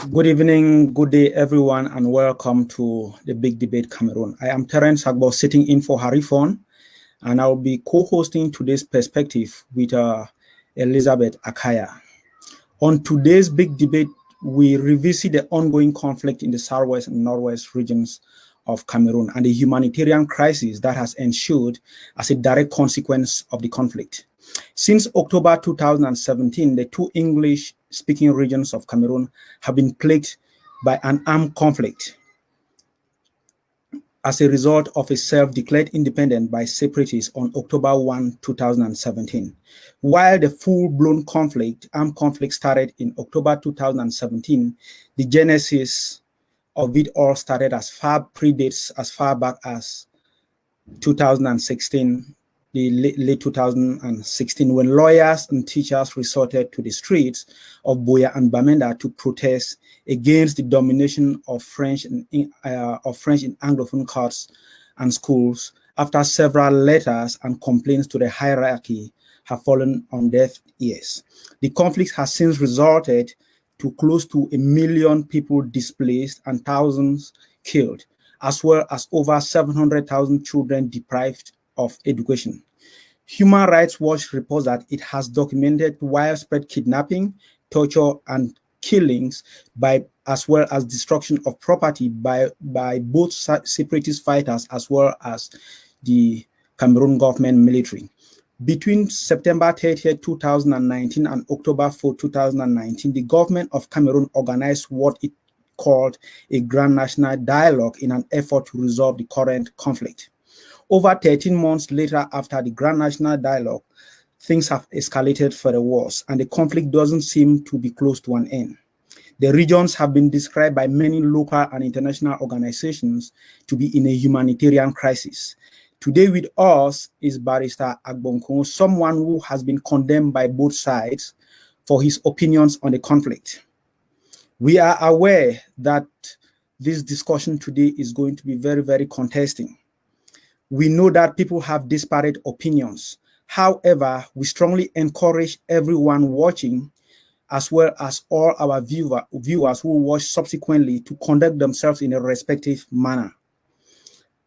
Good evening, good day, everyone, and welcome to the Big Debate Cameroon. I am Terence Agbor, sitting in for Harifon, and I'll be co-hosting today's perspective with Elizabeth Akaya. On today's Big Debate, we revisit the ongoing conflict in the southwest and northwest regions of Cameroon and the humanitarian crisis that has ensued as a direct consequence of the conflict. Since October 2017, the two English-speaking regions of Cameroon have been plagued by an armed conflict as a result of a self-declared independence by separatists on October 1, 2017. While the full-blown armed conflict started in October 2017, the genesis of it all started predates as far back as 2016, the late 2016, when lawyers and teachers resorted to the streets of Buea and Bamenda to protest against the domination of French in Anglophone courts and schools, after several letters and complaints to the hierarchy have fallen on deaf ears. The conflict has since resulted to close to 1 million people displaced and thousands killed, as well as over 700,000 children deprived of education. Human Rights Watch reports that it has documented widespread kidnapping, torture, and killings, as well as destruction of property by both separatist fighters as well as the Cameroon government military. Between September 30, 2019 and October 4, 2019, the government of Cameroon organized what it called a Grand National Dialogue in an effort to resolve the current conflict. Over 13 months later, after the Grand National Dialogue, things have escalated further worse, and the conflict doesn't seem to be close to an end. The regions have been described by many local and international organizations to be in a humanitarian crisis. Today with us is Barrister Agbor Nkongho, someone who has been condemned by both sides for his opinions on the conflict. We are aware that this discussion today is going to be very, very contesting. We know that people have disparate opinions. However, we strongly encourage everyone watching, as well as all our viewers who watch subsequently, to conduct themselves in a respective manner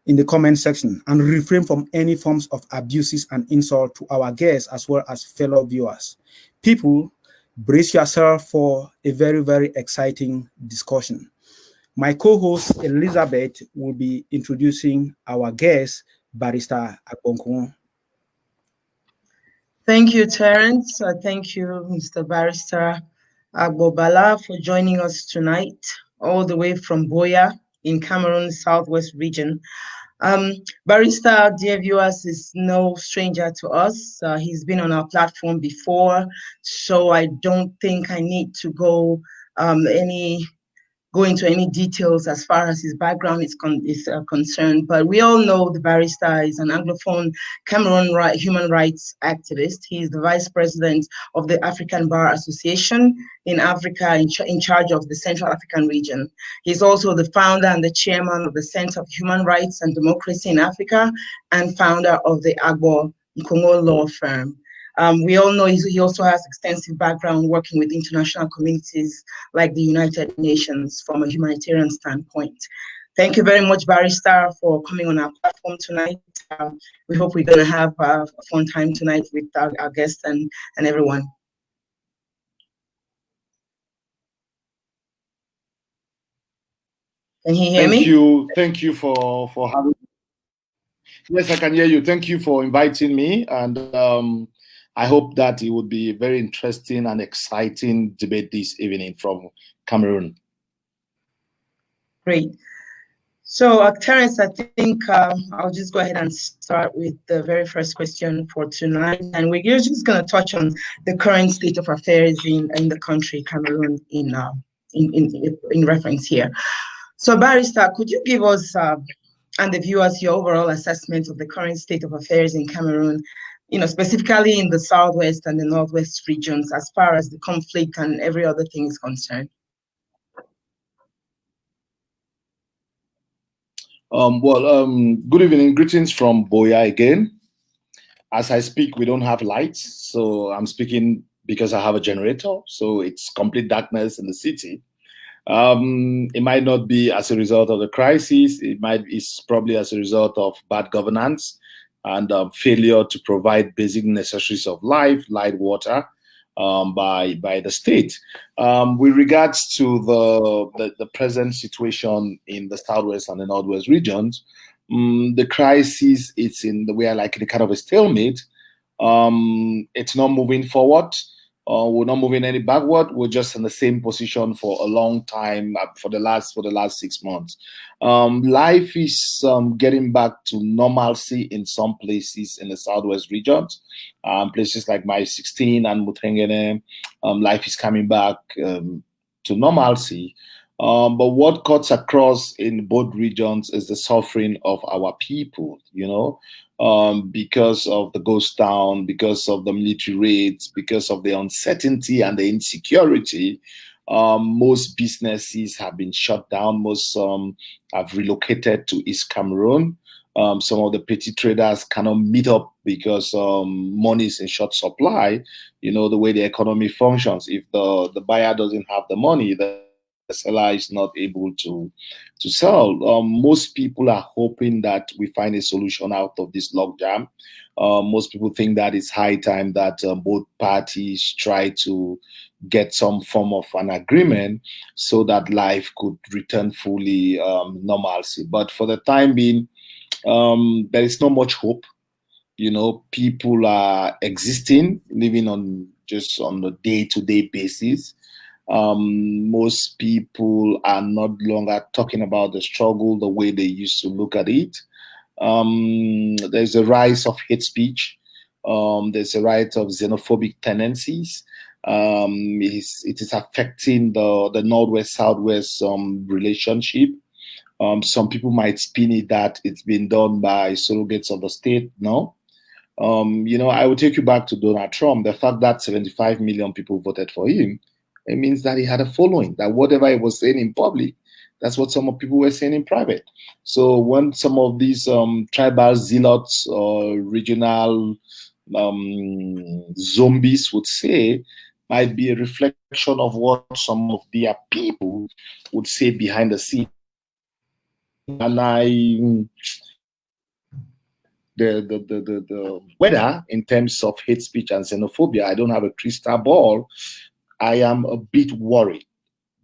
in the comment section and refrain from any forms of abuses and insult to our guests as well as fellow viewers. People, brace yourself for a very, very exciting discussion. My co-host Elizabeth will be introducing our guest, Barrister Agbor Nkongho. Thank you, Terence. Thank you, Mr. Barrister Agbor Bala, for joining us tonight, all the way from Buea in Cameroon's southwest region. Barrister, dear viewers, is no stranger to us. He's been on our platform before, so I don't think I need to go into any details as far as his background is concerned, but we all know the barrister is an Anglophone Cameroon human rights activist. He is the vice president of the African Bar Association in Africa, in charge of the Central African region. He's also the founder and the chairman of the Center of Human Rights and Democracy in Africa, and founder of the Agbor Nkongho law firm. We all know he also has extensive background working with international communities like the United Nations from a humanitarian standpoint. Thank you very much, Barrister, for coming on our platform tonight. We hope we're going to have a fun time tonight with our guests and everyone. Can you hear me? Thank you for having me. Yes, I can hear you. Thank you for inviting me, and I hope that it would be a very interesting and exciting debate this evening from Cameroon. Great. So, Terence, I think I'll just go ahead and start with the very first question for tonight. And we're just going to touch on the current state of affairs in the country, Cameroon, in reference here. So, Barrister, could you give us and the viewers your overall assessment of the current state of affairs in Cameroon, specifically in the southwest and the northwest regions, as far as the conflict and every other thing is concerned? Good evening. Greetings from Buea again. As I speak, we don't have lights, so I'm speaking because I have a generator, so it's complete darkness in the city. It might not be as a result of the crisis. It's probably as a result of bad governance and failure to provide basic necessaries of life, light, water, by the state. With regards to the present situation in the southwest and the northwest regions, the crisis we are like in a kind of a stalemate. It's not moving forward. We're not moving any backward. We're just in the same position for a long time, for the last 6 months. Life is getting back to normalcy in some places in the southwest regions. Places like my 16 and Mutengene, life is coming back to normalcy. But what cuts across in both regions is the suffering of our people, because of the ghost town, because of the military raids, because of the uncertainty and the insecurity. Most businesses have been shut down. Most have relocated to East Cameroon. Some of the petty traders cannot meet up because money is in short supply. The way the economy functions. If the buyer doesn't have the money, the seller is not able to sell. Most people are hoping that we find a solution out of this logjam. Most people think that it's high time that both parties try to get some form of an agreement so that life could return fully normalcy. But for the time being, there is not much hope. People are existing, living on a day-to-day basis. Most people are not longer talking about the struggle the way they used to look at it. There's a rise of hate speech. There's a rise of xenophobic tendencies. It is affecting the Northwest-Southwest relationship. Some people might spin it that it's been done by surrogates of the state. No. I will take you back to Donald Trump. The fact that 75 million people voted for him, it means that he had a following, that whatever he was saying in public, that's what some of people were saying in private. So when some of these tribal zealots or regional zombies would say, might be a reflection of what some of their people would say behind the scenes. And the weather in terms of hate speech and xenophobia, I don't have a crystal ball. I am a bit worried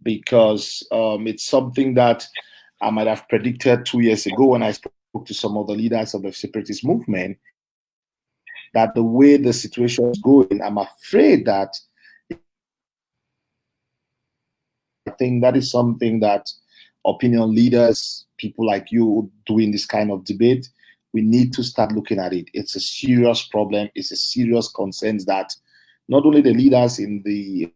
because it's something that I might have predicted 2 years ago when I spoke to some of the leaders of the separatist movement, that the way the situation is going, I'm afraid that I think that is something that opinion leaders, people like you doing this kind of debate, we need to start looking at it. It's a serious problem. It's a serious concern that not only the leaders in the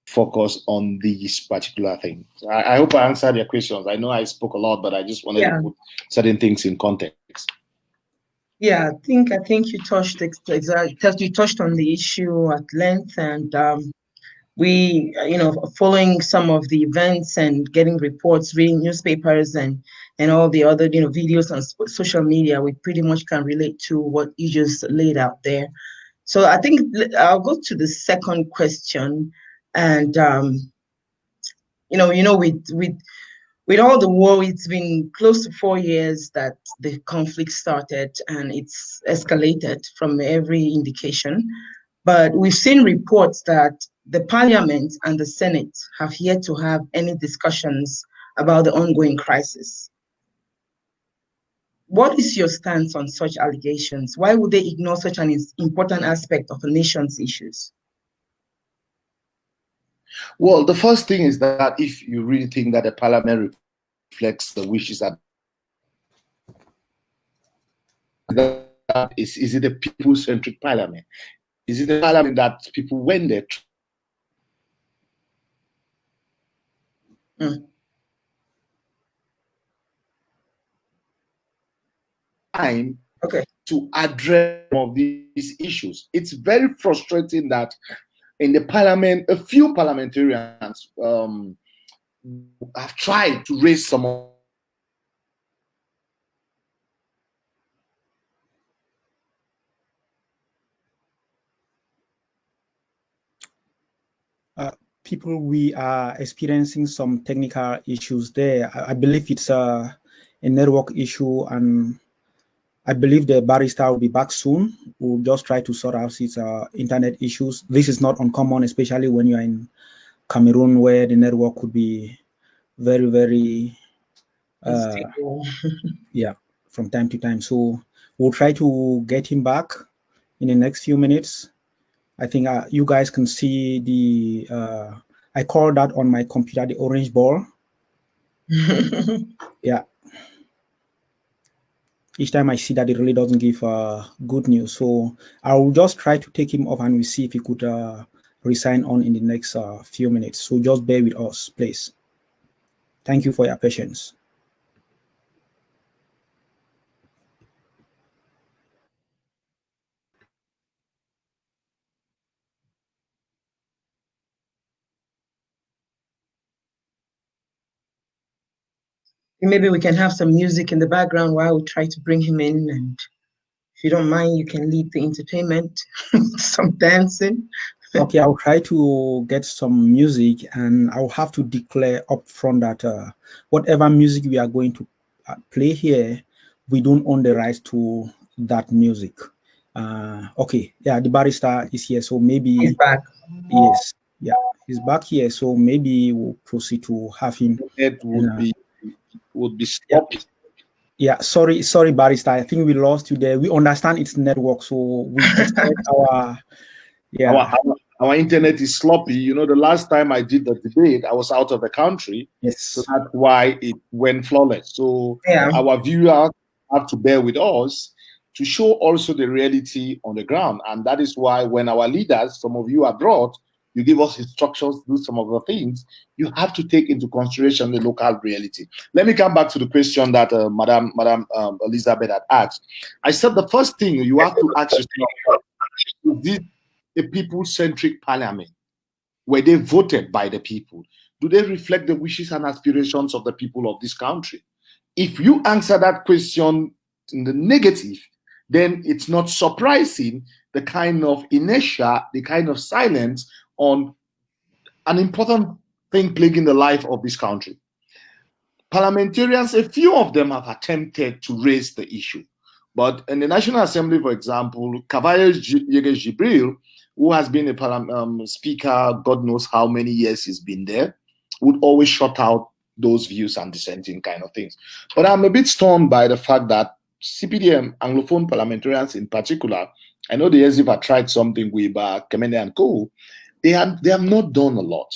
focus on these particular things. I hope I answered your questions. I know I spoke a lot, but I just wanted to put certain things in context. Yeah, I think you touched you touched on the issue at length, and we, following some of the events and getting reports, reading newspapers and all the other, videos on social media, we pretty much can relate to what you just laid out there. So I think I'll go to the second question, and with all the war, it's been close to 4 years that the conflict started, and it's escalated from every indication. But we've seen reports that the Parliament and the Senate have yet to have any discussions about the ongoing crisis. What is your stance on such allegations? Why would they ignore such an important aspect of a nation's issues? Well, the first thing is that if you really think that the Parliament reflects the wishes that is it a people-centric Parliament? Is it a Parliament that people, when they time to address some of these issues? It's very frustrating that in the Parliament, a few parliamentarians have tried to raise some of people, we are experiencing some technical issues there. I believe it's a network issue, and I believe the barrister will be back soon. We'll just try to sort out his internet issues. This is not uncommon, especially when you're in Cameroon, where the network could be very, very, yeah, from time to time. So we'll try to get him back in the next few minutes. I think you guys can see the, I call that on my computer, the orange ball. Yeah. Each time I see that, it really doesn't give good news. So I will just try to take him off and we'll see if he could resign on in the next few minutes. So just bear with us, please. Thank you for your patience. Maybe we can have some music in the background while we try to bring him in, and if you don't mind, you can lead the entertainment, some dancing. Okay, I'll try to get some music, and I'll have to declare up front that whatever music we are going to play here, we don't own the rights to that music. Okay, yeah, the barrister is here, so maybe he's back. Yes, yeah, he's back here, so maybe we'll proceed to have him. It would be sloppy. Yeah, sorry, barrister. I think we lost you there. We understand it's network, so we expect our internet is sloppy. You know, the last time I did the debate, I was out of the country. Yes. So that's why it went flawless. So our viewers have to bear with us to show also the reality on the ground. And that is why when our leaders, some of you abroad, you give us instructions to do some of the things, you have to take into consideration the local reality. Let me come back to the question that Madam Elizabeth had asked. I said the first thing you have to ask yourself, is this a people-centric parliament? Were they voted by the people? Do they reflect the wishes and aspirations of the people of this country? If you answer that question in the negative, then it's not surprising the kind of inertia, the kind of silence on an important thing plaguing the life of this country. Parliamentarians, a few of them have attempted to raise the issue. But in the National Assembly, for example, Kavaye Jibril, who has been a speaker, God knows how many years he's been there, would always shut out those views and dissenting kind of things. But I'm a bit stunned by the fact that CPDM, Anglophone parliamentarians in particular, I know the ESIF have tried something with Cameroon and Co. They have not done a lot.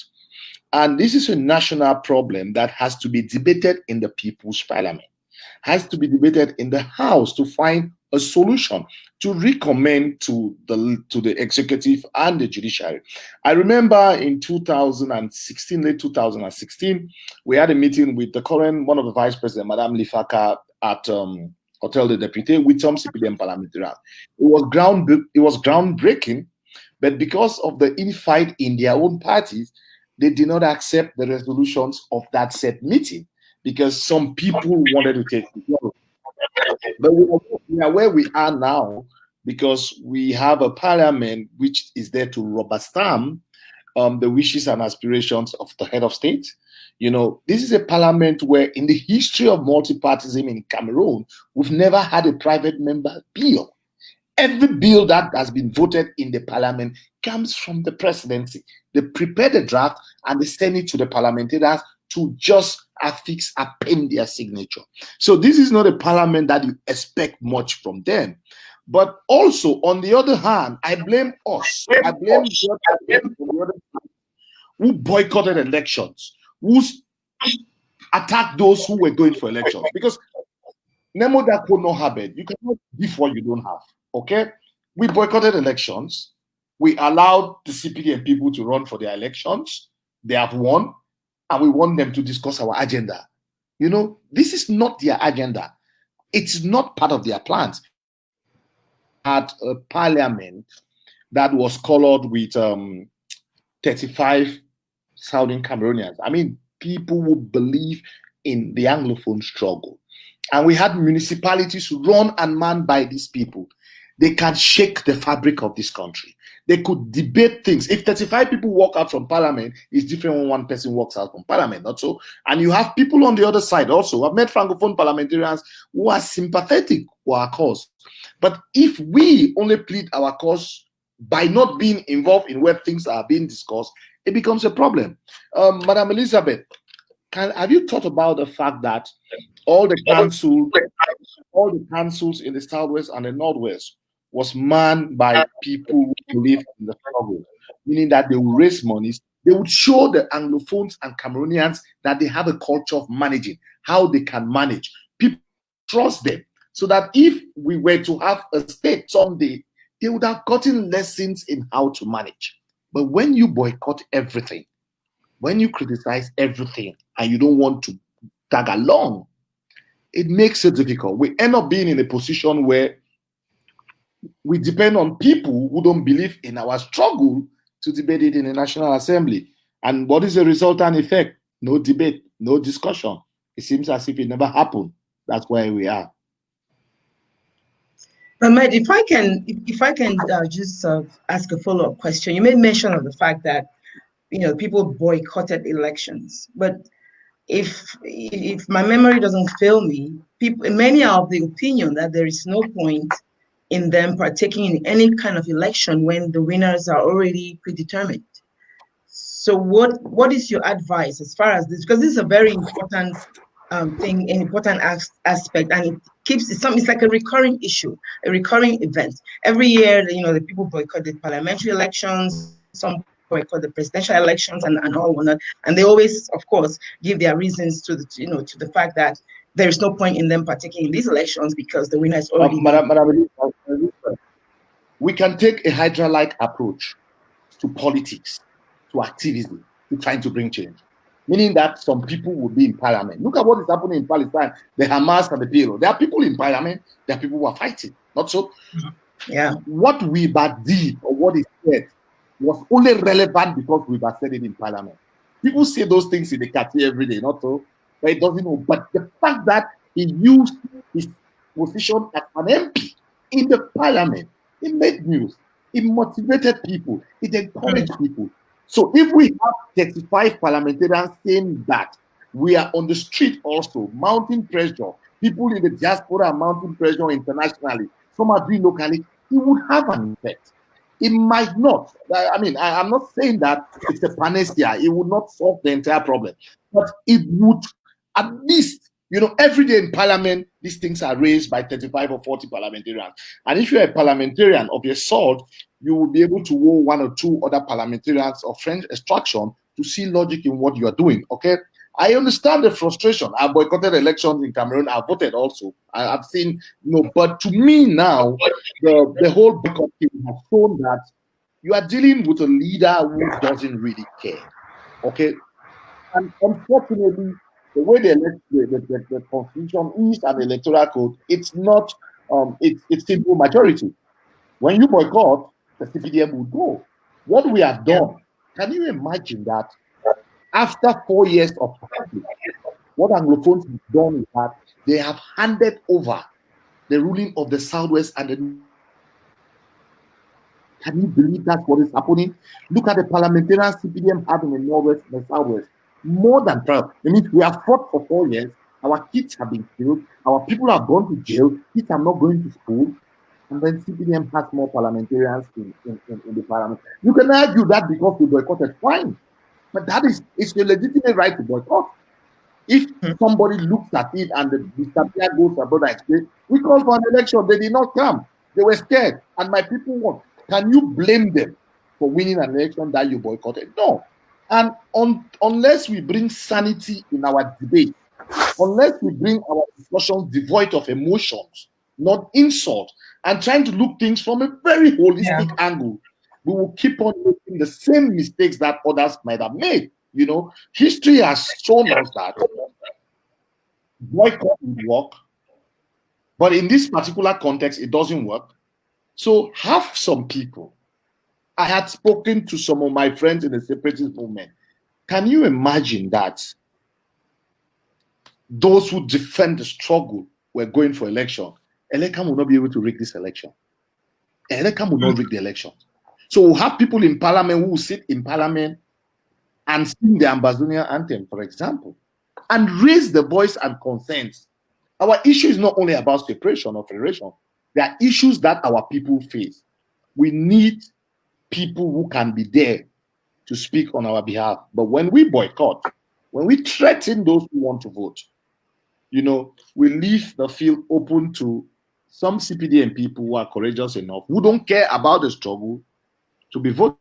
And this is a national problem that has to be debated in the People's Parliament, has to be debated in the House to find a solution to recommend to the executive and the judiciary. I remember in 2016, late 2016, we had a meeting with the current, one of the vice president, Madame Lifaka, at Hotel de Député with some CPDM parliamentarians. It was groundbreaking, but because of the infight in their own parties, they did not accept the resolutions of that set meeting because some people wanted to take it. But we are where we are now because we have a parliament which is there to rubber stamp the wishes and aspirations of the head of state. You know, this is a parliament where in the history of multipartyism in Cameroon, we've never had a private member bill. Every bill that has been voted in the parliament comes from the presidency. They prepare the draft and they send it to the parliamentarians to just affix, append their signature. So this is not a parliament that you expect much from them. But also, on the other hand, I blame us. I blame who boycotted elections, who attacked those who were going for elections. Because Nemo that could not happen. You cannot give what you don't have. Okay? We boycotted elections. We allowed the CPDM people to run for their elections. They have won. And we want them to discuss our agenda. You know, this is not their agenda. It's not part of their plans. At a parliament that was colored with 35 Southern Cameroonians. I mean, people who believe in the Anglophone struggle. And we had municipalities run and manned by these people. They can shake the fabric of this country. They could debate things. If 35 people walk out from parliament, it's different when one person walks out from parliament, not so. And you have people on the other side also. I've met Francophone parliamentarians who are sympathetic for our cause. But if we only plead our cause by not being involved in where things are being discussed, it becomes a problem. Madam Elizabeth, have you thought about the fact that all the councils in the Southwest and the Northwest was manned by people who live in the struggle, meaning that they would raise monies, they would show the Anglophones and Cameroonians that they have a culture of managing, how they can manage. People trust them, so that if we were to have a state someday, they would have gotten lessons in how to manage. But when you boycott everything, when you criticize everything, and you don't want to tag along, it makes it difficult. We end up being in a position where we depend on people who don't believe in our struggle to debate it in the National Assembly. And what is the resultant effect? No debate, no discussion. It seems as if it never happened. That's where we are. But Matt, if I can just ask a follow-up question. You made mention of the fact that people boycotted elections, but if my memory doesn't fail me, many are of the opinion that there is no point in them partaking in any kind of election when the winners are already predetermined. So what is your advice as far as this? Because this is a very important thing, an important aspect, and it's like a recurring issue, a recurring event. Every year, the people boycott the parliamentary elections, some boycott the presidential elections and all whatnot, and they always, of course, give their reasons to the fact that there is no point in them partaking in these elections because the winner is already. Madam, we can take a Hydra-like approach to politics, to activism, to trying to bring change. Meaning that some people will be in parliament. Look at what is happening in Palestine, the Hamas and the PLO. There are people in parliament, there are people who are fighting. Not so? Yeah. What we did or what is said was only relevant because we said it in parliament. People say those things in the cafe every day, not so? But it doesn't know. But the fact that he used his position as an MP in the parliament, it made news. It motivated people. It encouraged people. So if we have 35 parliamentarians saying that, we are on the street also, mounting pressure. People in the diaspora are mounting pressure internationally. Some are doing locally. It would have an effect. It might not. I mean, I'm not saying that it's a panacea. It would not solve the entire problem. But it would at least, every day in parliament, these things are raised by 35 or 40 parliamentarians. And if you're a parliamentarian of your sort, you will be able to woo one or two other parliamentarians of French extraction to see logic in what you are doing, okay? I understand the frustration. I boycotted elections in Cameroon. I voted also. I've seen, but to me now, the whole boycott thing has shown that you are dealing with a leader who doesn't really care, okay? And unfortunately, the way the constitution is and the electoral code, it's not, it's simple majority. When you boycott, the CPDM will go. What we have done, can you imagine that after 4 years of conflict, what Anglophones have done is that they have handed over the ruling of the Southwest and the. Can you believe that's what is happening? Look at the parliamentarian CPDM have in the Northwest and the Southwest. More than 12. It means we have fought for 4 years. Our kids have been killed. Our people have gone to jail. Kids are not going to school. And then CPDM has more parliamentarians in the parliament. You can argue that because we boycotted, fine. But it's a legitimate right to boycott. If somebody looks at it and the Mr. goes abroad and explains, we called for an election, they did not come. They were scared, and my people won. Can you blame them for winning an election that you boycotted? No. And unless we bring sanity in our debate, unless we bring our discussions devoid of emotions, not insult, and trying to look things from a very holistic angle, we will keep on making the same mistakes that others might have made. History has shown us that boycott would work, but in this particular context, it doesn't work. So have some people. I had spoken to some of my friends in the separatist movement. Can you imagine that those who defend the struggle were going for election? Elekam will not be able to rig this election. Elekam will not rig the election. So we'll have people in parliament who will sit in parliament and sing the Ambazonian anthem, for example, and raise the voice and concerns. Our issue is not only about separation or federation. There are issues that our people face. We need people who can be there to speak on our behalf. But when we boycott, when we threaten those who want to vote, you know, we leave the field open to some CPDM people who are courageous enough, who don't care about the struggle, to be voted.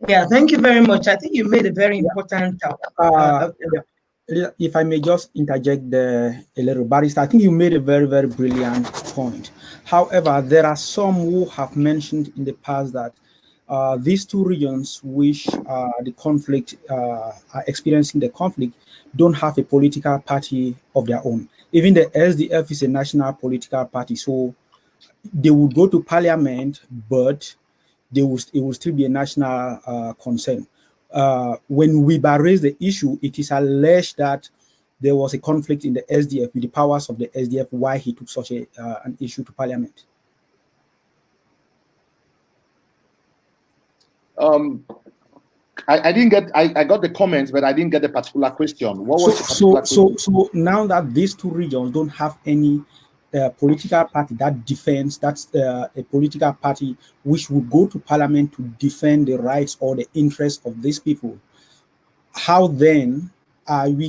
Yeah, thank you very much. I think you made a very important if I may just interject there a little, Barrister, I think you made a very, very brilliant point. However, there are some who have mentioned in the past that these two regions which the conflict are experiencing the conflict don't have a political party of their own. Even the SDF is a national political party, so they would go to parliament, but it will still be a national concern. When we raised the issue, it is alleged that there was a conflict in the SDF with the powers of the SDF, why he took such an issue to parliament. I didn't get. I got the comments, but I didn't get the particular question. What was the particular question? So now that these two regions don't have any political party that defends, that's a political party which would go to parliament to defend the rights or the interests of these people, how then are they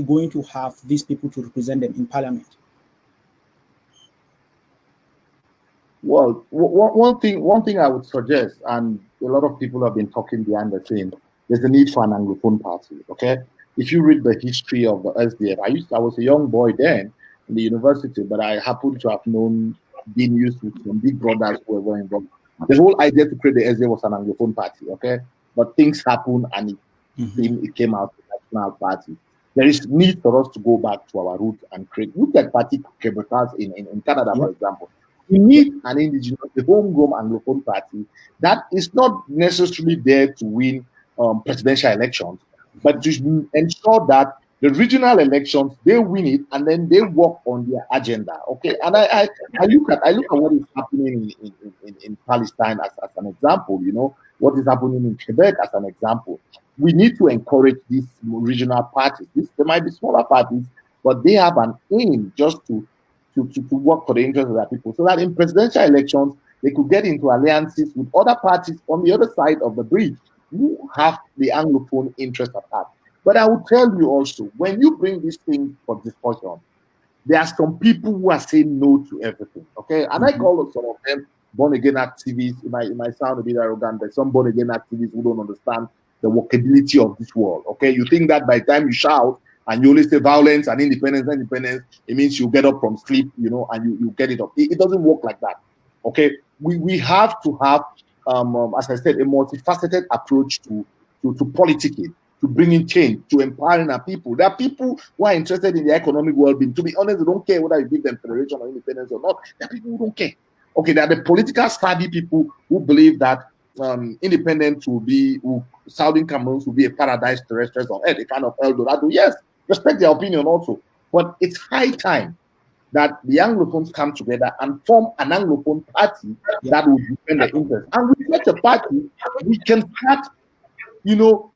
going to have these people to represent them in parliament? Well, one thing I would suggest, and a lot of people have been talking behind the scenes, there's the need for an Anglophone party. Okay, if you read the history of the SDF, I was a young boy then in the university, but I happen to have been used to some big brothers who were involved. The whole idea to create the SDF was an Anglophone party. Okay, but things happened and it came out as a national party. There is need for us to go back to our roots and create. Look at party Quebecers in Canada, for example. We need an indigenous, the homegrown Anglophone party that is not necessarily there to win presidential elections, but to ensure that the regional elections, they win it and then they work on their agenda. Okay, and I look at what is happening in Palestine as an example. You know what is happening in Quebec as an example. We need to encourage these regional parties. They might be smaller parties, but they have an aim just to work for the interests of their people, so that in presidential elections they could get into alliances with other parties on the other side of the bridge who have the Anglophone interest at heart. But I will tell you also, when you bring this thing for discussion, there are some people who are saying no to everything. Okay, and I call some of them born-again activists. It might sound a bit arrogant, but some born-again activists who don't understand the workability of this world. Okay, you think that by the time you shout and you only say violence and independence, it means you get up from sleep, you know, and you get it up. It doesn't work like that. Okay, we have to have, as I said, a multifaceted approach to politicking, to bringing change, to empowering our people. There are people who are interested in the economic well-being. To be honest, they don't care whether you give them federation or independence or not. There are people who don't care. Okay, there are the political savvy people who believe that independence Southern Cameroon will be a paradise terrestre on earth, a kind of Eldorado. Yes, respect their opinion also. But it's high time that the Anglophones come together and form an Anglophone party that will defend the interests. And with such a party, we can start, you know,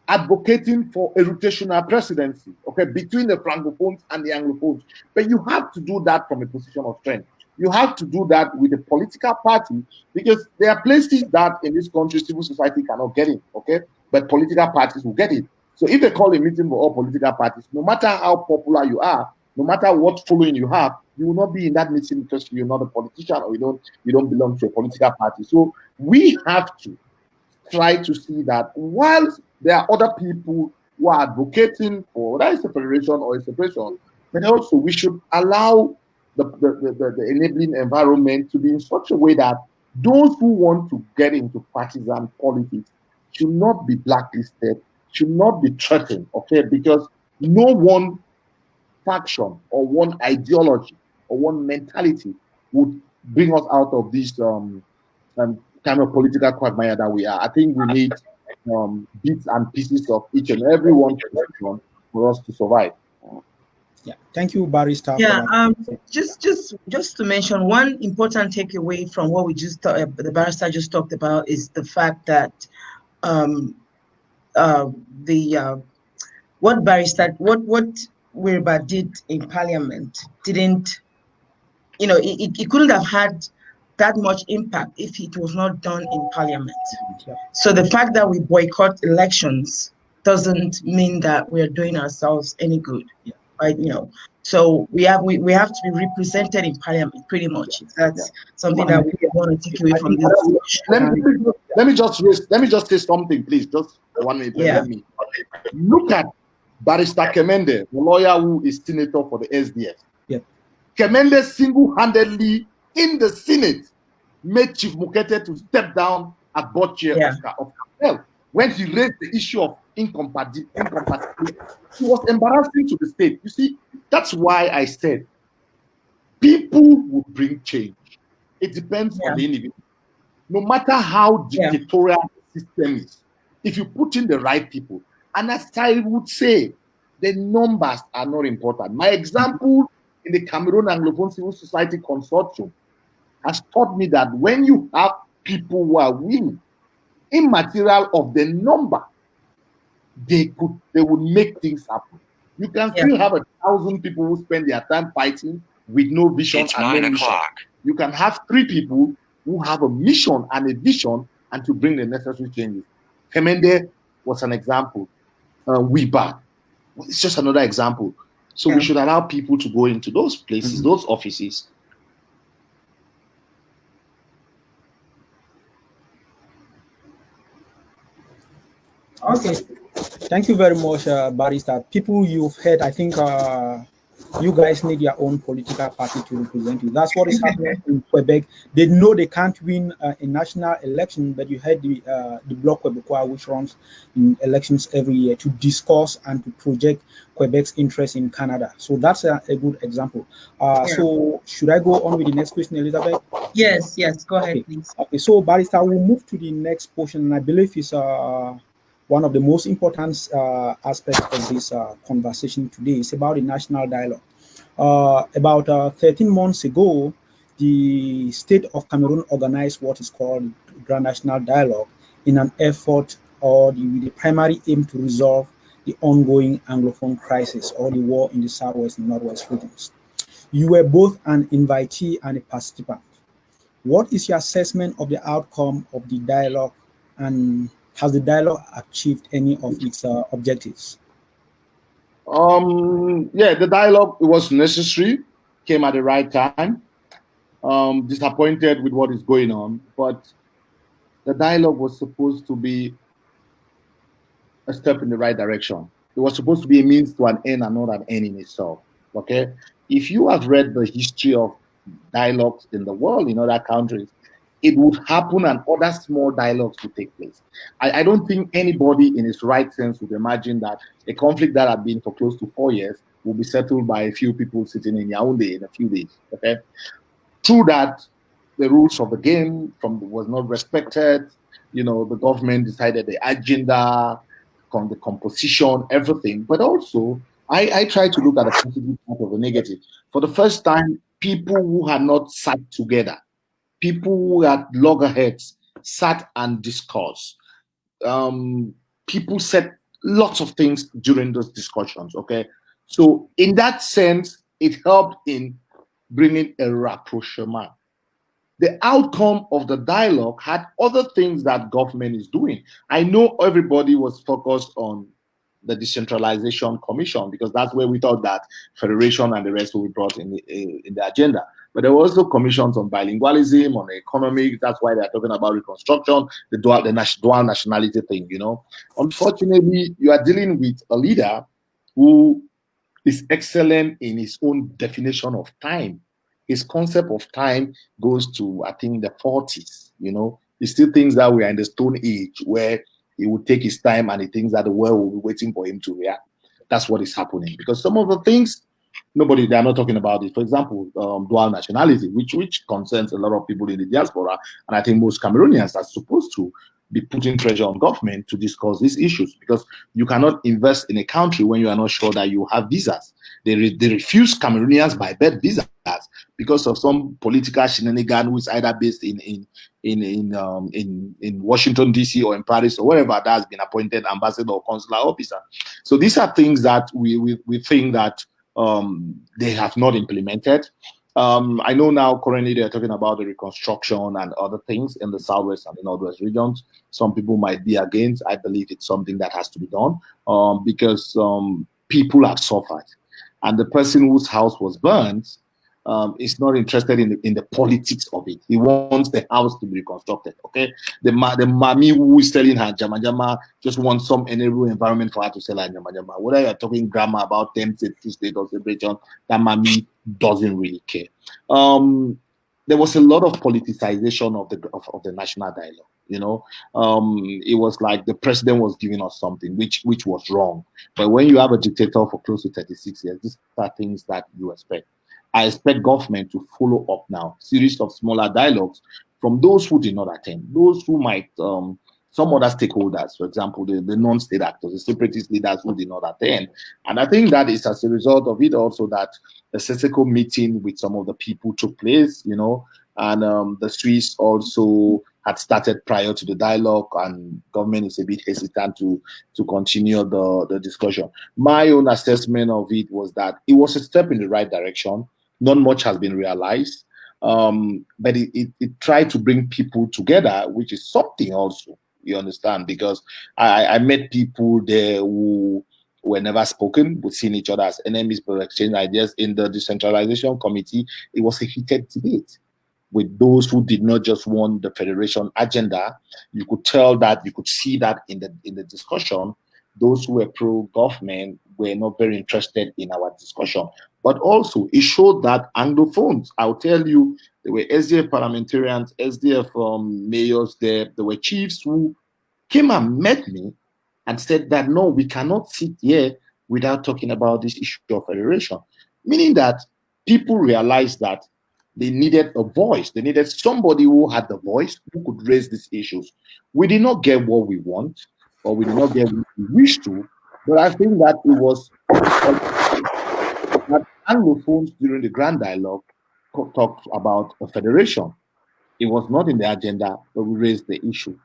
advocating for a rotational presidency, okay, between the Francophones and the Anglophones. But you have to do that from a position of strength. You have to do that with a political party, because there are places that in this country civil society cannot get in, okay? But political parties will get it. So if they call a meeting for all political parties, no matter how popular you are, no matter what following you have, you will not be in that meeting because you're not a politician or you don't belong to a political party. So we have to try to see that whilst there are other people who are advocating for whether it's a federation or a separation, but also we should allow the enabling environment to be in such a way that those who want to get into partisan politics should not be blacklisted, should not be threatened, okay? Because no one faction or one ideology or one mentality would bring us out of this kind of political quagmire that we are. I think we need bits and pieces of each and every one for us to survive. Yeah, thank you, Barrister. Yeah, just to mention one important takeaway from what we just the barrister just talked about is the fact that what Wiriba did in Parliament didn't, it couldn't have had that much impact if it was not done in Parliament. Yeah. So the fact that we boycott elections doesn't mean that we're doing ourselves any good. Yeah. Right? So we have to be represented in Parliament, pretty much. That's something that we want to take away from this discussion. Let me just say something, please. Just 1 minute. Yeah. Let me look at Barrister Kemende, the lawyer who is senator for the SDF. Yeah. Kemende single-handedly in the Senate made Chief Mukete to step down as board chair of Cartel. When he raised the issue of incompatibility, it was embarrassing to the state. You see, that's why I said people will bring change. It depends on the individual. No matter how dictatorial the system is, if you put in the right people, and as I would say, the numbers are not important. My example in the Cameroon Anglophone Civil Society Consortium has taught me that when you have people who are willing, immaterial of the number, they would make things happen. You can still have 1,000 people who spend their time fighting with no vision. It's 9 o'clock. You can have 3 people who have a mission and a vision and to bring the necessary changes. Kemende was an example. Wiba, it's just another example. So we should allow people to go into those places, those offices. Okay, thank you very much, Barrister. People you've heard, I think you guys need your own political party to represent you. That's what is happening in Quebec. They know they can't win a national election, but you had the Bloc Québécois, which runs in elections every year to discuss and to project Quebec's interest in Canada. So that's a good example. So should I go on with the next question, Elizabeth? Yes, go ahead, please. Okay, so Barrister, we'll move to the next portion, and I believe it's one of the most important aspects of this conversation today. Is about the national dialogue. About 13 months ago, the state of Cameroon organized what is called Grand National Dialogue in an effort or with the primary aim to resolve the ongoing Anglophone crisis or the war in the Southwest and Northwest regions. You were both an invitee and a participant. What is your assessment of the outcome of the dialogue, and has the dialogue achieved any of its objectives? The dialogue was necessary, came at the right time. Disappointed with what is going on, but the dialogue was supposed to be a step in the right direction. It was supposed to be a means to an end and not an end in itself. Okay, if you have read the history of dialogues in the world in other countries, it would happen and other small dialogues would take place. I don't think anybody in his right sense would imagine that a conflict that had been for close to 4 years will be settled by a few people sitting in Yaoundé in a few days. Okay, through that, the rules of the game was not respected. The government decided the agenda, the composition, everything. But also, I try to look at the positive part of the negative. For the first time, people who had not sat together, people who had loggerheads, sat and discussed. People said lots of things during those discussions, okay? So in that sense, it helped in bringing a rapprochement. The outcome of the dialogue had other things that government is doing. I know everybody was focused on the decentralization commission because that's where we thought that federation and the rest will be brought in the agenda. But there were also commissions on bilingualism, on economic. That's why they're talking about reconstruction, the dual nationality thing, Unfortunately, you are dealing with a leader who is excellent in his own definition of time. His concept of time goes to, I think, the 40s, He still thinks that we are in the Stone Age where he would take his time and he thinks that the world will be waiting for him to react. That's what is happening. Because some of the things, they are not talking about it. For example, dual nationality, which concerns a lot of people in the diaspora, and I think most Cameroonians are supposed to be putting pressure on government to discuss these issues, because you cannot invest in a country when you are not sure that you have visas. They refuse Cameroonians by birth visas because of some political shenanigan who is either based in Washington D.C. or in Paris or wherever that has been appointed ambassador or consular officer. So these are things that we think that they have not implemented. I know now currently they're talking about the reconstruction and other things in the Southwest and in Northwest regions. Some people might be against. I believe it's something that has to be done because people have suffered. And the person whose house was burned is not interested in the politics of it. He wants the house to be reconstructed. Okay, the mommy who is selling her jama just wants some enable environment for her to sell her jama. Whether you're talking grammar about them state or celebration, that mommy doesn't really care. There was a lot of politicization of the national dialogue. You know, it was like the president was giving us something which was wrong. But when you have a dictator for close to 36 years, these are things that you expect. I expect government to follow up now, series of smaller dialogues from those who did not attend, those who might, some other stakeholders, for example, the non-state actors, the separatist leaders who did not attend. And I think that is as a result of it also that a physical meeting with some of the people took place, you know, and the Swiss also had started prior to the dialogue, and government is a bit hesitant to continue the discussion. My own assessment of it was that it was a step in the right direction. Not much has been realized, but it tried to bring people together, which is something also, you understand, because I met people there who were never spoken, would seen each other as enemies, but exchange ideas. In the decentralization committee, it was a heated debate with those who did not just want the federation agenda. You could tell that, you could see that in the discussion. Those who were pro-government were not very interested in our discussion. But also, it showed that Anglophones, I'll tell you, there were SDF parliamentarians, SDF mayors there were chiefs who came and met me and said that, no, we cannot sit here without talking about this issue of federation. Meaning that people realized that they needed a voice. They needed somebody who had the voice, who could raise these issues. We did not get what we want, or we did not get what we wish to, but I think that it was that Anglophones during the Grand Dialogue talked about a federation. It was not in the agenda, but we raised the issue.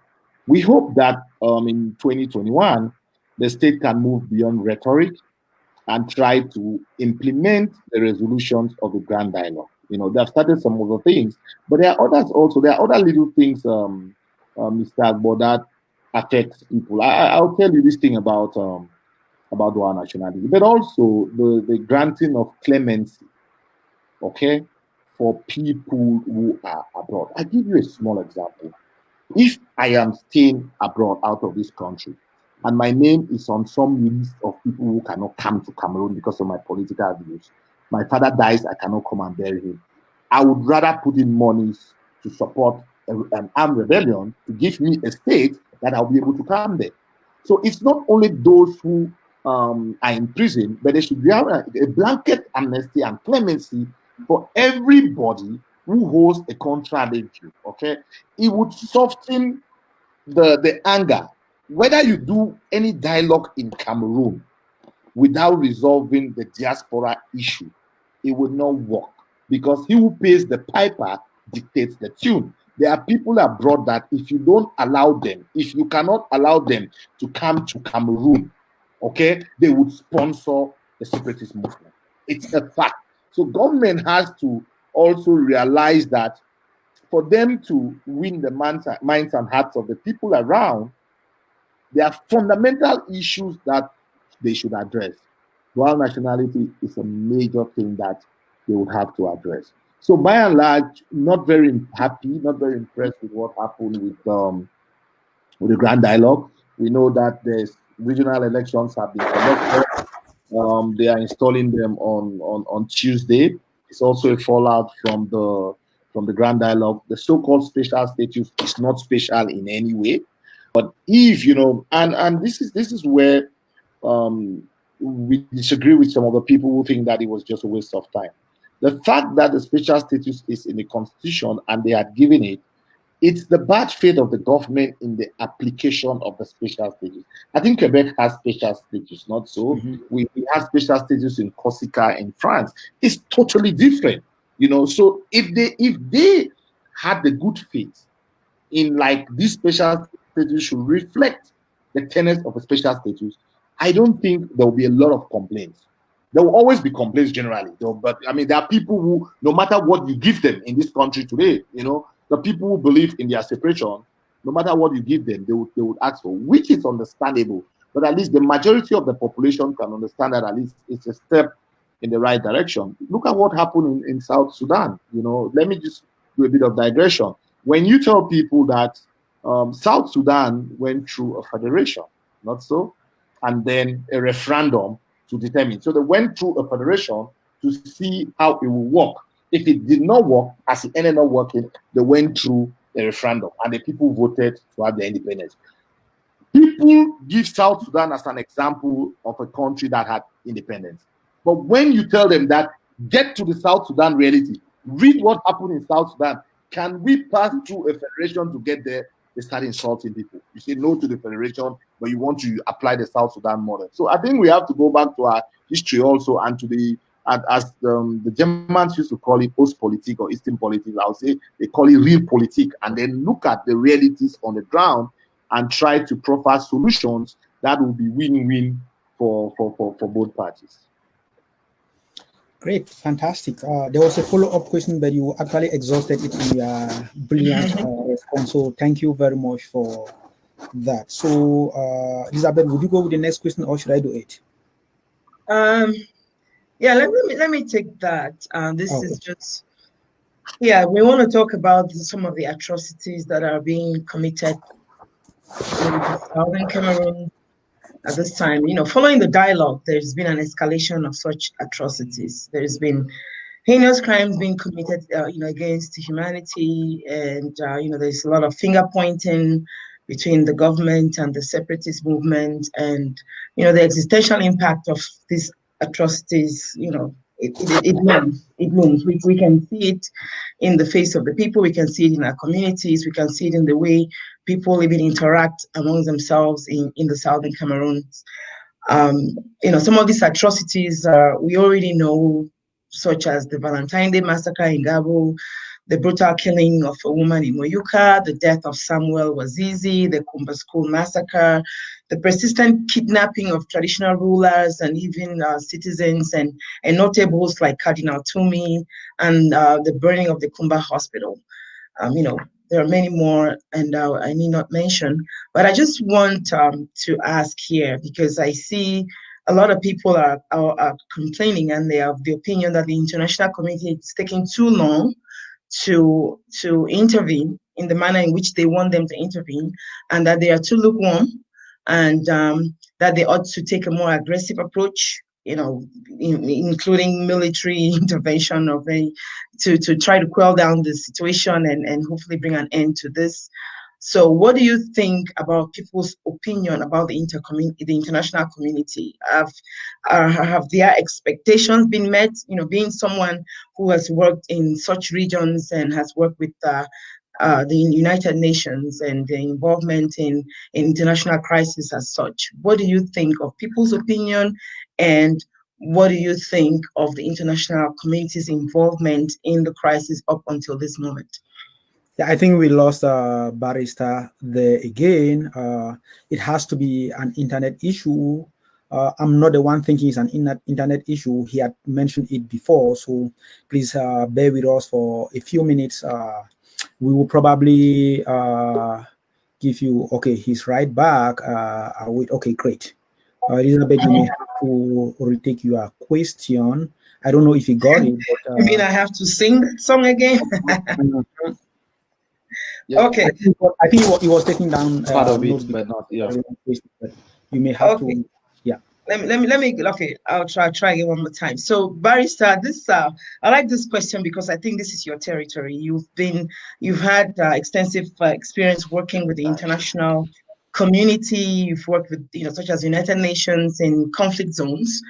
We hope that in 2021, the state can move beyond rhetoric and try to implement the resolutions of the Grand Dialogue. You know, they've started some of the things, but there are others also. There are other little things, Mr. Agbor, that affects people. I'll tell you this thing about dual nationality, but also the granting of clemency, okay, for people who are abroad. I'll give you a small example. If I am staying abroad out of this country, and my name is on some list of people who cannot come to Cameroon because of my political views, my father dies, I cannot come and bury him, I would rather put in monies to support an armed rebellion to give me a state that I'll be able to come there. So it's not only those who are in prison, but there should be a blanket amnesty and clemency for everybody who holds a contrary view, okay? It would soften the anger. Whether you do any dialogue in Cameroon without resolving the diaspora issue, it will not work, because he who pays the piper dictates the tune. There are people abroad that if you don't allow them, if you cannot allow them to come to Cameroon, okay, they would sponsor the separatist movement. It's a fact. So government has to also realize that for them to win the minds and hearts of the people around, there are fundamental issues that they should address. Dual nationality is a major thing that they would have to address. So by and large, not very happy, not very impressed with what happened with the Grand Dialogue. We know that the regional elections have been conducted. They are installing them on Tuesday. It's also a fallout from the Grand Dialogue. The so-called special status is not special in any way. But if you know, and this is where we disagree with some of the people who think that it was just a waste of time. The fact that the special status is in the constitution and they had given it it's the bad faith of the government in the application of the special status. I think Quebec has special status, not so. Mm-hmm. We have special status in Corsica in France. It's totally different, you know. So if they had the good faith in like this special status should reflect the tenets of a special status, I don't think there will be a lot of complaints. There will always be complaints generally, though, but I mean, there are people who, no matter what you give them in this country today, you know, the people who believe in their separation, no matter what you give them, they would ask for, which is understandable. But at least the majority of the population can understand that at least it's a step in the right direction. Look at what happened in South Sudan. You know, let me just do a bit of digression. When you tell people that South Sudan went through a federation, not so, and then a referendum to determine. So they went through a federation to see how it will work. If it did not work, as it ended up working, they went through a referendum and the people voted to have their independence. People give South Sudan as an example of a country that had independence. But when you tell them that, get to the South Sudan reality, read what happened in South Sudan. Can we pass through a federation to get there? They start insulting people. You say no to the federation, but you want to apply the South Sudan model. So I think we have to go back to our history also, and to the, as the Germans used to call it, Ostpolitik or Eastern politics. I would say they call it real politik, and then look at the realities on the ground and try to proffer solutions that will be win-win for both parties. Great, fantastic. There was a follow-up question, but you actually exhausted it in your brilliant response. So thank you very much for that. So Elizabeth, would you go with the next question, or should I do it? Yeah, let me take that. This is just, yeah, we want to talk about some of the atrocities that are being committed in southern Cameroon at this time. You know, following the dialogue, there's been an escalation of such atrocities. There's been heinous crimes being committed, you know, against humanity, and you know, there's a lot of finger pointing between the government and the separatist movement, and you know, the existential impact of these atrocities. You know, it looms. We can see it in the face of the people. We can see it in our communities. We can see it in the way people even interact among themselves in the southern Cameroon. You know, some of these atrocities we already know, such as the Valentine Day massacre in Gabo, the brutal killing of a woman in Moyuka, the death of Samuel Wazizi, the Kumba School massacre, the persistent kidnapping of traditional rulers and even citizens and notables like Cardinal Tumi, and the burning of the Kumba Hospital. You know, there are many more, and I need not mention, but I just want to ask here, because I see a lot of people are complaining, and they have the opinion that the international community is taking too long to intervene in the manner in which they want them to intervene, and that they are too lukewarm, and that they ought to take a more aggressive approach, you know, including military intervention of to try to quell down the situation and hopefully bring an end to this. So what do you think about people's opinion about the international community? Have their expectations been met? You know, being someone who has worked in such regions and has worked with the United Nations and the involvement in international crisis as such, what do you think of people's opinion, and what do you think of the international community's involvement in the crisis up until this moment? Yeah, I think we lost Barrister there again. It has to be an internet issue. I'm not the one thinking it's an internet issue. He had mentioned it before, so please bear with us for a few minutes. We will probably give you, okay, he's right back. Wait, okay, great. Elizabeth, you may have to retake your question. I don't know if you got it. But, you mean I have to sing that song again? Yeah. Okay. I think he was taking down part of it, but not, yeah. But you may have to, yeah. Let me. Okay, I'll try again one more time. So, Barrister, this I like this question because I think this is your territory. You've had extensive experience working with the international community. You've worked with, you know, such as United Nations in conflict zones,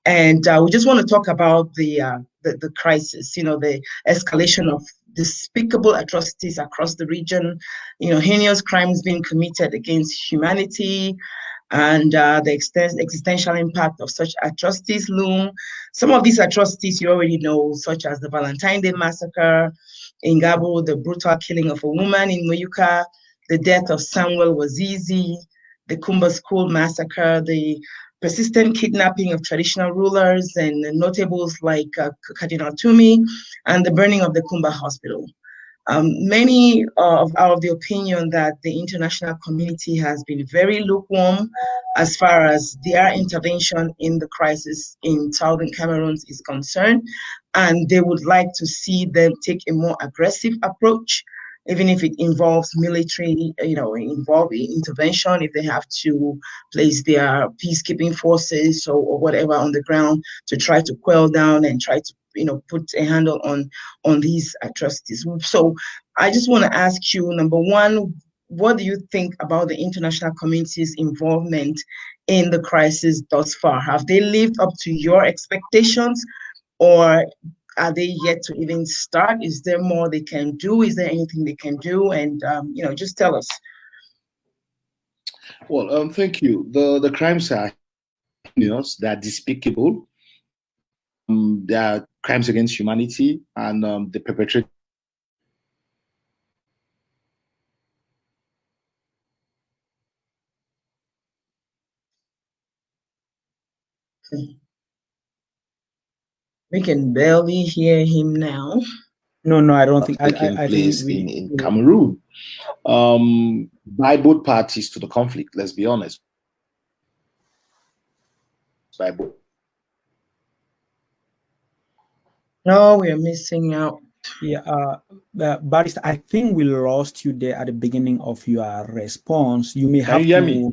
and we just want to talk about the crisis. You know, the escalation of despicable atrocities across the region, heinous crimes being committed against humanity, and the existential impact of such atrocities loom. Some of these atrocities you already know, such as the Valentine Day Massacre in Gabo, the brutal killing of a woman in Moyuka, the death of Samuel Wazizi, the Kumba School Massacre, the persistent kidnapping of traditional rulers and notables like Cardinal Tumi, and the burning of the Kumba Hospital. Many are of the opinion that the international community has been very lukewarm as far as their intervention in the crisis in southern Cameroon is concerned, and they would like to see them take a more aggressive approach, even if it involves military, involving intervention, if they have to place their peacekeeping forces or whatever on the ground to try to quell down and try to put a handle on these atrocities. So I just want to ask you, number one, what do you think about the international community's involvement in the crisis thus far? Have they lived up to your expectations, or are they yet to even start? Is there more they can do? Is there anything they can do? And just tell us. Well, thank you. The crimes are heinous, they are despicable. There are crimes against humanity, and the perpetrators. We can barely hear him now. No, I don't think. Taking place in Cameroon by both parties to the conflict. Let's be honest. By both. No, we are missing out. Yeah, Barrister, I think we lost you there at the beginning of your response. You may have to hear me?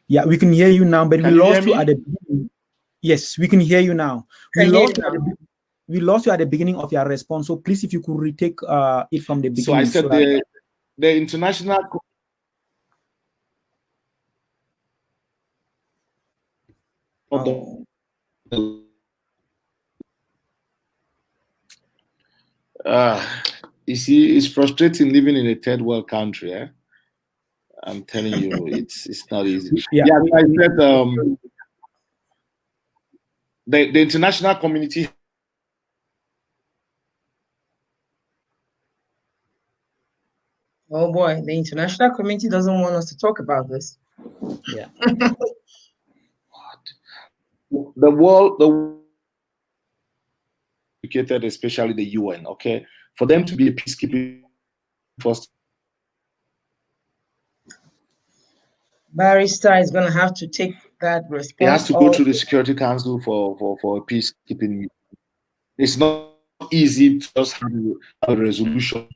Yeah, we can hear you now, but we lost you at the beginning. Yes, we can hear you now. We lost you at the beginning of your response. So please, if you could retake it from the beginning. So I said the international. You see, it's frustrating living in a third world country. Eh? I'm telling you, it's not easy. Yeah, I said the international community. Oh boy, the international community doesn't want us to talk about this. Yeah. The world, especially the UN, okay, for them to be a peacekeeping force. Barrister is going to have to take that response. It has to go through the Security Council for a peacekeeping. It's not easy to just have a resolution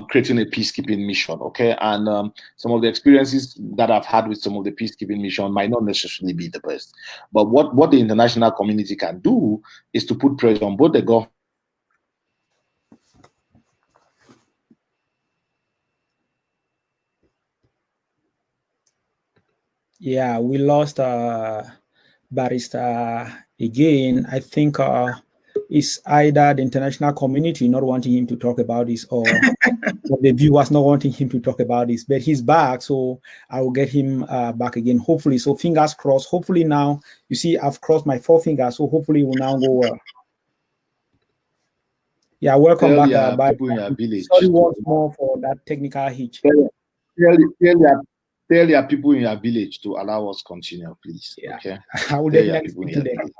creating a peacekeeping mission, okay? And some of the experiences that I've had with some of the peacekeeping mission might not necessarily be the best. But what the international community can do is to put pressure on both the government. Yeah, we lost Barrister again. I think it's either the international community not wanting him to talk about this, or the viewers not wanting him to talk about this. But he's back, so I will get him back again, hopefully. So fingers crossed. Hopefully now, you see, I've crossed my 4 fingers, so hopefully it will now go well. Yeah, welcome back. Sorry once more for that technical hitch. Tell your people in your village to allow us continue, please. Yeah. Okay. I will definitely speak to them.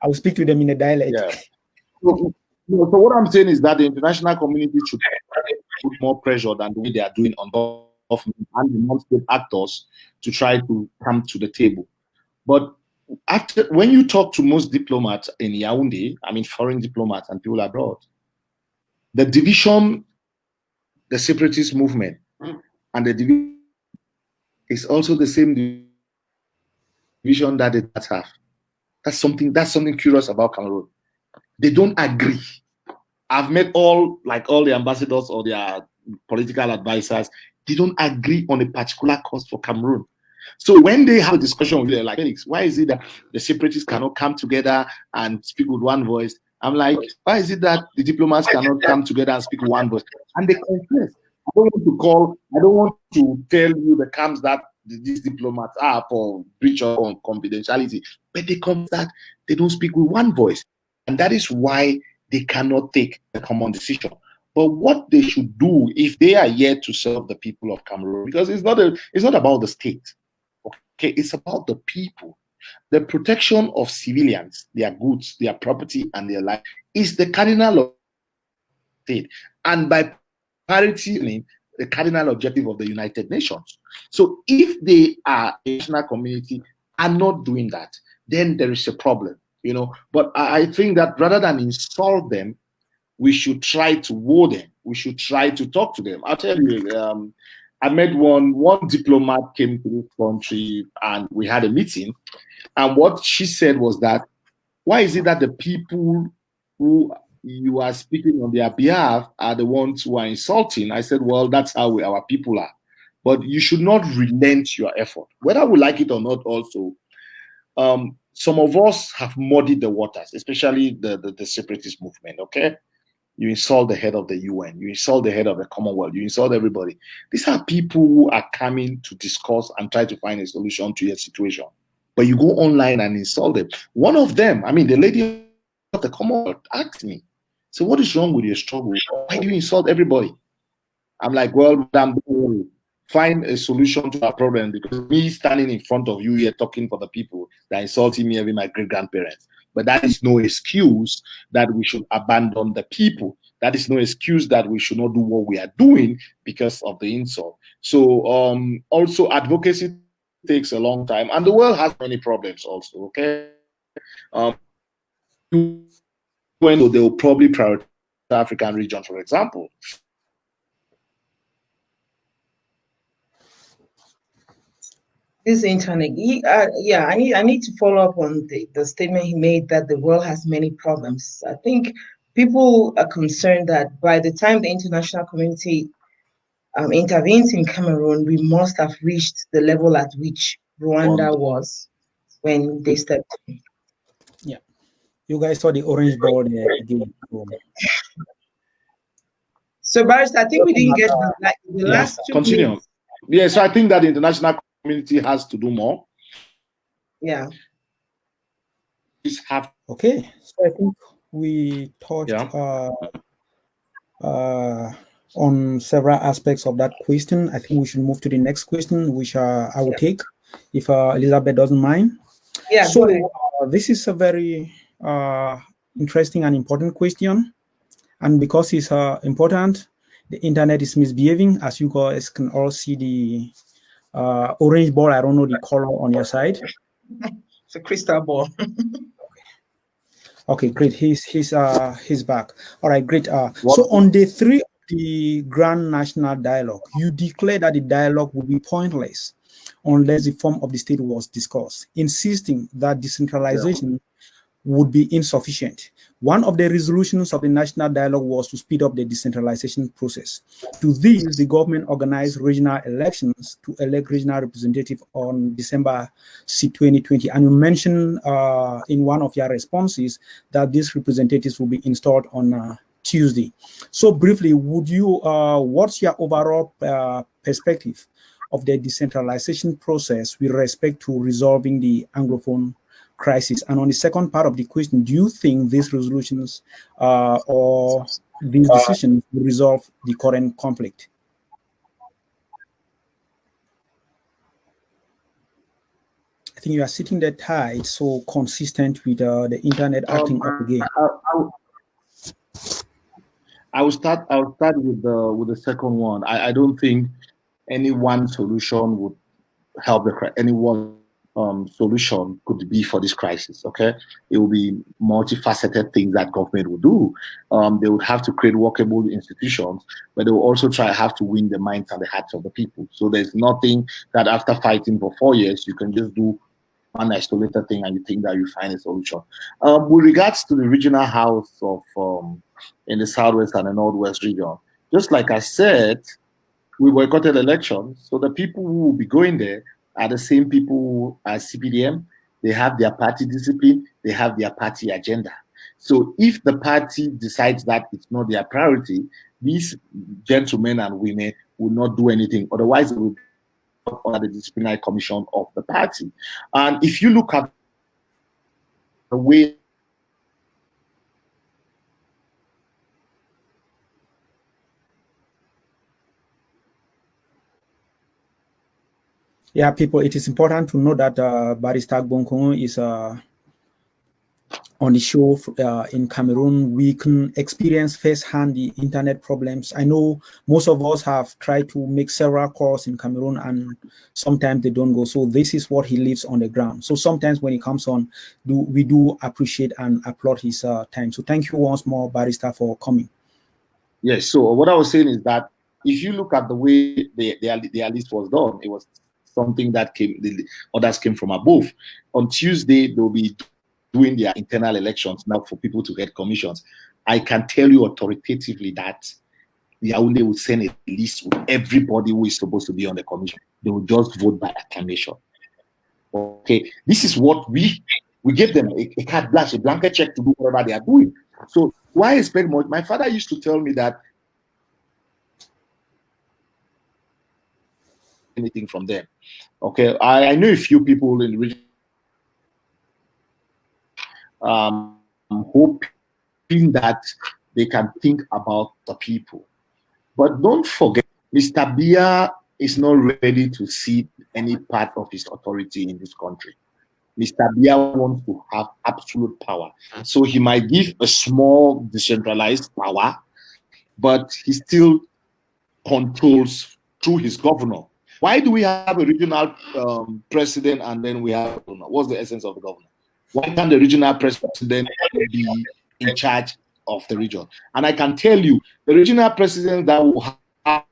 I will speak to them in a dialect. Yeah. So what I'm saying is that the international community should put more pressure than the way they are doing on government and the non-state actors to try to come to the table. But when you talk to most diplomats in Yaoundé, I mean foreign diplomats and people abroad, the division, the separatist movement, and the division is also the same division that they have. That's something curious about Cameroon. They don't agree. I've met all the ambassadors or their political advisors. They don't agree on a particular course for Cameroon. So when they have a discussion with them, like, Felix, why is it that the separatists cannot come together and speak with one voice? I'm like, why is it that the diplomats cannot come together and speak one voice? And they confess. I don't want to tell you the camps that these diplomats are for breach of confidentiality, but they confess that they don't speak with one voice. And that is why they cannot take a common decision. But what they should do if they are here to serve the people of Cameroon, because it's not about the state. Okay, it's about the people. The protection of civilians, their goods, their property, and their life is the cardinal of the state. And by parity, the cardinal objective of the United Nations. So if they are a national community are not doing that, then there is a problem, you know. But I think that rather than insult them, we should try to woo them. We should try to talk to them. I'll tell you, I met one diplomat came to this country and we had a meeting. And what she said was that, why is it that the people who you are speaking on their behalf are the ones who are insulting? I said, well, that's how our people are. But you should not relent your effort. Whether we like it or not also, some of us have muddied the waters, especially the separatist movement, okay? You insult the head of the UN, you insult the head of the Commonwealth, you insult everybody. These are people who are coming to discuss and try to find a solution to your situation. But you go online and insult them. One of them, I mean, the lady of the Commonwealth asked me, so what is wrong with your struggle? Why do you insult everybody? I'm like, well, madam, find a solution to our problem, because me standing in front of you here talking for the people that insulting me, even my great-grandparents. But that is no excuse that we should abandon the people. That is no excuse that we should not do what we are doing because of the insult. So also advocacy takes a long time, and the world has many problems also, okay? When they will probably prioritize the African region, for example. This internet, yeah, I need to follow up on the statement he made that the world has many problems. I think people are concerned that by the time the international community intervenes in Cameroon, we must have reached the level at which Rwanda was when they stepped in. Yeah, you guys saw the orange ball there again. So, Barrister, I think we didn't get the last 2 continue. minutes. Yeah, so I think that the international community has to do more. Yeah. Okay, so I think we touched on several aspects of that question. I think we should move to the next question, which I will take, if Elizabeth doesn't mind. Yeah. So this is a very interesting and important question, and because it's important, the internet is misbehaving. As you guys can all see the orange ball. I don't know the color on your side. It's a crystal ball. Okay, great. He's back. All right, great. So on day 3 of the Grand National Dialogue, you declared that the dialogue would be pointless unless the form of the state was discussed, insisting that decentralization would be insufficient. One of the resolutions of the national dialogue was to speed up the decentralization process. To this, the government organized regional elections to elect regional representatives on December 6, 2020. And you mentioned in one of your responses that these representatives will be installed on Tuesday. So briefly, would you, what's your overall perspective of the decentralization process with respect to resolving the Anglophone crisis? And on the second part of the question, do you think these resolutions or these decisions will resolve the current conflict? I think you are sitting there tight, so consistent with the internet acting up again. I will start with the second one. I don't think any one solution would help any one solution could be for this crisis. Okay, it will be multifaceted things that government will do. They would have to create workable institutions, but they will also have to win the minds and the hearts of the people. So there's nothing that after fighting for 4 years you can just do one isolated thing and you think that you find a solution. With regards to the regional house of in the southwest and the northwest region, just like I said, we boycotted elections, so the people who will be going there are the same people as CPDM. They have their party discipline, they have their party agenda. So if the party decides that it's not their priority, these gentlemen and women will not do anything. Otherwise, they will be under the disciplinary commission of the party. And if you look at the way yeah, people, it is important to know that Barrister Agbor Nkongho is on the show in Cameroon. We can experience firsthand the internet problems. I know most of us have tried to make several calls in Cameroon and sometimes they don't go. So this is what he lives on the ground. So sometimes when he comes on, we do appreciate and applaud his time. So thank you once more, Barrister, for coming. Yes, so what I was saying is that if you look at the way their list was done, it was something that the others came from above. On Tuesday, they'll be doing their internal elections now for people to get commissions. I can tell you authoritatively that the Yaoundé will send a list with everybody who is supposed to be on the commission. They will just vote by acclamation. Okay, this is what we gave them a carte blanche, a blanket check to do whatever they are doing. So why expect more? My father used to tell me that anything from them. Okay, I know a few people in the region hoping that they can think about the people. But don't forget, Mr. Biya is not ready to cede any part of his authority in this country. Mr. Biya wants to have absolute power. So he might give a small decentralized power, but he still controls through his governor. Why do we have a regional president and then we have a governor? What's the essence of the governor? Why can't the regional president be in charge of the region? And I can tell you, the regional president that will have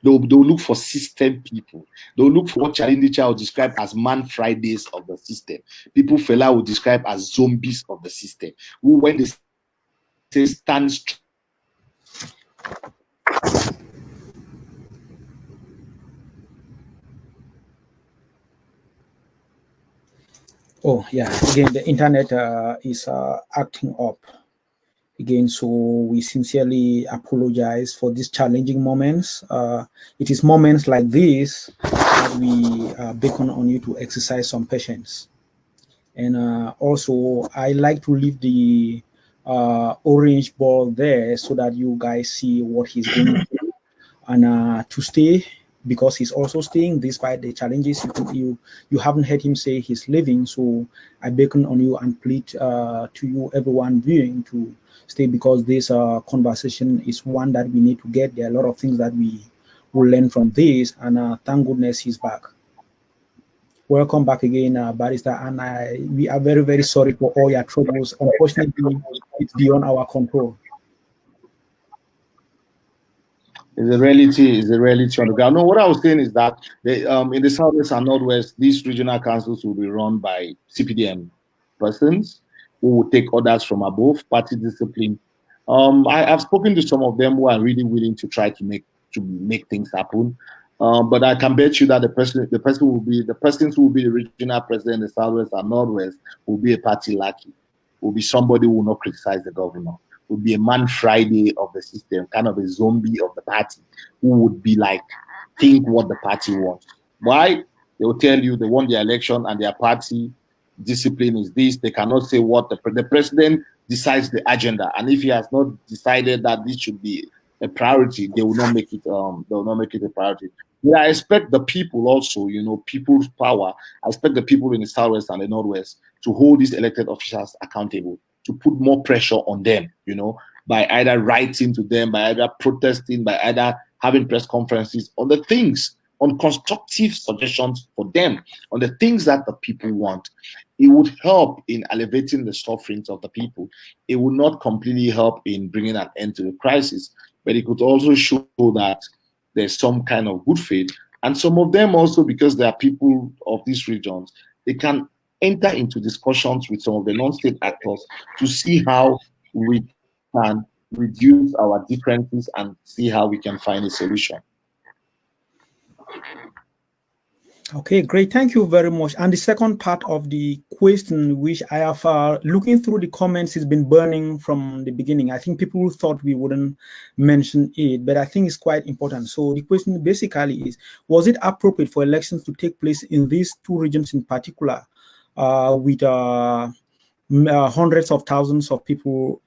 they'll look for system people. They'll look for what Chalindicha will describe as man Fridays of the system. People Fela will describe as zombies of the system. Who, when they say stand strong, oh yeah, again the internet is acting up again, so we sincerely apologize for these challenging moments. It is moments like this that we beckon on you to exercise some patience. And also I like to leave the orange ball there so that you guys see what he's going through, and to stay, because he's also staying despite the challenges. You haven't heard him say he's leaving, so I beckon on you and plead to you, everyone viewing, to stay, because this conversation is one that we need to get. There are a lot of things that we will learn from this, and thank goodness he's back. Welcome back again, Barrister, and we are very, very sorry for all your troubles. Unfortunately, it's beyond our control. It's a reality on the ground. No, what I was saying is that in the Southwest and Northwest, these regional councils will be run by CPDM persons who will take orders from above, party discipline. I've spoken to some of them who are really willing to try to make things happen. But I can bet you that the persons who will be the regional president in the Southwest and Northwest will be a party lackey, will be somebody who will not criticize the governor, would be a man Friday of the system, kind of a zombie of the party, who would be like, think what the party wants. Why? They will tell you they won the election and their party discipline is this. They cannot say what the president decides the agenda, and if he has not decided that this should be a priority, they will not make it. They will not make it a priority. Yeah, I expect the people also, people's power. I expect the people in the Southwest and the Northwest to hold these elected officials accountable, to put more pressure on them, by either writing to them, by either protesting, by either having press conferences on the things, on constructive suggestions for them, on the things that the people want. It would help in alleviating the sufferings of the people. It would not completely help in bringing an end to the crisis, but it could also show that there's some kind of good faith. And some of them also, because they are people of these regions, they can enter into discussions with some of the non-state actors to see how we can reduce our differences and see how we can find a solution. Okay, great. Thank you very much. And the second part of the question, which I have, looking through the comments, has been burning from the beginning. I think people thought we wouldn't mention it, but I think it's quite important. So the question basically is, was it appropriate for elections to take place in these two regions in particular, with hundreds of thousands of people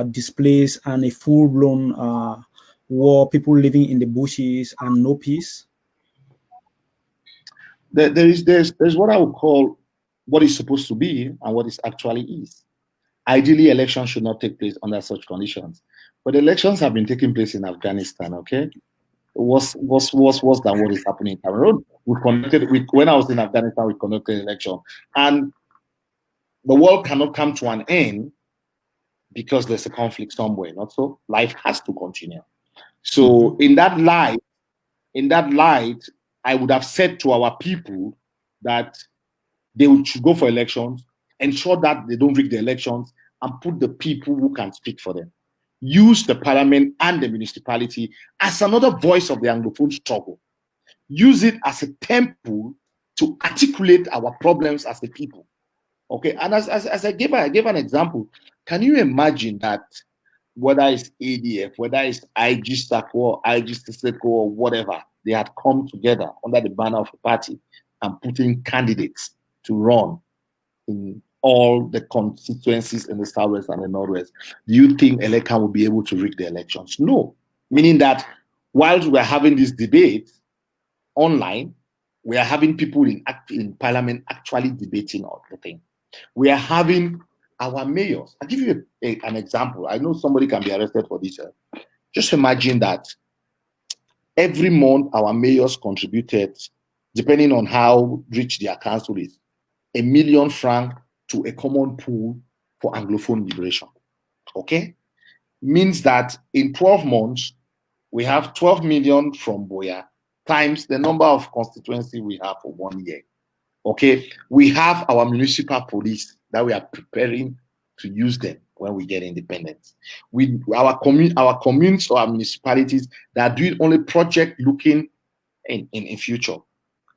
displaced and a full-blown war, people living in the bushes and no peace? There's what I would call what is supposed to be and what it actually is. Ideally, elections should not take place under such conditions, but elections have been taking place in Afghanistan. Okay, worse than what is happening in Cameroon. When I was in Afghanistan, we conducted election, and the world cannot come to an end because there's a conflict somewhere. Not so. Life has to continue. So in that light, I would have said to our people that they should go for elections, ensure that they don't rig the elections, and put the people who can speak for them. Use the parliament and the municipality as another voice of the Anglophone struggle. Use it as a temple to articulate our problems as a people. Okay, and as I gave an example, can you imagine that whether it's ADF, whether it's IG SACO, IG SECO, or whatever, they had come together under the banner of a party and putting candidates to run in all the constituencies in the Southwest and the Northwest? Do you think Elekan will be able to rig the elections? No. Meaning that while we're having this debate online, we are having people in parliament actually debating on the thing. We are having our mayors. I'll give you an example. I know somebody can be arrested for this. Just imagine that every month our mayors contributed, depending on how rich their council is, $1 million francs to a common pool for Anglophone liberation. Okay? Means that in 12 months, we have 12 million from Boya times the number of constituency we have for 1 year. Okay? We have our municipal police that we are preparing to use them when we get independence. Our communes or our municipalities that are doing only project looking in future.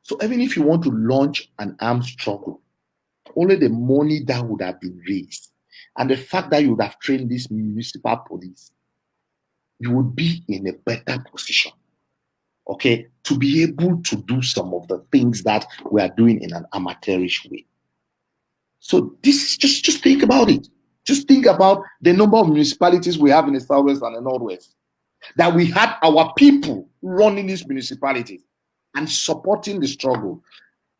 So even if you want to launch an armed struggle, only the money that would have been raised and the fact that you would have trained this municipal police, you would be in a better position, okay, to be able to do some of the things that we are doing in an amateurish way. So this is just think about it. Just think about the number of municipalities we have in the Southwest and the Northwest, that we had our people running these municipalities and supporting the struggle.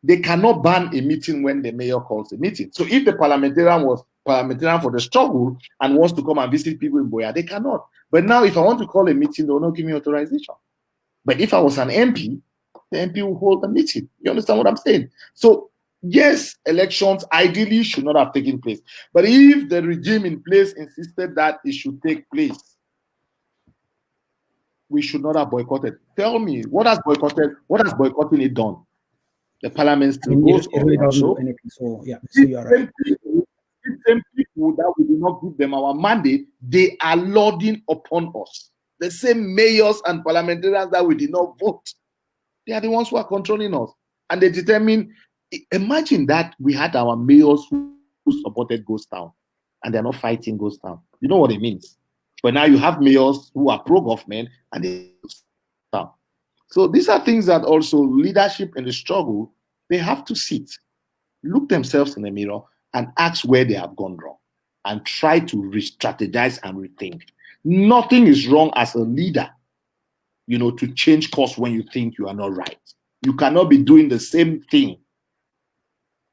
They cannot ban a meeting when the mayor calls a meeting. So if the parliamentarian was parliamentarian for the struggle and wants to come and visit people in Boya, they cannot. But now if I want to call a meeting, they will not give me authorization. But if I was an MP, the MP will hold a meeting. You understand what I'm saying? So yes, elections ideally should not have taken place. But if the regime in place insisted that it should take place, we should not have boycotted. Tell me, what has boycotting it done? The parliament still goes on. Really doesn't do anything. So yeah, so you are right. The same people that we did not give them our mandate, they are lording upon us. The same mayors and parliamentarians that we did not vote, they are the ones who are controlling us. And they determine, imagine that we had our mayors who supported Ghost Town and they're not fighting Ghost Town. You know what it means? But now you have mayors who are pro-government and they town. So these are things that also leadership in the struggle, they have to sit, look themselves in the mirror and ask where they have gone wrong and try to re-strategize and rethink. Nothing is wrong as a leader, to change course when you think you are not right. You cannot be doing the same thing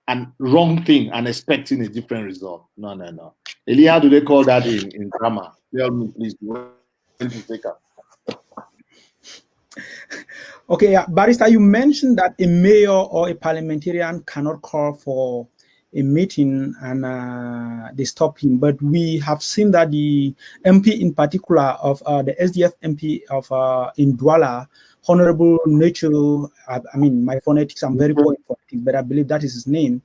and wrong thing and expecting a different result. No. Eli, how do they call that in grammar? Tell me, please. Okay, yeah, Barrister, you mentioned that a mayor or a parliamentarian cannot call for a meeting and they stop him. But we have seen that the MP in particular of the SDF MP of in Douala, Honorable Nature, I mean, my phonetics, I'm very poor in phonetics, but I believe that is his name.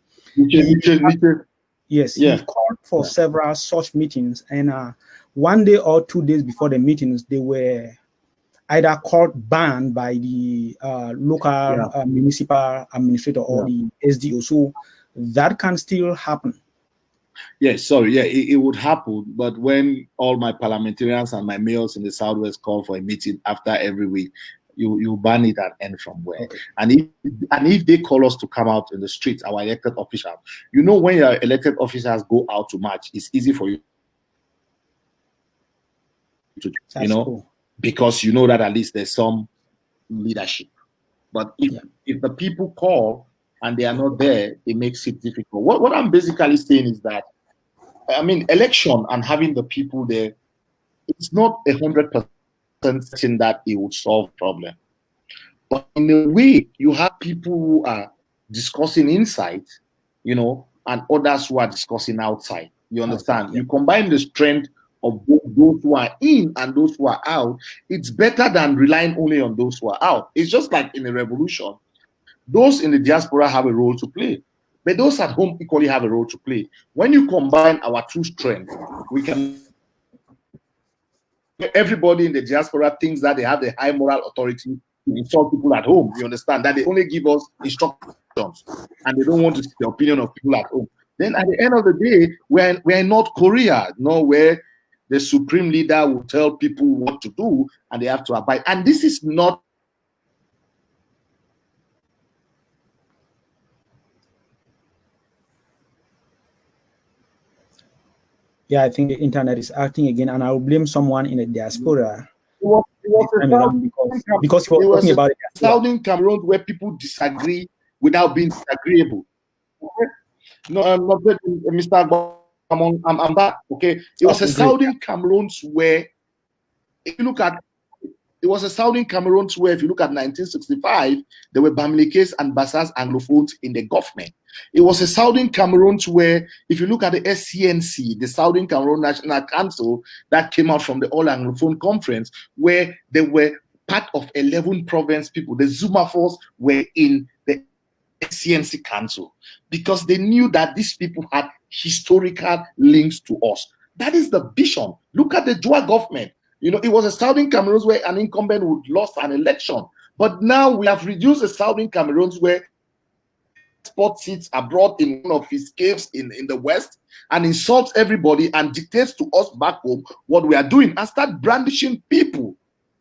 Yes, he called for several such meetings. And 1 day or 2 days before the meetings, they were either court banned by the local municipal administrator or the SDO. So that can still happen. Yes, sorry, yeah, it would happen. But when all my parliamentarians and my mayors in the Southwest call for a meeting after every week, you ban it and end from where? Okay. And if they call us to come out in the streets, our elected officials, you know, when your elected officers go out to march, it's easy for you to, you know, cool. Because you know that at least there's some leadership. But if the people call and they are not there, it makes it difficult. What I'm basically saying is that, I mean, election and having the people there, it's not 100% certain that it would solve the problem. But in a way, you have people who are discussing inside, you know, and others who are discussing outside. You understand? Okay, yeah. You combine the strength of both those who are in and those who are out. It's better than relying only on those who are out. It's just like in a revolution. Those in the diaspora have a role to play, but those at home equally have a role to play. When you combine our two strengths, we can. Everybody in the diaspora thinks that they have the high moral authority to insult people at home. You understand that they only give us instructions and they don't want to see the opinion of people at home. Then at the end of the day, we're in North Korea, you know, where the supreme leader will tell people what to do and they have to abide. And this is not. Yeah, I think the internet is acting again, and I will blame someone in the diaspora. Because he was talking about Southern Cameroon where people disagree without being disagreeable. Okay? No, I'm not Mr. Agbor, I'm back. Okay, it was a Southern Cameroon where, if you look at, it was a Southern Cameroon where, if you look at 1965, there were Bamilikes and Bassas Anglophones in the government. It was a Southern Cameroon where, if you look at the SCNC, the Southern Cameroon National Council, that came out from the All Anglophone Conference, where they were part of 11 province people. The Zuma Force were in the SCNC Council because they knew that these people had historical links to us. That is the vision. Look at the Joa government. You know, it was a Southern Cameroon where an incumbent would lost an election. But now we have reduced the Southern Cameroon where spot seats abroad in one of his caves in the West and insults everybody and dictates to us back home what we are doing and start brandishing people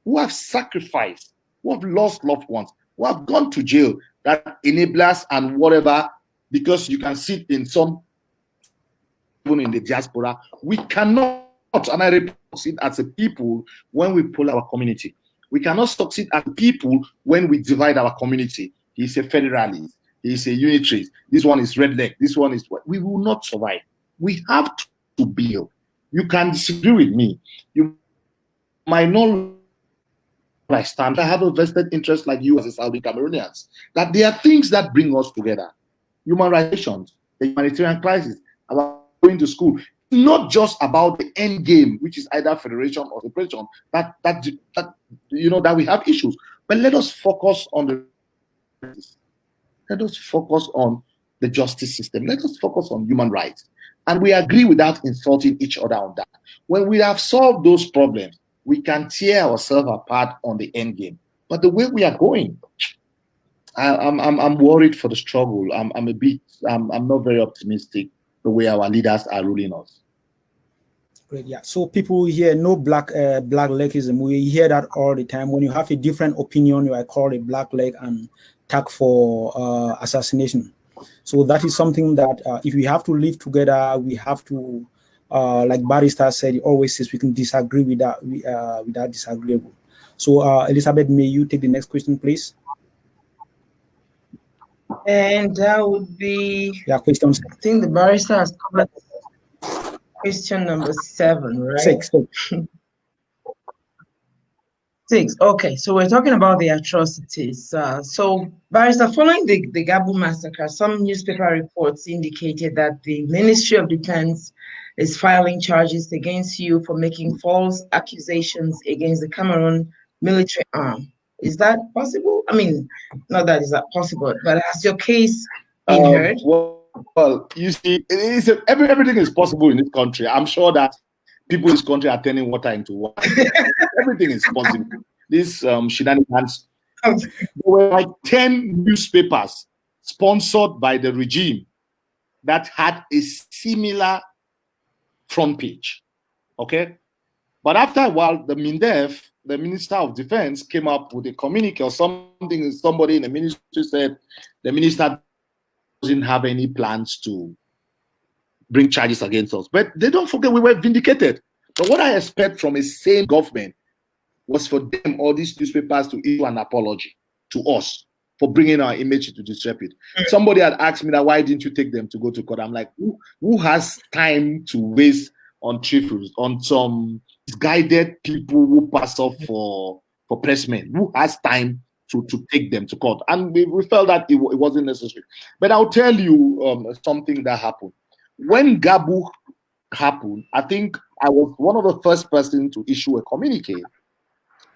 who have sacrificed, who have lost loved ones, who have gone to jail, that enablers and whatever, because you can sit in some, even in the diaspora, we cannot, and I repeat, succeed as a people when we pull our community. We cannot succeed as people when we divide our community. He's a federalist. He's a unitarist. This one is red leg. This one is what. We will not survive. We have to build. You can disagree with me. You might not stand. I have a vested interest like you as a Saudi Cameroonians. That there are things that bring us together. Human rights, the humanitarian crisis, about going to school. Not just about the end game, which is either federation or separation, that you know that we have issues. But let us focus on the justice system. Let us focus on human rights. And we agree without insulting each other on that. When we have solved those problems, we can tear ourselves apart on the end game. But the way we are going, I'm worried for the struggle. I'm not very optimistic the way our leaders are ruling us. Great, yeah. So people here know black legism. We hear that all the time. When you have a different opinion, you are called a black leg and tagged for assassination. So that is something that if we have to live together, we have to, like Barrister said, he always says we can disagree without disagreeable. So Elizabeth, may you take the next question, please? And that would be, questions. I think the barrister has covered question number 7, right? 6. 6. Okay, so we're talking about the atrocities. So, barrister, following the Gabu massacre, some newspaper reports indicated that the Ministry of Defense is filing charges against you for making false accusations against the Cameroon military arm. Is that possible? I mean, not that is that possible, but has your case been heard? Well, you see, everything is possible in this country. I'm sure that people in this country are turning water into water. Everything is possible. these shenanigans. There were like 10 newspapers sponsored by the regime that had a similar front page. Okay. But after a while, the MINDEF, the Minister of Defense, came up with a communique or something. Somebody in the ministry said the minister doesn't have any plans to bring charges against us. But they don't forget we were vindicated. But what I expect from a sane government was for them, all these newspapers, to issue an apology to us for bringing our image into disrepute. Somebody had asked me that, why didn't you take them to go to court? I'm like, who has time to waste on trifles, on some guided people who pass off for pressmen? Who has time to take them to court? And we felt that it wasn't necessary. But I'll tell you something that happened. When Gabu happened, I think I was one of the first persons to issue a communique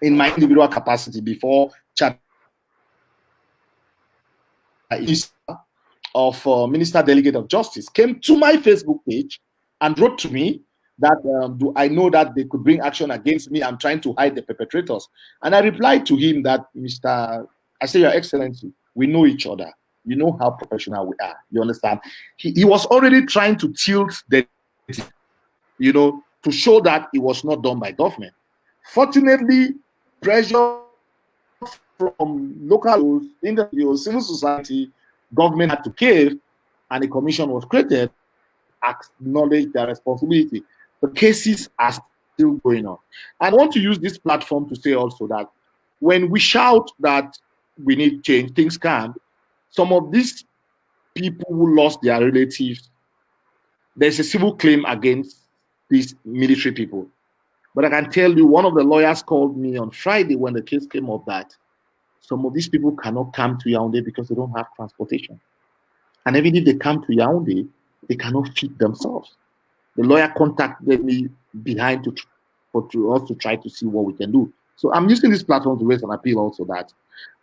in my individual capacity before chat of Minister Delegate of Justice came to my Facebook page and wrote to me that do I know that they could bring action against me? I'm trying to hide the perpetrators. And I replied to him that, I say, Your Excellency, we know each other. You know how professional we are. You understand? He was already trying to tilt the, to show that it was not done by government. Fortunately, pressure from local individuals, civil society, government had to cave, and a commission was created, acknowledge their responsibility. The cases are still going on. I want to use this platform to say also that when we shout that we need change, things can, some of these people who lost their relatives, there's a civil claim against these military people. But I can tell you, one of the lawyers called me on Friday when the case came up that some of these people cannot come to Yaoundé because they don't have transportation. And even if they come to Yaoundé, they cannot feed themselves. The lawyer contacted me behind for us to try to see what we can do. So I'm using this platform to raise an appeal also that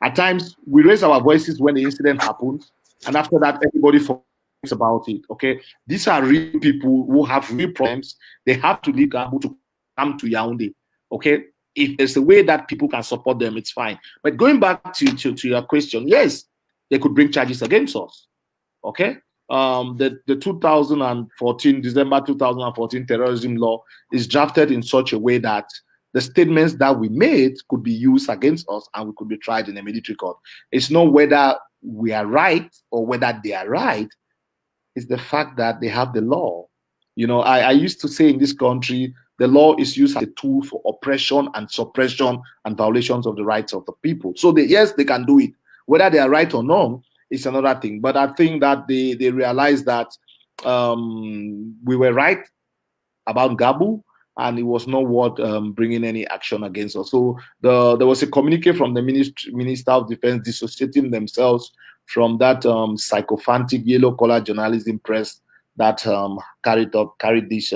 at times we raise our voices when the incident happens, and after that everybody forgets about it. Okay, these are real people who have real problems. They have to leave Gambo to come to Yaoundé. Okay, if there's a way that people can support them, it's fine. But going back to your question, yes, they could bring charges against us. Okay. The December 2014 terrorism law is drafted in such a way that the statements that we made could be used against us and we could be tried in a military court. It's not whether we are right or whether they are right. It's the fact that they have the law. I used to say in this country, the law is used as a tool for oppression and suppression and violations of the rights of the people. So yes, they can do it. Whether they are right or not, it's another thing. But I think that they realized that we were right about Gabu, and it was not worth bringing any action against us. So there was a communique from the Minister of Defense dissociating themselves from that sycophantic yellow-collar journalism press that carried these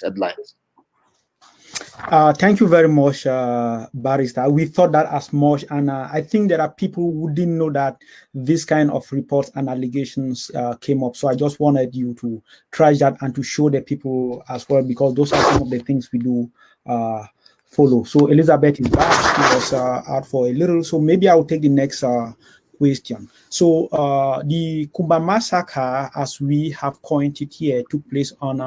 headlines. Thank you very much, Barrister. We thought that as much, and I think there are people who didn't know that this kind of reports and allegations came up. So I just wanted you to try that and to show the people as well, because those are some of the things we do follow. So Elizabeth is back. She was out for a little, so maybe I'll take the next question. So the Kumba massacre, as we have coined it here, took place on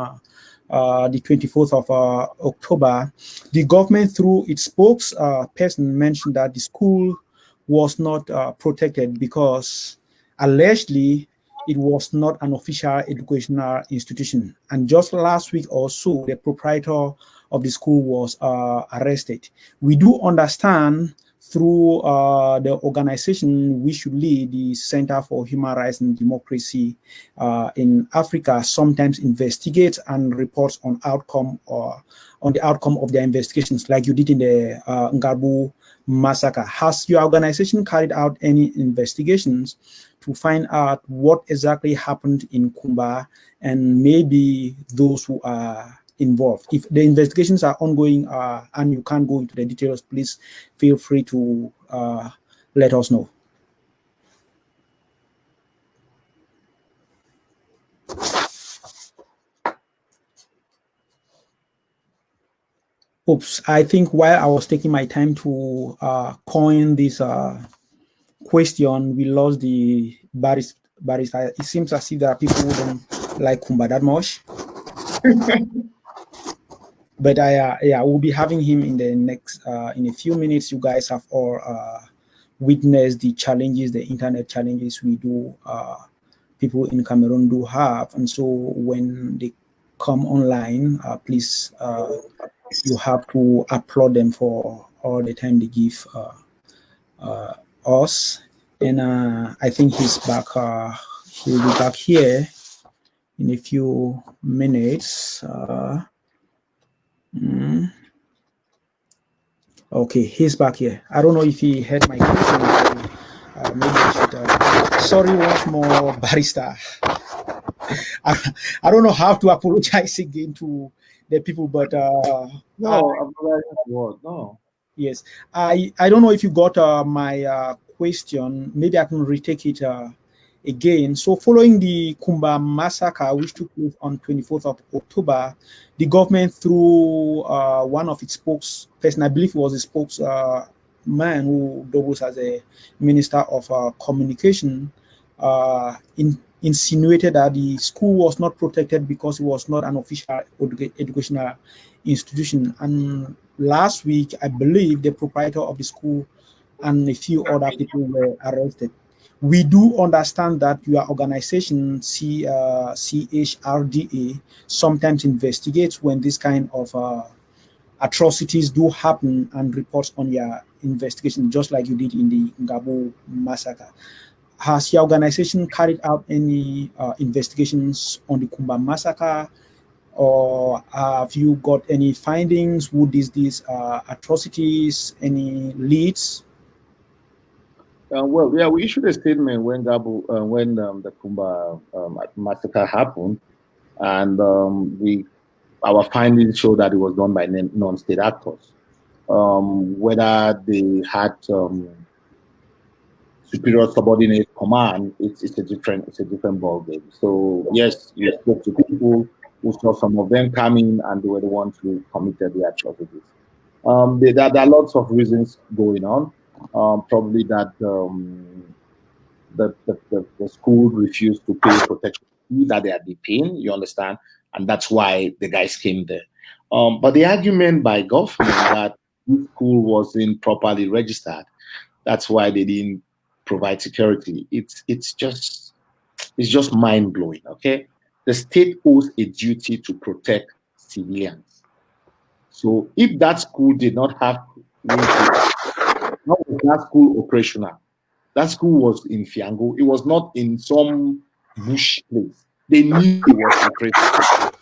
the 24th of October. The government, through its spokesperson, mentioned that the school was not protected because allegedly it was not an official educational institution. And just last week or so, the proprietor of the school was arrested. We do understand through the organization we should lead, the Center for Human Rights and Democracy in Africa, sometimes investigates and reports on outcome or on the outcome of their investigations, like you did in the Ngabu massacre. Has your organization carried out any investigations to find out what exactly happened in Kumba and maybe those who are involved? If the investigations are ongoing and you can't go into the details, please feel free to let us know. Oops, I think while I was taking my time to coin this question, we lost the barrister. It seems as if there are people who don't like Kumba that much. But we'll be having him in the next, in a few minutes. You guys have all witnessed the challenges, the internet challenges we do, people in Cameroon do have. And so when they come online, please, you have to applaud them for all the time they give us. And I think he's back. He'll be back here in a few minutes. Okay, he's back here. I don't know if he heard my question. Maybe I should. Sorry once more, Barrister. I don't know how to apologize again to the people, but no. Yes, I don't know if you got my question. Maybe I can retake it again. So, following the Kumba massacre, which took place on 24th of October, the government, through one of its spokesperson, I believe it was a spokesman who doubles as a minister of communication, insinuated that the school was not protected because it was not an official educational institution. And last week, I believe the proprietor of the school and a few other people were arrested. We do understand that your organization, CHRDA, sometimes investigates when this kind of atrocities do happen and reports on your investigation, just like you did in the Ngabo massacre. Has your organization carried out any investigations on the Kumba massacre, or have you got any findings? Who did these atrocities? Any leads? Well, yeah, we issued a statement when the Kumba massacre happened, and our findings show that it was done by non-state actors. Whether they had superior subordinate command, it's a different ball game. So yes, you spoke to people who saw some of them coming, and they were the ones who committed the atrocities. There are lots of reasons going on. Probably that the school refused to pay protection fee that they had been paying. You understand, and that's why the guys came there. But the argument by government that this school wasn't properly registered, that's why they didn't provide security. It's just mind blowing. Okay, the state owes a duty to protect civilians. So if that school did not have how was that school operational? That school was in Fiango. It was not in some bush place. They knew it was operational.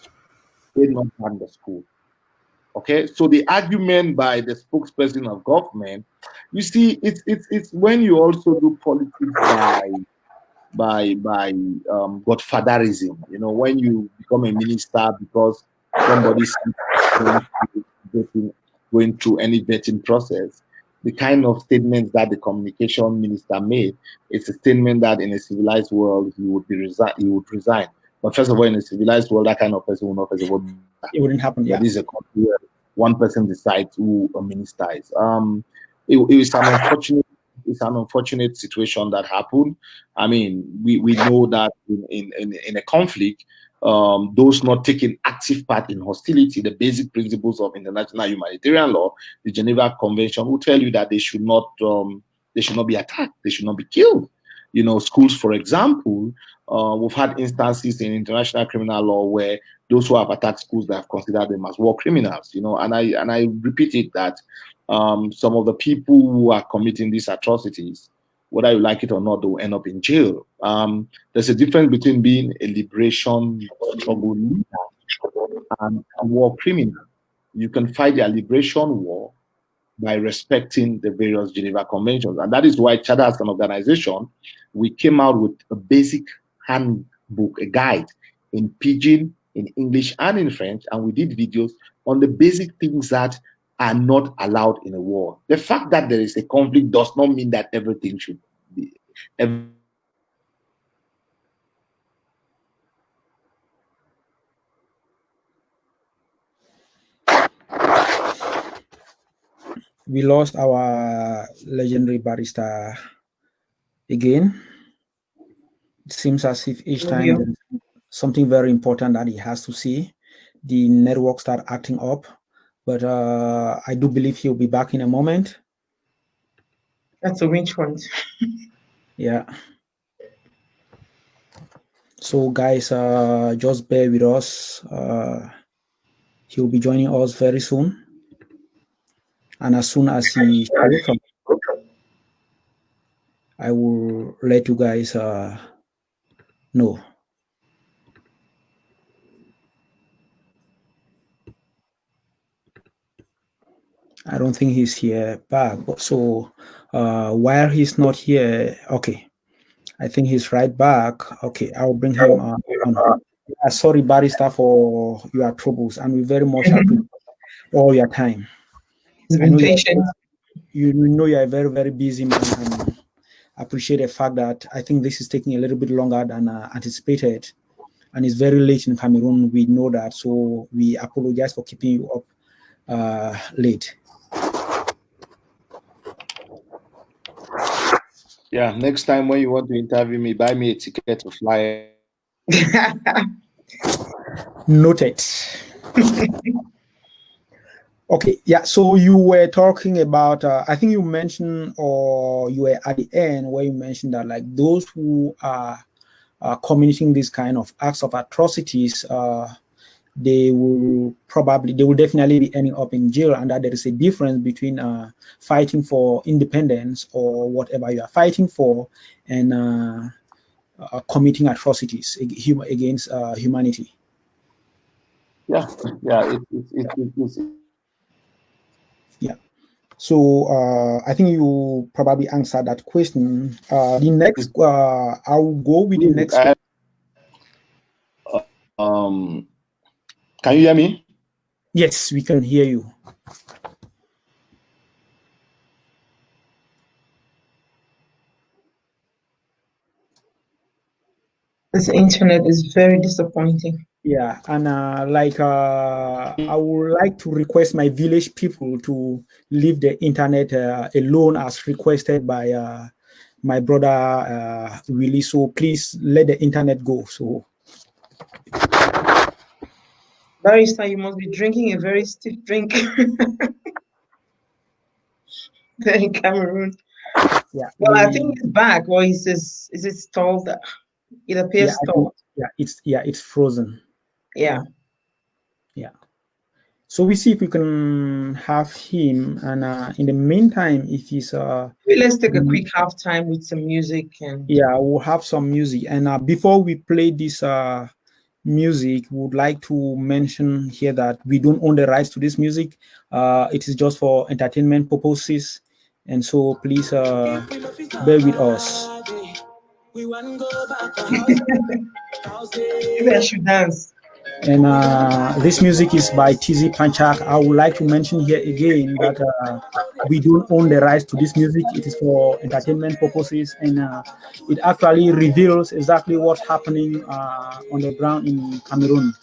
They did not run the school. Okay, so the argument by the spokesperson of government, you see, it's when you also do politics by godfatherism. You know, when you become a minister because somebody's going through any vetting process, the kind of statements that the communication minister made, it's a statement that in a civilized world he would resign. But first of all, in a civilized world, that kind of person will not first of all. It wouldn't happen. Yeah. But this is a country where one person decides who a minister is. It's an unfortunate situation that happened. I mean, we know that in a conflict, those not taking active part in hostility, the basic principles of international humanitarian law, the Geneva Convention, will tell you that they should not be attacked, they should not be killed. You know, schools, for example, we've had instances in international criminal law where those who have attacked schools, they have considered them as war criminals. You know, and I repeat it that some of the people who are committing these atrocities, whether you like it or not, they will end up in jail. There's a difference between being a liberation struggle leader and a war criminal. You can fight their liberation war by respecting the various Geneva Conventions. And that is why Chada, as an organization, we came out with a basic handbook, a guide in Pidgin, in English, and in French. And we did videos on the basic things that are not allowed in a war. The fact that there is a conflict does not mean that everything should be. we lost our legendary barrister again. It seems as if each time there is something very important that he has to see, the network start acting up. But I do believe he'll be back in a moment. That's a winch point. Yeah. So guys, just bear with us. He'll be joining us very soon. And as soon as he shows up, I will let you guys know. I don't think he's here back. So while he's not here, okay, I think he's right back. Okay, I'll bring him on. Sorry, Barrister, for your troubles, and we very much appreciate all your time. He's been patient. You know you're a very, very busy man, and appreciate the fact that I think this is taking a little bit longer than anticipated, and it's very late in Cameroon. We know that, so we apologize for keeping you up late. Yeah, next time when you want to interview me, buy me a ticket to fly. Noted. Okay, yeah, so you were talking about, I think you mentioned, or you were at the end where you mentioned that like those who are committing these kind of acts of atrocities, they will definitely be ending up in jail, and that there is a difference between fighting for independence or whatever you are fighting for and committing atrocities against humanity. Yeah. Yeah. So I think you probably answered that question. The next, I'll go with the next. Can you hear me? Yes, we can hear you. This internet is very disappointing. Yeah, and I would like to request my village people to leave the internet alone as requested by my brother Willie. So please let the internet go. So, Barrister, you must be drinking a very stiff drink. There in Cameroon. Yeah. Well, I think it's back, or is it stalled? It appears stalled. It's frozen. Yeah. Yeah. So we see if we can have him, and in the meantime, if he's let's take a quick halftime with some music, and yeah, we'll have some music. And before we play this music, we would like to mention here that we don't own the rights to this music. It is just for entertainment purposes, and so please bear with us. Maybe I should dance. And this music is by TZ Panchak. I would like to mention here again that we don't own the rights to this music. It is for entertainment purposes, and it actually reveals exactly what's happening on the ground in Cameroon,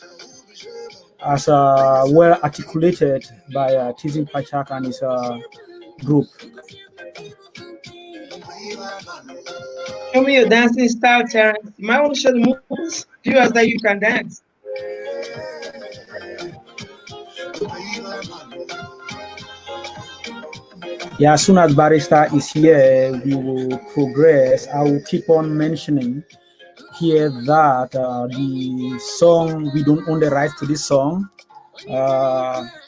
as well articulated by TZ Panchak and his group. Show me your dancing style, Terrence. You might want to show the moves. Show us that you can dance. Yeah, as soon as Barrister is here, we will progress. I will keep on mentioning here that the song, we don't own the rights to this song.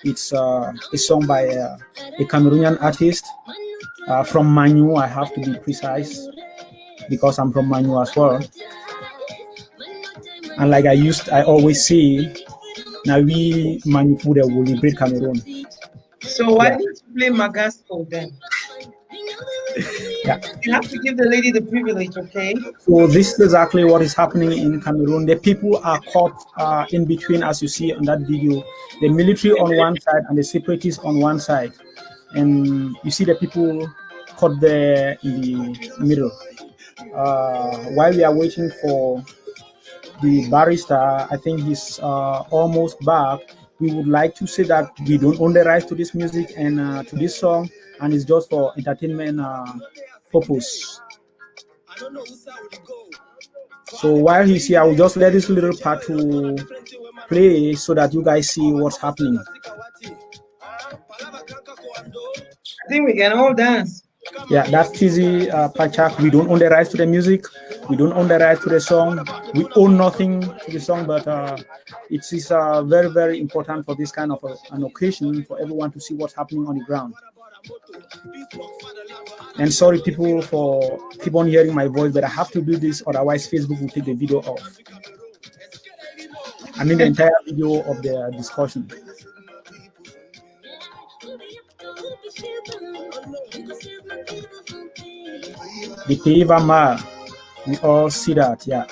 It's a song by a Cameroonian artist from Manu. I have to be precise because I'm from Manu as well. And like I always say, now we Manu will liberate Cameroon. So why didn't you play Magasco then? Yeah. You have to give the lady the privilege, okay? So this is exactly what is happening in Cameroon. The people are caught in between, as you see on that video. The military on one side and the separatists on one side. And you see the people caught there in the middle. While we are waiting for the barrister, I think he's almost back. we would like to say that we don't own the rights to this music and to this song, and it's just for entertainment purpose. So while he's here, I will just let this little part to play so that you guys see what's happening. I think we can all dance. Yeah, that's Tizi Pachak. We don't own the rights to the music. We don't own the rights to the song. We own nothing to the song, but it is very, very important for this kind of an occasion for everyone to see what's happening on the ground. And sorry, people, for keep on hearing my voice, but I have to do this, otherwise Facebook will take the video off. I mean, the entire video of the discussion. The Pevama, we all see that, yeah.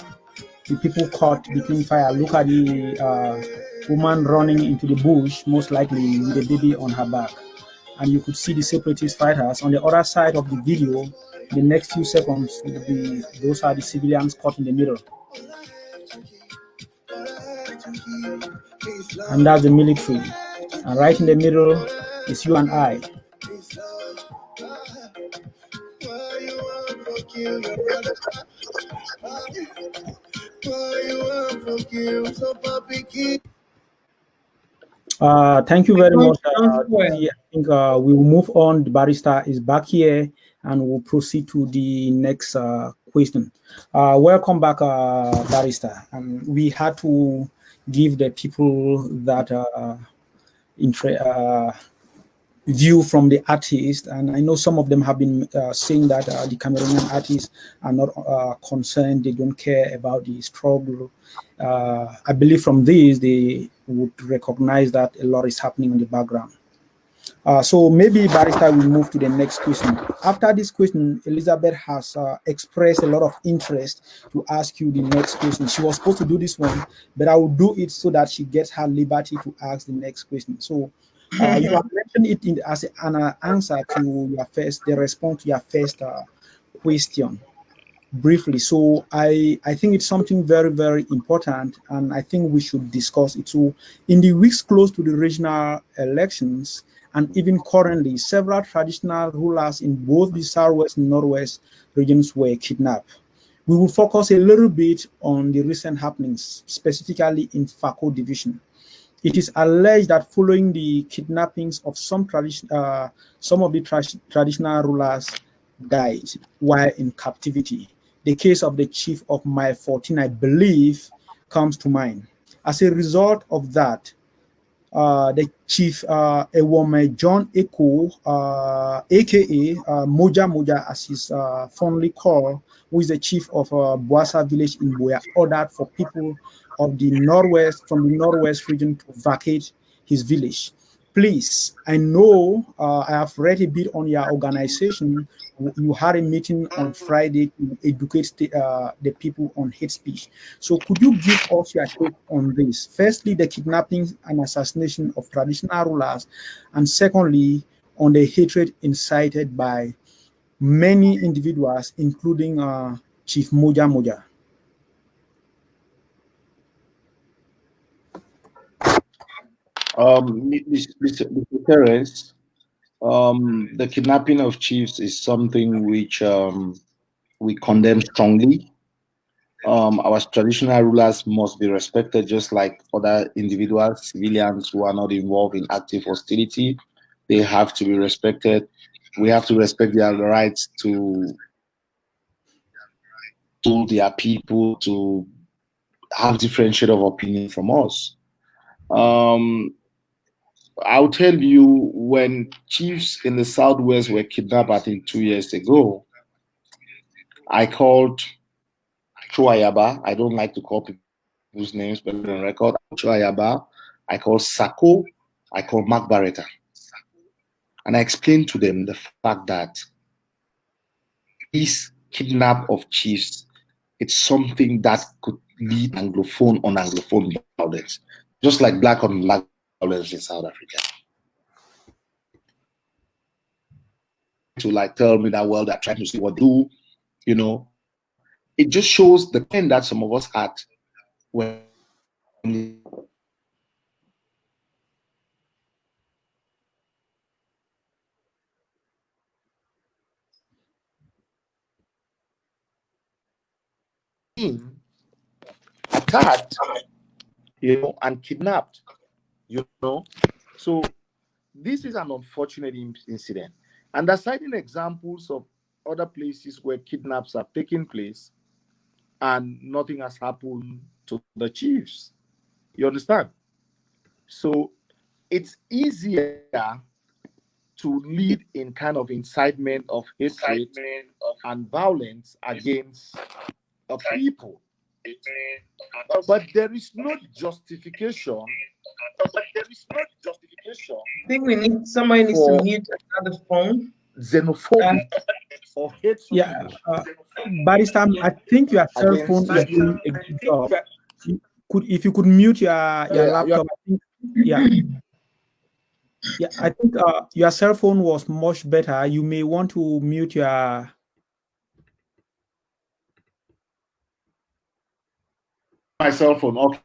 The people caught between fire. Look at the woman running into the bush, most likely with a baby on her back. And you could see the separatist fighters on the other side of the video. The next few seconds will be, those are the civilians caught in the middle. And that's the military. And right in the middle is you and I. Thank you very much. I think we will move on. The barrister is back here and we'll proceed to the next question. Welcome back, barrister. We had to give the people that view from the artist, and I know some of them have been saying that the Cameroonian artists are not concerned, they don't care about the struggle. I believe from this they would recognize that a lot is happening in the background. So maybe barrister will move to the next question. After this question, Elizabeth has expressed a lot of interest to ask you the next question. She was supposed to do this one, but I will do it so that she gets her liberty to ask the next question. So you have mentioned it as an answer to your first, the response to your first question briefly. So I think it's something very, very important, and I think we should discuss it. So in the weeks close to the regional elections, and even currently, several traditional rulers in both the Southwest and Northwest regions were kidnapped. We will focus a little bit on the recent happenings, specifically in Fako division. It is alleged that following the kidnappings of some of the traditional rulers died while in captivity. The case of the chief of Mile 14, I believe, comes to mind. As a result of that, the chief, a woman, John Eko, aka Moja Moja, as he's fondly called, who is the chief of Boassa village in Boya, ordered for people of the Northwest, from the Northwest region, to vacate his village. Please, I know I have read a bit on your organization. You had a meeting on Friday to educate the people on hate speech. So could you give us your take on this? Firstly, the kidnapping and assassination of traditional rulers, and secondly, on the hatred incited by many individuals, including Chief Moja Moja. Mr. Terence, the kidnapping of chiefs is something which we condemn strongly. Our traditional rulers must be respected just like other individuals, civilians who are not involved in active hostility. They have to be respected. We have to respect their rights to their people, to have different shade of opinion from us. I'll tell you, when chiefs in the Southwest were kidnapped, I think 2 years ago, I called Chuayaba. I don't like to call people's names, but on record, Chuayaba. I called Sako. I called Mark Barretta. And I explained to them the fact that this kidnap of chiefs, it's something that could lead Anglophone on Anglophone violence, just like black on black violence in South Africa. To like tell me that, well, they're trying to see what do, you know, it just shows the pain that some of us had when attacked, and kidnapped, So this is an unfortunate incident. And they're citing examples of other places where kidnaps have taken place and nothing has happened to the chiefs. You understand? So it's easier to lead in kind of incitement of hatred and violence against a people. But there is no justification. I think somebody needs to mute another phone. Xenophobia or hate speech. Yeah, Barrister, I think your cell phone is doing a good job. If you could mute your laptop, I think, I think your cell phone was much better. You may want to mute your. My cell phone, okay.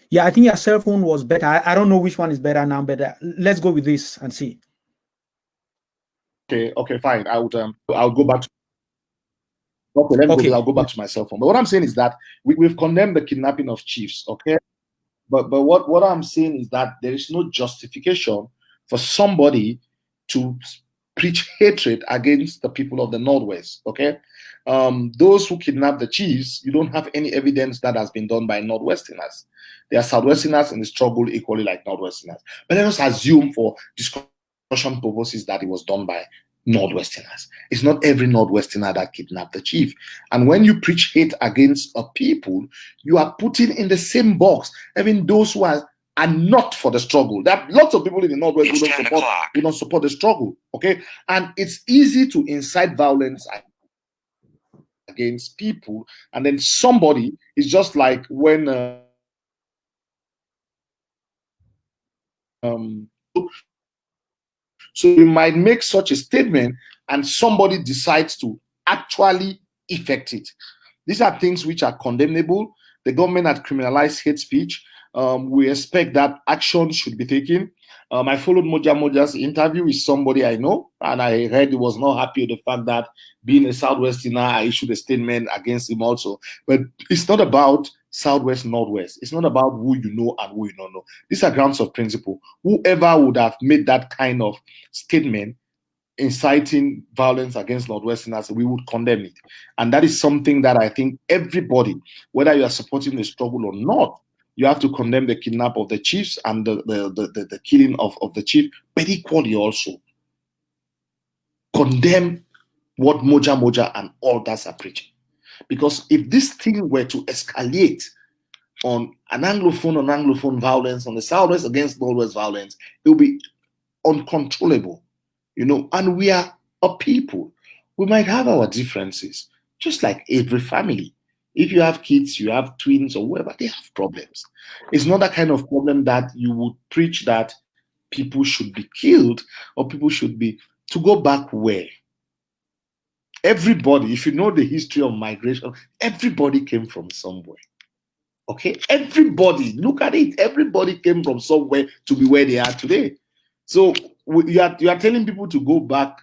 Yeah, I think your cell phone was better. I don't know which one is better now, but let's go with this and see. Okay, fine. I'll go back to. Okay, let me go. I'll go back to my cell phone. But what I'm saying is that we've condemned the kidnapping of chiefs. Okay, but what I'm saying is that there is no justification for somebody to preach hatred against the people of the Northwest. Okay, those who kidnap the chiefs, you don't have any evidence that has been done by Northwesterners. They are Southwesterners in the struggle equally like Northwesterners. But let us assume for discussion purposes that it was done by Northwesterners. It's not every Northwesterner that kidnapped the chief. And when you preach hate against a people, you are putting in the same box even those who are not for the struggle. There are lots of people in the Northwest who don't support the struggle. Okay, and it's easy to incite violence against people, and then somebody is just like when so you might make such a statement and somebody decides to actually effect it. These are things which are condemnable. The government had criminalized hate speech. We expect that action should be taken. I followed Moja's interview with somebody I know, and I heard he was not happy with the fact that being a Southwesterner, I issued a statement against him also. But it's not about Southwest, Northwest. It's not about who you know and who you don't know. These are grounds of principle. Whoever would have made that kind of statement inciting violence against Northwesterners, we would condemn it. And that is something that I think everybody, whether you are supporting the struggle or not, you have to condemn the kidnap of the chiefs and the killing of the chief, but equally also condemn what Moja and others are preaching. Because if this thing were to escalate on an Anglophone violence, on the Southwest against Northwest violence, it will be uncontrollable, and we are a people. We might have our differences, just like every family. If you have kids, you have twins or whatever, they have problems. It's not that kind of problem that you would preach that people should be killed or people should be, to go back where? Everybody, if you know the history of migration, everybody came from somewhere. Okay? Everybody, look at it. Everybody came from somewhere to be where they are today. So you are telling people to go back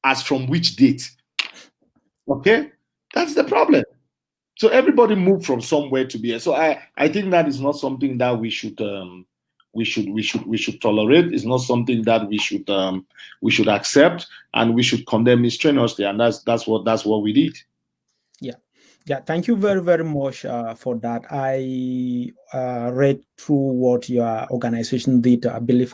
as from which date? Okay? That's the problem. So everybody moved from somewhere to be here. So I think that is not something that we should tolerate. It's not something that we should accept, and we should condemn it strenuously. And that's what we did. Yeah, thank you very, very much for that. I read through what your organization did, I believe,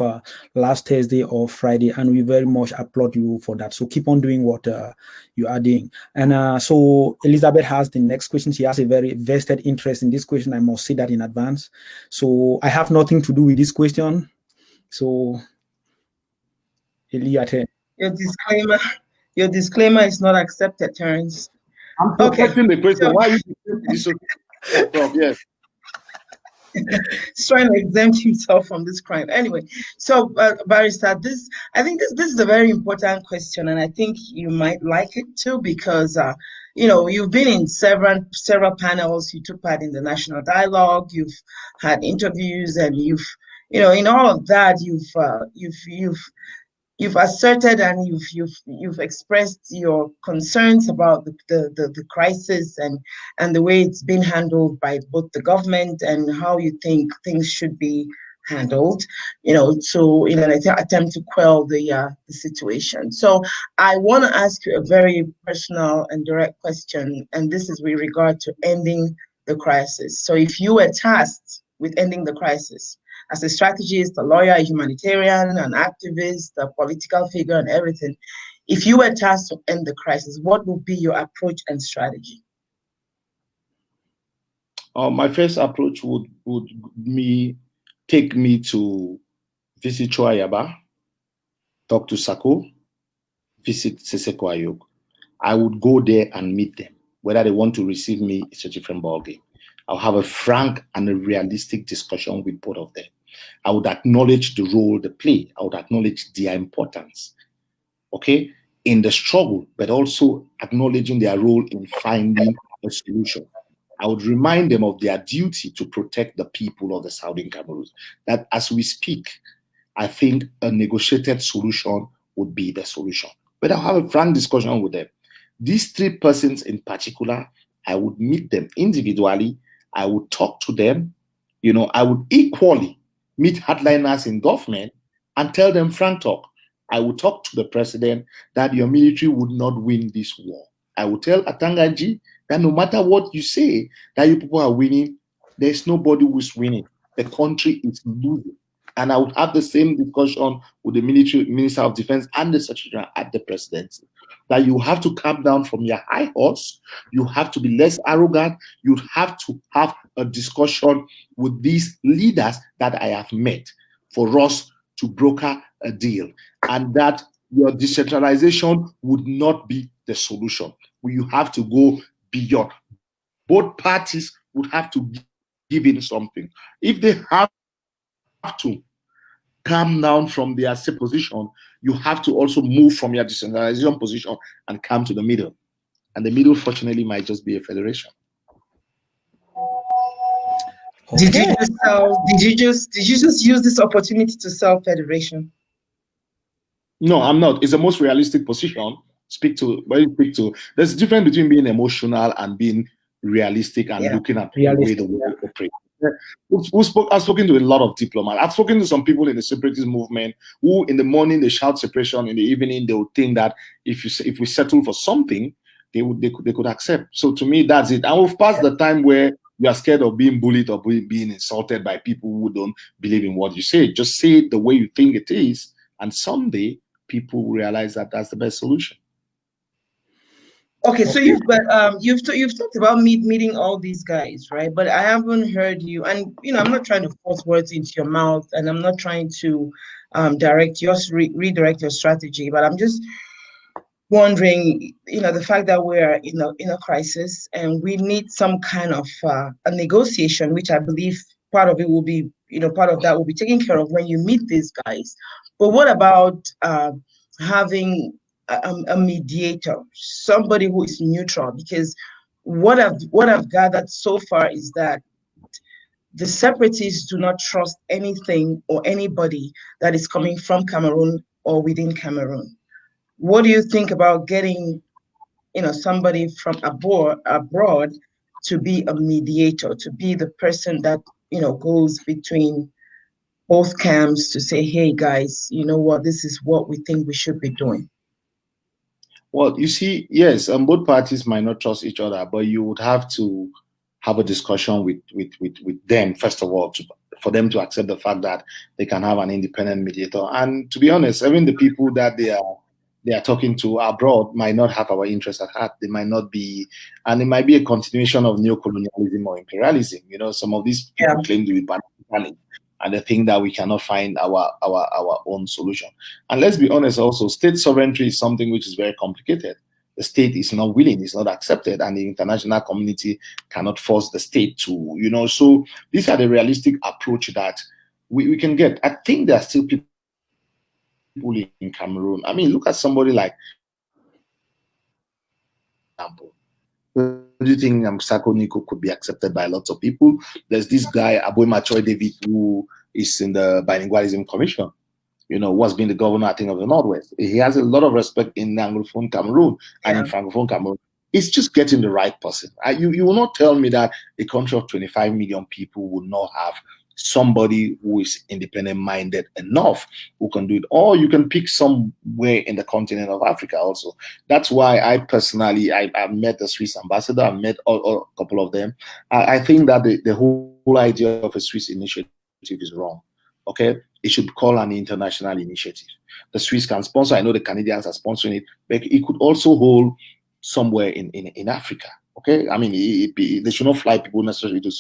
last Thursday or Friday, and we very much applaud you for that. So keep on doing what you are doing. And so Elizabeth has the next question. She has a very vested interest in this question. I must say that in advance. So I have nothing to do with this question. So, Eliate. Your disclaimer is not accepted, Terence. I'm protecting the question. So, why are you so yes. He's trying to exempt himself from this crime. Anyway, so Barrister, I think this is a very important question, and I think you might like it too, because you've been in several panels. You took part in the national dialogue. You've had interviews, and you've in all of that, you've you've asserted and you've expressed your concerns about the crisis and the way it's been handled by both the government and how you think things should be handled, so in an attempt to quell the situation. So I want to ask you a very personal and direct question, and this is with regard to ending the crisis. So if you were tasked with ending the crisis, as a strategist, a lawyer, a humanitarian, an activist, a political figure, and everything, if you were tasked to end the crisis, what would be your approach and strategy? My first approach would take me to visit Choayaba, talk to Sako, visit Seseko Ayok. I would go there and meet them. Whether they want to receive me is a different ballgame. I'll have a frank and a realistic discussion with both of them. I would acknowledge the role they play. I would acknowledge their importance, okay, in the struggle, but also acknowledging their role in finding a solution. I would remind them of their duty to protect the people of the Southern Cameroon. That as we speak, I think a negotiated solution would be the solution. But I'll have a frank discussion with them. These three persons in particular, I would meet them individually. I would talk to them. I would equally meet hardliners in government and tell them frank talk. I would talk to the president that your military would not win this war. I would tell Atangaji that no matter what you say, that you people are winning, there's nobody who's winning. The country is losing. And I would have the same discussion with the military minister of defense and the secretary at the presidency. That you have to calm down from your high horse. You have to be less arrogant. You have to have a discussion with these leaders that I have met for us to broker a deal. And that your decentralization would not be the solution. You have to go beyond. Both parties would have to give in something. If they have to come down from their position, you have to also move from your decentralization position and come to the middle. And the middle, fortunately, might just be a federation. Okay. Did you just use this opportunity to sell federation? No, I'm not. It's the most realistic position. There's a difference between being emotional and being realistic and looking at the way the world operates. I've spoken to a lot of diplomats. I've spoken to some people in the separatist movement who in the morning they shout separation, in the evening they would think that if we settle for something, they could accept. So to me, that's it. And we've passed the time where you are scared of being bullied or being insulted by people who don't believe in what you say. Just say it the way you think it is, and someday people will realize that that's the best solution. Okay, so you've talked about meeting all these guys, right? But I haven't heard you, and I'm not trying to force words into your mouth, and I'm not trying to redirect your strategy, but I'm just wondering, the fact that we're in a crisis and we need some kind of a negotiation, which I believe part of it will be, part of that will be taken care of when you meet these guys. But what about having a mediator, somebody who is neutral? Because what I've gathered so far is that the separatists do not trust anything or anybody that is coming from Cameroon or within Cameroon. What do you think about getting, somebody from abroad to be a mediator, to be the person that, goes between both camps to say, hey guys, you know what, this is what we think we should be doing? Well, you see, yes, both parties might not trust each other, but you would have to have a discussion with them, first of all, for them to accept the fact that they can have an independent mediator. And to be honest, even the people that they are talking to abroad might not have our interests at heart. They might not be, and it might be a continuation of neocolonialism or imperialism. Some of these people claim to be pan-African, and they think that we cannot find our own solution. And let's be honest also, state sovereignty is something which is very complicated. The state is not willing, it's not accepted, and the international community cannot force the state to, so these are the realistic approach that we can get. I think there are still people in Cameroon. I mean, look at somebody like, example, do you think Sako Nico could be accepted by lots of people? There's this guy, Aboy Machoy David, who is in the Bilingualism Commission. what's been the governor, I think, of the Northwest. He has a lot of respect in Anglophone Cameroon and in Francophone Cameroon. It's just getting the right person. You will not tell me that a country of 25 million people would not have somebody who is independent-minded enough who can do it. Or you can pick somewhere in the continent of Africa also. That's why I personally, I met the Swiss ambassador. I met a couple of them. I think that the whole idea of a Swiss initiative is wrong. Okay, it should call an international initiative. The Swiss can sponsor. I know the Canadians are sponsoring it, but it could also hold somewhere in Africa. Okay, I mean, they should not fly people necessarily to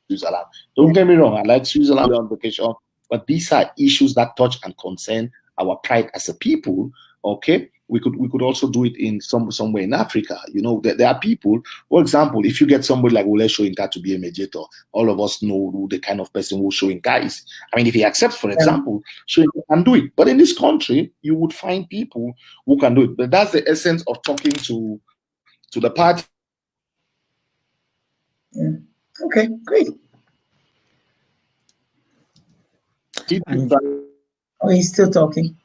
Switzerland. Don't get me wrong, I like Switzerland on vacation, but these are issues that touch and concern our pride as a people. Okay, we could also do it in somewhere in Africa. There are people, for example, if you get somebody like Wole Soyinka to be a mediator, all of us know who the kind of person who Soyinka is. I mean, if he accepts, for example, Soyinka can do it. But in this country, you would find people who can do it. But that's the essence of talking to the party. Yeah. Okay, great. Oh, he's still talking.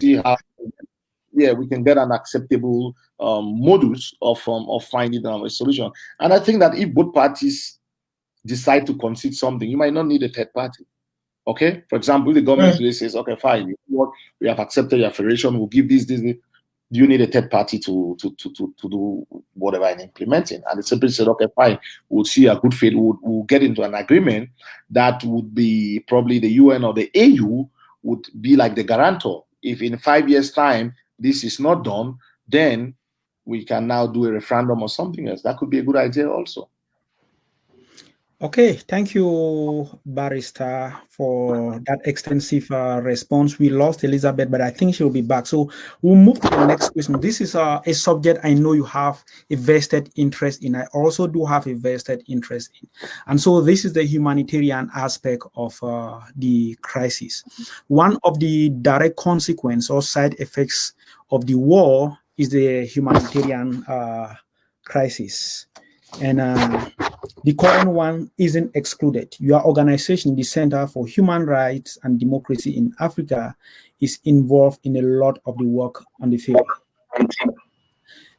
See how, we can get an acceptable modus of finding a solution. And I think that if both parties decide to concede something, you might not need a third party. Okay, for example, if the government today says, okay, fine, we have accepted your federation, we'll give this. Do you need a third party to do whatever in implementing? And it simply said, okay, fine, we'll see a good faith, we'll get into an agreement that would be probably the UN or the AU would be like the guarantor. If in 5 years' time this is not done, then we can now do a referendum or something else. That could be a good idea also. Okay, thank you, Barrister, for that extensive response. We lost Elizabeth, but I think she'll be back. So we'll move to the next question. This is a subject I know you have a vested interest in. I also do have a vested interest in. And so this is the humanitarian aspect of the crisis. One of the direct consequences or side effects of the war is the humanitarian crisis. And the current one isn't excluded. Your organization, the Center for Human Rights and Democracy in Africa, is involved in a lot of the work on the field.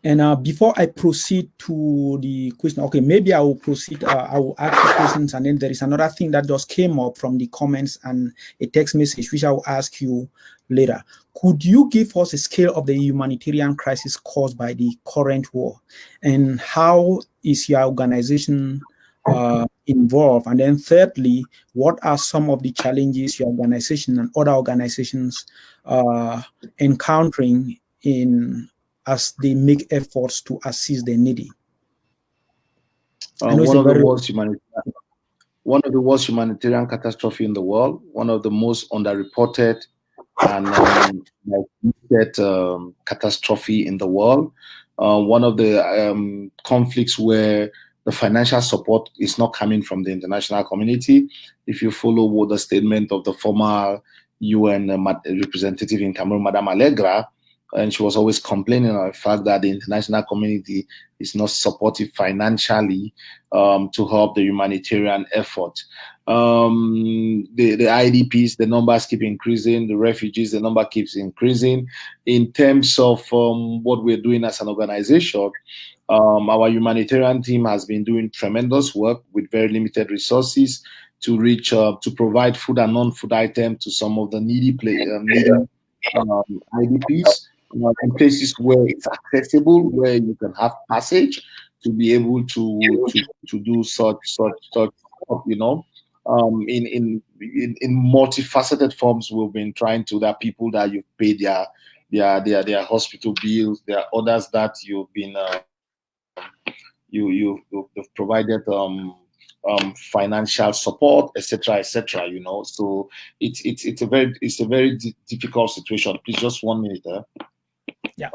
And before I proceed to the question, okay, maybe I will proceed, I will ask the questions, and then there is another thing that just came up from the comments and a text message, which I will ask you later. Could you give us a scale of the humanitarian crisis caused by the current war? And how is your organization involved? And then thirdly, what are some of the challenges your organization and other organizations encountering as they make efforts to assist the needy? One of the worst humanitarian catastrophe in the world, one of the most underreported and catastrophe in the world, one of the conflicts where the financial support is not coming from the international community. If you follow what the statement of the former UN representative in Cameroon, Madame Allegra, and she was always complaining about the fact that the international community is not supportive financially to help the humanitarian effort. The IDPs, the numbers keep increasing. The refugees, the number keeps increasing. In terms of what we're doing as an organization, our humanitarian team has been doing tremendous work with very limited resources to reach, to provide food and non-food items to some of the needy IDPs. In places where it's accessible, where you can have passage to be able to do such in multifaceted forms. We've been trying to. There are people that you've paid their hospital bills. There are others that you've been you've provided financial support, etc., etc. So it's a very difficult situation. Please, just 1 minute there. Yeah.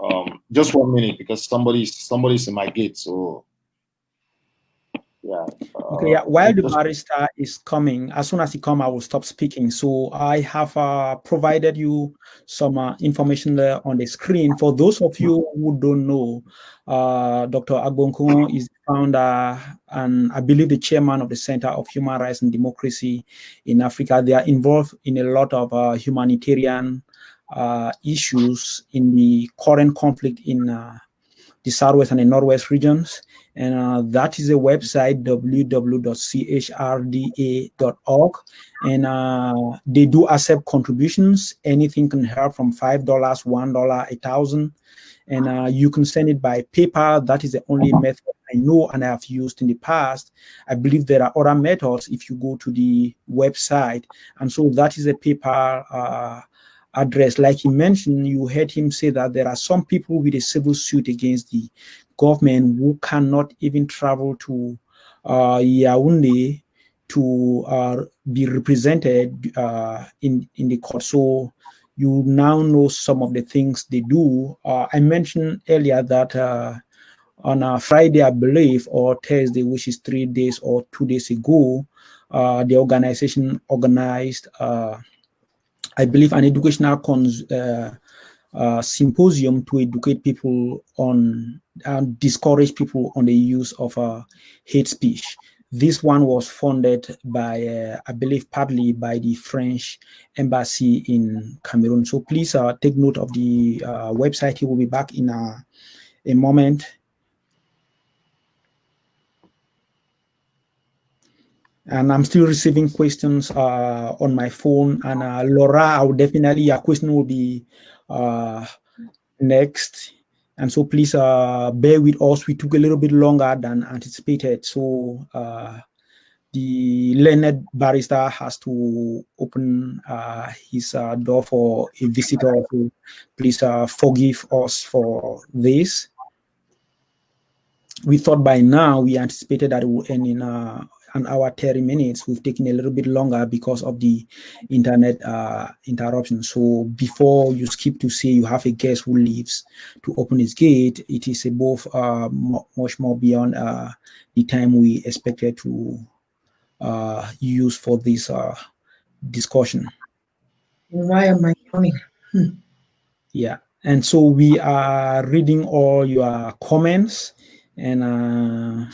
Just 1 minute, because somebody's in my gate. So yeah. Okay. Yeah. While the barrister is coming, as soon as he comes, I will stop speaking. So I have provided you some information there on the screen. For those of you who don't know, Dr. Agbor Nkongho is the founder and I believe the chairman of the Center of Human Rights and Democracy in Africa. They are involved in a lot of humanitarian issues in the current conflict in the Southwest and the Northwest regions. And that is a website, www.chrda.org. And they do accept contributions. Anything can help from $5, $1, $1,000. And you can send it by PayPal. That is the only method I know and I have used in the past. I believe there are other methods if you go to the website. And so that is a PayPal address. Like he mentioned, you heard him say that there are some people with a civil suit against the government who cannot even travel to Yaoundé to be represented in the court. So you now know some of the things they do. I mentioned earlier that on a Friday, I believe, or Thursday, which is 3 days or 2 days ago, the organization organized I believe an educational symposium to educate people on and discourage people on the use of hate speech. This one was funded by, I believe, partly by the French embassy in Cameroon. So please take note of the website. He will be back in a moment. And I'm still receiving questions on my phone. And Laura, I will definitely, your question will be next. And so please bear with us. We took a little bit longer than anticipated. So the learned barrister has to open his door for a visitor. So please forgive us for this. We thought by now, we anticipated that it would end in an hour 30 minutes. We've taken a little bit longer because of the internet interruption. So before you skip to say you have a guest who leaves to open his gate, it is above much more beyond the time we expected to use for this discussion. Why am I coming? Yeah, and so we are reading all your comments and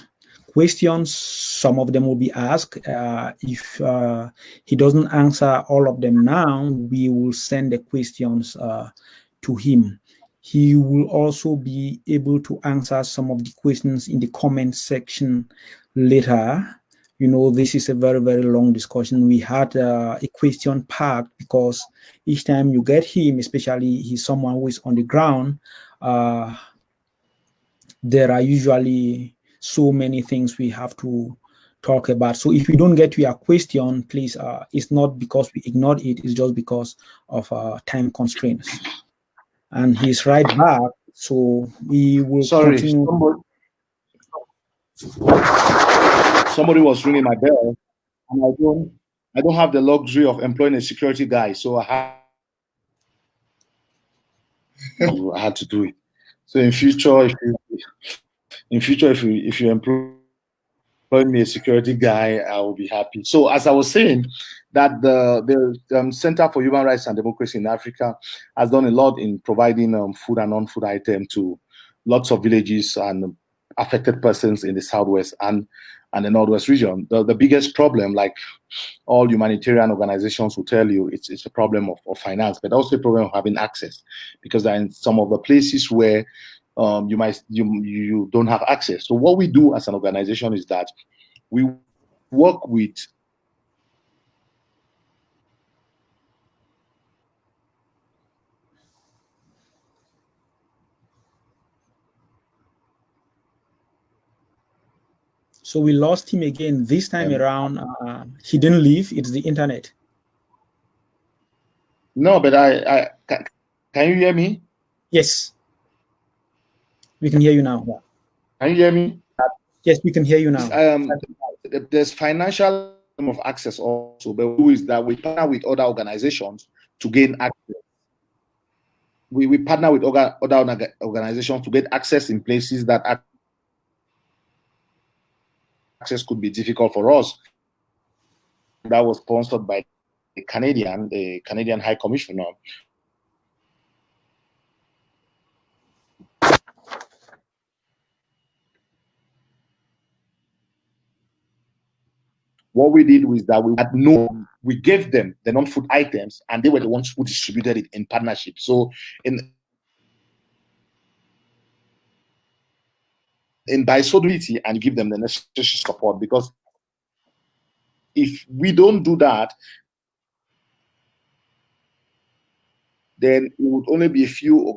questions. Some of them will be asked. If he doesn't answer all of them now, we will send the questions to him. He will also be able to answer some of the questions in the comment section later. You know, this is a very, very long discussion. We had a question packed because each time you get him, especially he's someone who is on the ground, there are usually so many things we have to talk about. So if we don't get to your question, please, it's not because we ignored it, it's just because of time constraints. And he's right back, so we will continue. Somebody was ringing my bell, and I don't have the luxury of employing a security guy, so I had to do it. So in future, if you employ me a security guy, I will be happy. So as I was saying, that the Center for Human Rights and Democracy in Africa has done a lot in providing food and non-food items to lots of villages and affected persons in the Southwest and the Northwest region. The biggest problem, like all humanitarian organizations will tell you, it's a problem of finance, but also a problem of having access, because there are in some of the places where you don't have access. So what we do as an organization is that we work with So we lost him again. This time around, he didn't leave. It's the internet. No, but can you hear me? Yes. We can hear you now. Yeah. Can you hear me? Yes, we can hear you now. There's financial of access also, but who is that we partner with other organizations to gain access. We partner with other organizations to get access in places that access could be difficult for us. That was sponsored by the Canadian High Commissioner. What we did was that we gave them the non-food items, and they were the ones who distributed it in partnership. So by solidarity, and give them the necessary support, because if we don't do that, then it would only be a few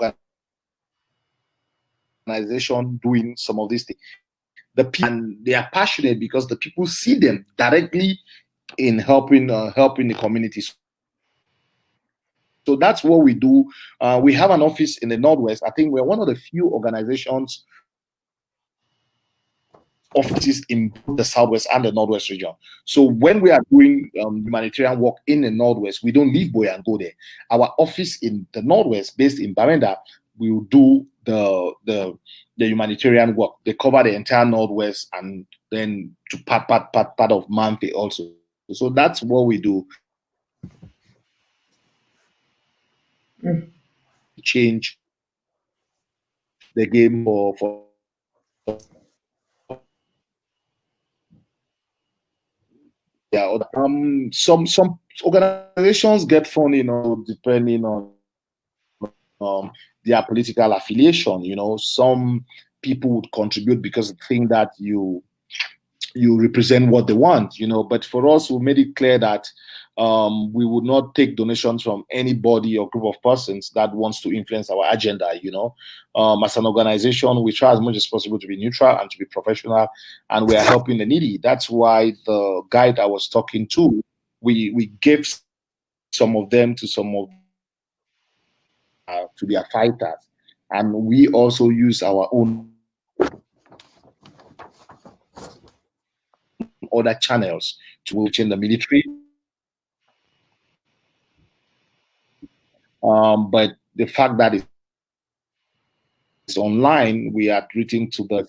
organizations doing some of these things. And they are passionate because the people see them directly in helping the communities. So that's what we do. We have an office in the Northwest. I think we're one of the few organizations offices in the Southwest and the Northwest region. So when we are doing humanitarian work in the Northwest, we don't leave Buea and go there. Our office in the Northwest, based in Bamenda, we will do the humanitarian work. They cover the entire Northwest, and then to part of Mamfe also. So that's what we do. Change the game for yeah. Some organizations get funding, depending on their political affiliation. Some people would contribute because they think that you represent what they want. But for us, we made it clear that we would not take donations from anybody or group of persons that wants to influence our agenda. As an organization, we try as much as possible to be neutral and to be professional, and we are helping the needy. That's why the guide I was talking to, we gave some of them to to their fighters, and we also use our own other channels to reach in the military. But the fact that it's online, we are written to the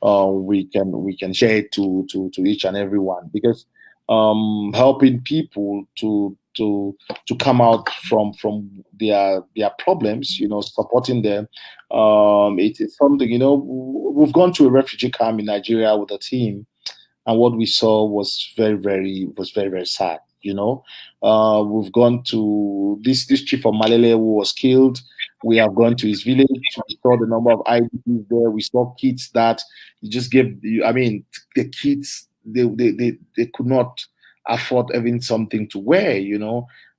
we can share it to each and every one, because helping people to come out from their problems, supporting them, it's something. We've gone to a refugee camp in Nigeria with a team, and what we saw was very sad. We've gone to this chief of Malele who was killed. We have gone to his village. We saw the number of IDPs there. We saw kids that you just gave. The kids, they could not afford even something to wear.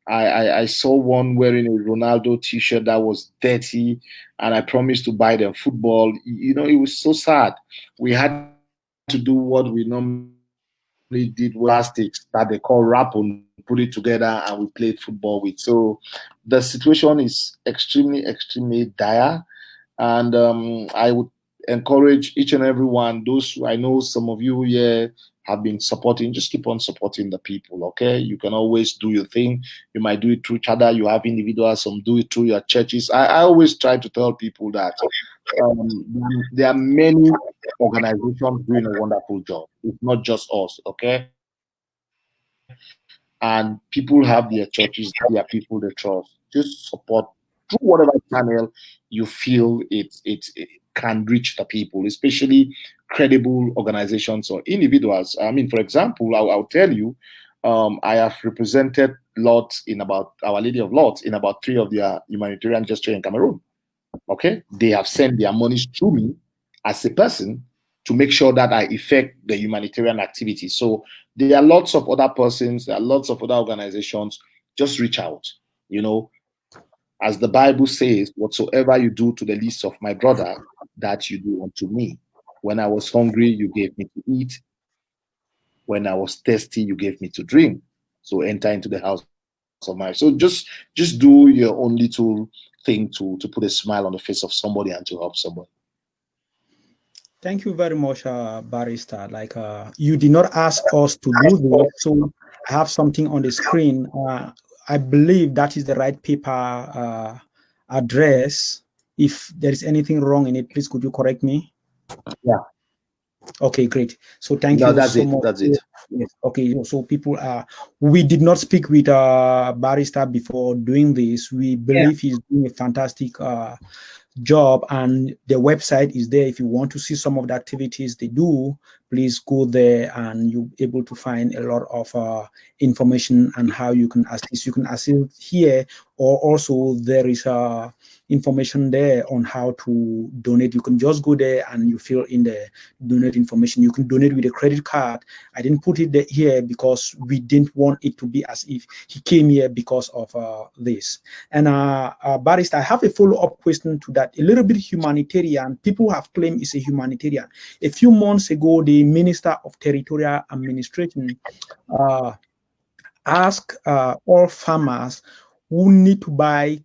I saw one wearing a Ronaldo t-shirt that was dirty, and I promised to buy them football. It was so sad. We had to do what we normally did with plastics that they call wrap and put it together, and we played football with. So the situation is extremely dire, and I would encourage each and every one, those who I know some of you here have been supporting, just keep on supporting the people. Okay, you can always do your thing. You might do it through each other. You have individuals, some do it through your churches. I always try to tell people that there are many organizations doing a wonderful job. It's not just us. Okay, and people have their churches, their people they trust. Just support through whatever channel you feel it can reach the people, especially credible organizations or individuals. I mean, for example, I'll tell you, I have represented Lourdes in about Our Lady of Lourdes in about 3 of their humanitarian gestures in Cameroon. Okay, they have sent their monies through me as a person to make sure that I effect the humanitarian activity. So there are lots of other persons, there are lots of other organizations. Just reach out. As the Bible says, whatsoever you do to the least of my brother, that you do unto me. When I was hungry, you gave me to eat. When I was thirsty, you gave me to drink. So enter into the house of my. So just do your own little thing to put a smile on the face of somebody and to help somebody. Thank you very much, Barrister. You did not ask us to do this, so I have something on the screen. I believe that is the right paper address. If there is anything wrong in it, please could you correct me? Yeah. Okay, great. So thank you so much. That's it. Yes. Okay. So people we did not speak with Barrister before doing this. We believe he's doing a fantastic job, and the website is there if you want to see some of the activities they do. please go there and you'll be able to find a lot of information and how you can assist. You can assist here, or also there is information there on how to donate. You can just go there and you fill in the donate information. You can donate with a credit card. I didn't put it here because we didn't want it to be as if he came here because of this. And Barrister, I have a follow-up question to that. A little bit humanitarian. People have claimed it's a humanitarian. A few months ago, the Minister of Territorial Administration asked all farmers who need to buy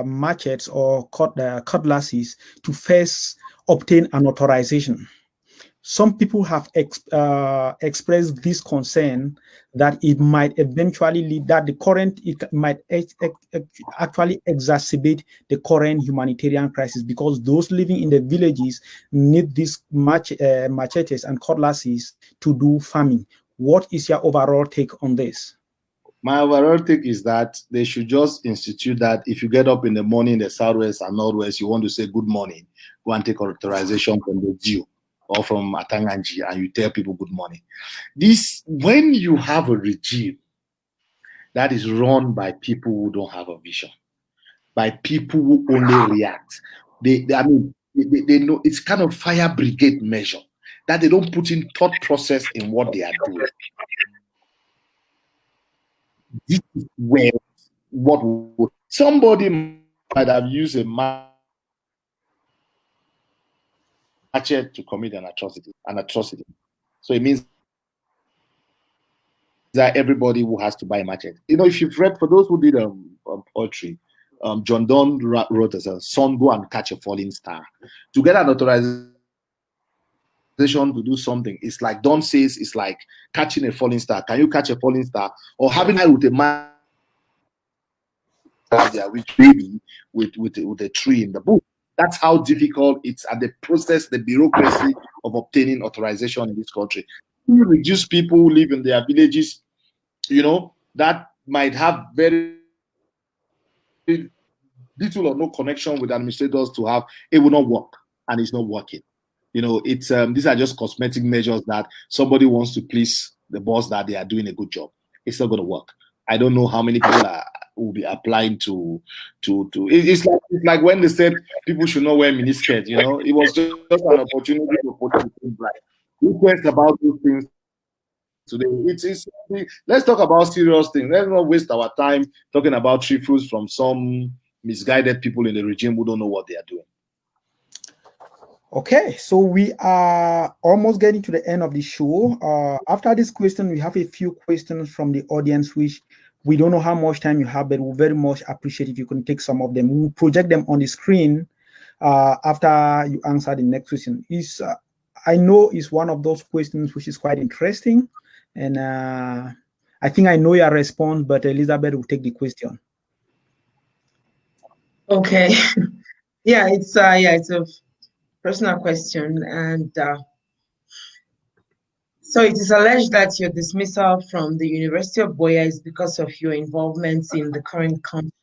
machetes or cutlasses to first obtain an authorization. Some people have expressed this concern that it might eventually lead that it might actually exacerbate the current humanitarian crisis, because those living in the villages need these machetes and cutlasses to do farming. What is your overall take on this? My overall take is that they should just institute that if you get up in the morning in the southwest and northwest, you want to say good morning, go and take authorization from the Jew or from Atanganji, and you tell people good morning. This, when you have a regime that is run by people who don't have a vision, by people who only react, they know it's kind of fire brigade measure, that they don't put in thought process in what they are doing. This is where somebody might have used a machete to commit an atrocity. So it means that everybody who has to buy a machete. You know, if you've read, for those who did poetry, John Donne wrote as a son, go and catch a falling star. To get an authorization to do something, it's like Donne says, it's like catching a falling star. Can you catch a falling star? Or having it with a man, which baby with a tree in the book. That's how difficult it's at the process, the bureaucracy of obtaining authorization in this country. You reduce people who live in their villages, you know, that might have very little or no connection with administrators to have, it will not work, and it's not working. You know, it's these are just cosmetic measures that somebody wants to please the boss that they are doing a good job. It's not going to work. I don't know how many people will be applying to. It's like when they said people should not wear miniskirts. You know, it was just an opportunity to put things right. Who cares about those things today? Let's talk about serious things. Let's not waste our time talking about trifles from some misguided people in the regime who don't know what they are doing. Okay, so we are almost getting to the end of the show. After this question, we have a few questions from the audience, which we don't know how much time you have, but we very much appreciate if you can take some of them. We'll project them on the screen after you answer the next question. I know it's one of those questions which is quite interesting, and I think I know your response, but Elizabeth will take the question. Okay. Yeah, it's a personal question, and so it is alleged that your dismissal from the University of Buea is because of your involvement in the current conflict.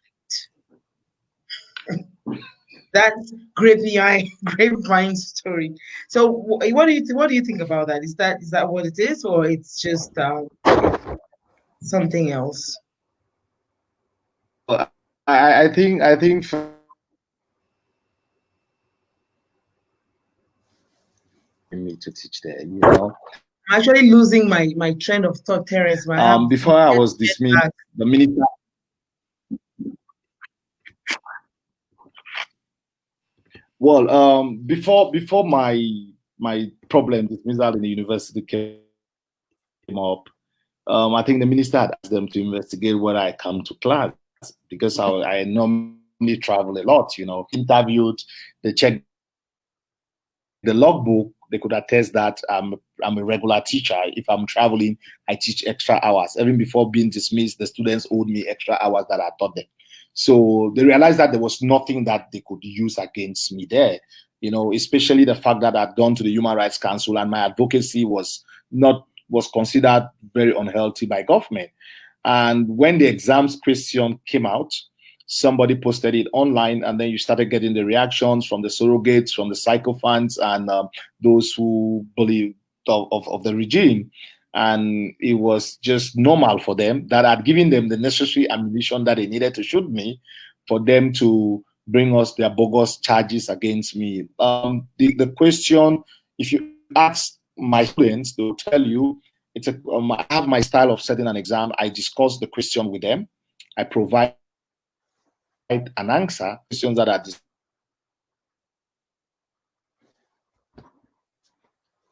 That's grapevine story. So what do you think about that? Is that what it is, or it's just something else? I think me to teach there, you know. I'm actually losing my train of thought, Terence. Before I was dismissed, the minister. Well, before my problem dismissal in the university came up, I think the minister had asked them to investigate whether I come to class, because I normally travel a lot, you know. Interviewed, they checked the logbook, they could attest that I'm a regular teacher. If I'm traveling, I teach extra hours. Even before being dismissed, the students owed me extra hours that I taught them. So they realized that there was nothing that they could use against me there, you know, especially the fact that I'd gone to the Human Rights Council and my advocacy was considered very unhealthy by government. And when the exams question came out, somebody posted it online, and then you started getting the reactions from the surrogates, from the sycophants, and those who believe of the regime. And it was just normal for them that I'd given them the necessary ammunition that they needed to shoot me, for them to bring us their bogus charges against me. The question, if you ask my students, they'll tell you, I have my style of setting an exam. I discuss the question with them. I provide an answer, questions that are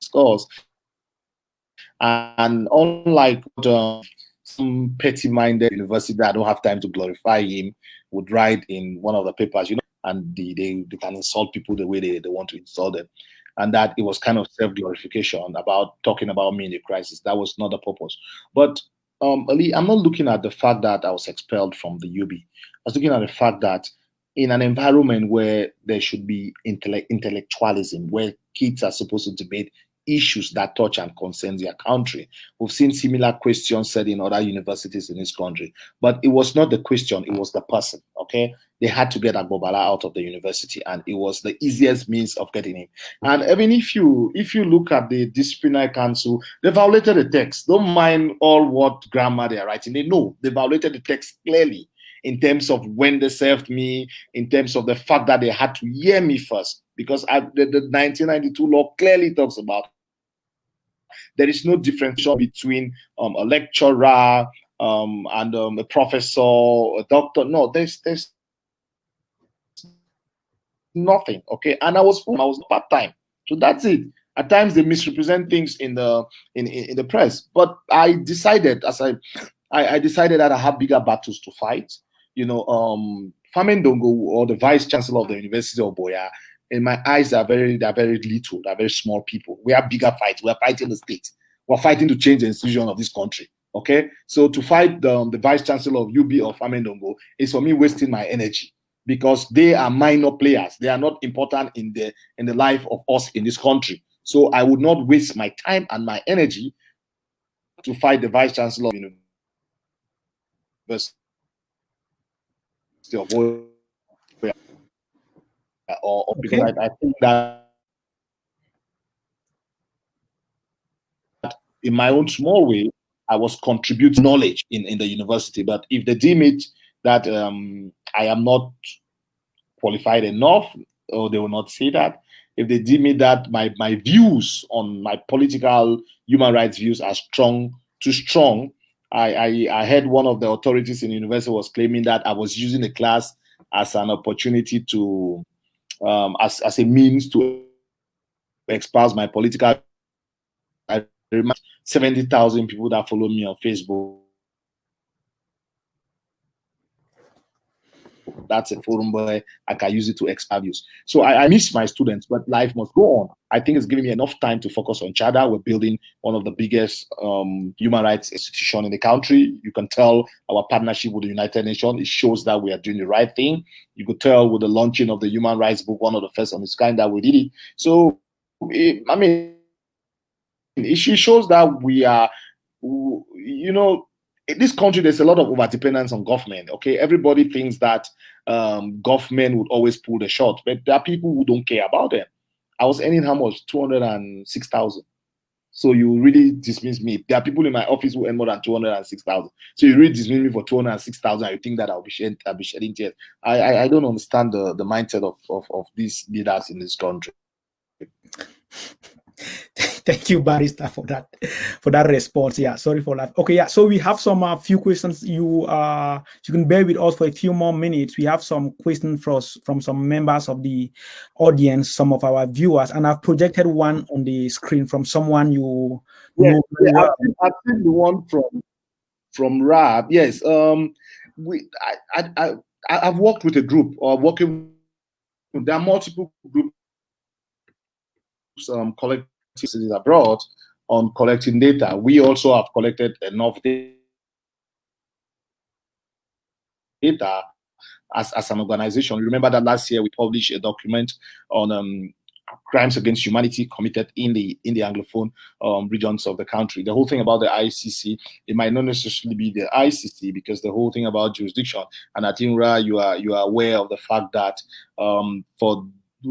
discussed. And unlike some petty-minded university that I don't have time to glorify him would write in one of the papers, and they can insult people the way they want to insult them. And that it was kind of self-glorification about talking about me in the crisis. That was not the purpose. But Ali, I'm not looking at the fact that I was expelled from the UB. I was looking at the fact that in an environment where there should be intellectualism, where kids are supposed to debate issues that touch and concern their country. We've seen similar questions said in other universities in this country, but it was not the question, it was the person, okay? They had to get Agbor out of the university, and it was the easiest means of getting him. And even if you look at the disciplinary council, they violated the text. Don't mind all what grammar they are writing. They know they violated the text clearly, in terms of when they served me, in terms of the fact that they had to hear me first, because the 1992 law clearly talks about there is no differentiation between a lecturer and a professor, a doctor. No, there's nothing. Okay, and I was part-time, so that's it. At times they misrepresent things in the press, but I decided I decided that I have bigger battles to fight. Famen Dongo, or the vice chancellor of the University of Boya, in my eyes, they're very little. They're very small people. We have bigger fights. We're fighting the state. We're fighting to change the institution of this country. Okay, so to fight the vice chancellor of UB or Famen Dongo is for me wasting my energy, because they are minor players. They are not important in the life of us in this country. So I would not waste my time and my energy to fight the vice chancellor of the University of Boya, or because I think that in my own small way, I was contributing knowledge in the university. But if they deem it that I am not qualified enough, or they will not say that. If they deem it that my views on my political human rights views are too strong, I heard one of the authorities in the university was claiming that I was using the class as an opportunity to, as a means to espouse my political. 70,000 people that follow me on Facebook. That's a forum where I can use it to expand views. So I miss my students, but life must go on. I think it's giving me enough time to focus on Chada. We're building one of the biggest human rights institutions in the country. You can tell our partnership with the United Nations, it shows that we are doing the right thing. You could tell with the launching of the Human Rights Book, one of the first on its kind, that we did it. So, I mean, it shows that we are, in this country, there's a lot of overdependence on government. Okay, everybody thinks that government would always pull the shot, but there are people who don't care about them. I was earning how much? 206,000. So you really dismiss me. There are people in my office who earn more than 206,000. So you really dismiss me for 206,000. I think that I'll be shedding tears. I don't understand the mindset of these leaders in this country. Thank you, Barrister, for that response. Yeah, sorry for that. Okay, yeah. So we have some few questions. You can bear with us for a few more minutes. We have some questions from some members of the audience, some of our viewers, and I've projected one on the screen from someone you know. Yeah, I've seen the one from Rab. Yes. I've worked with a group, or working. There are multiple groups collecting abroad on collecting data. We also have collected enough data as an organization. Remember that last year we published a document on crimes against humanity committed in the Anglophone regions of the country. The whole thing about the ICC, it might not necessarily be the ICC, because the whole thing about jurisdiction, and I think, Ra, you are aware of the fact that for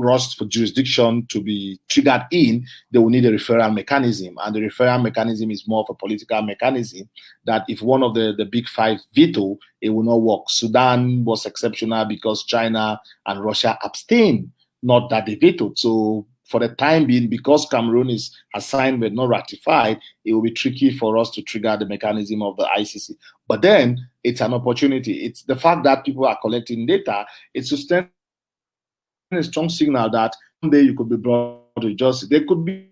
us for jurisdiction to be triggered in, they will need a referral mechanism. And the referral mechanism is more of a political mechanism that if one of the big five veto, it will not work. Sudan was exceptional because China and Russia abstained, not that they vetoed. So for the time being, because Cameroon is assigned but not ratified, it will be tricky for us to trigger the mechanism of the ICC. But then it's an opportunity. It's the fact that people are collecting data. It's to send a strong signal that someday you could be brought to justice. There could be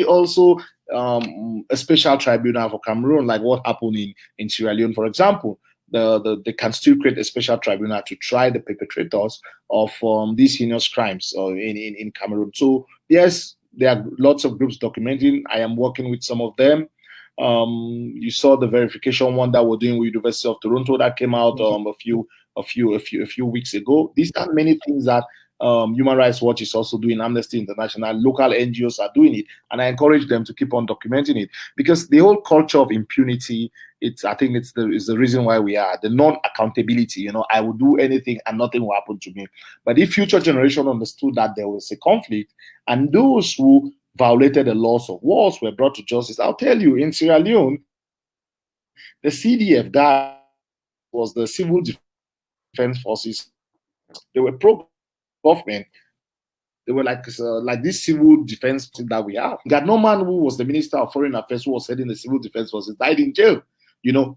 also a special tribunal for Cameroon, like what happened in Sierra Leone, for example. They can still create a special tribunal to try the perpetrators of these heinous crimes in Cameroon. So yes, there are lots of groups documenting. I am working with some of them. You saw the verification one that we're doing with University of Toronto that came out a few weeks ago. These are many things that Human Rights Watch is also doing, Amnesty International, local NGOs are doing it, and I encourage them to keep on documenting it, because the whole culture of impunity, I think it's the reason why we are the non-accountability. I will do anything and nothing will happen to me. But if future generation understood that there was a conflict and those who violated the laws of wars were brought to justice, I'll tell you, in Sierra Leone, the CDF guy was the Civil Defense Forces. They were pro-government. They were like this civil defense that we have. No man who was the Minister of Foreign Affairs, who was heading the Civil Defense Forces, died in jail.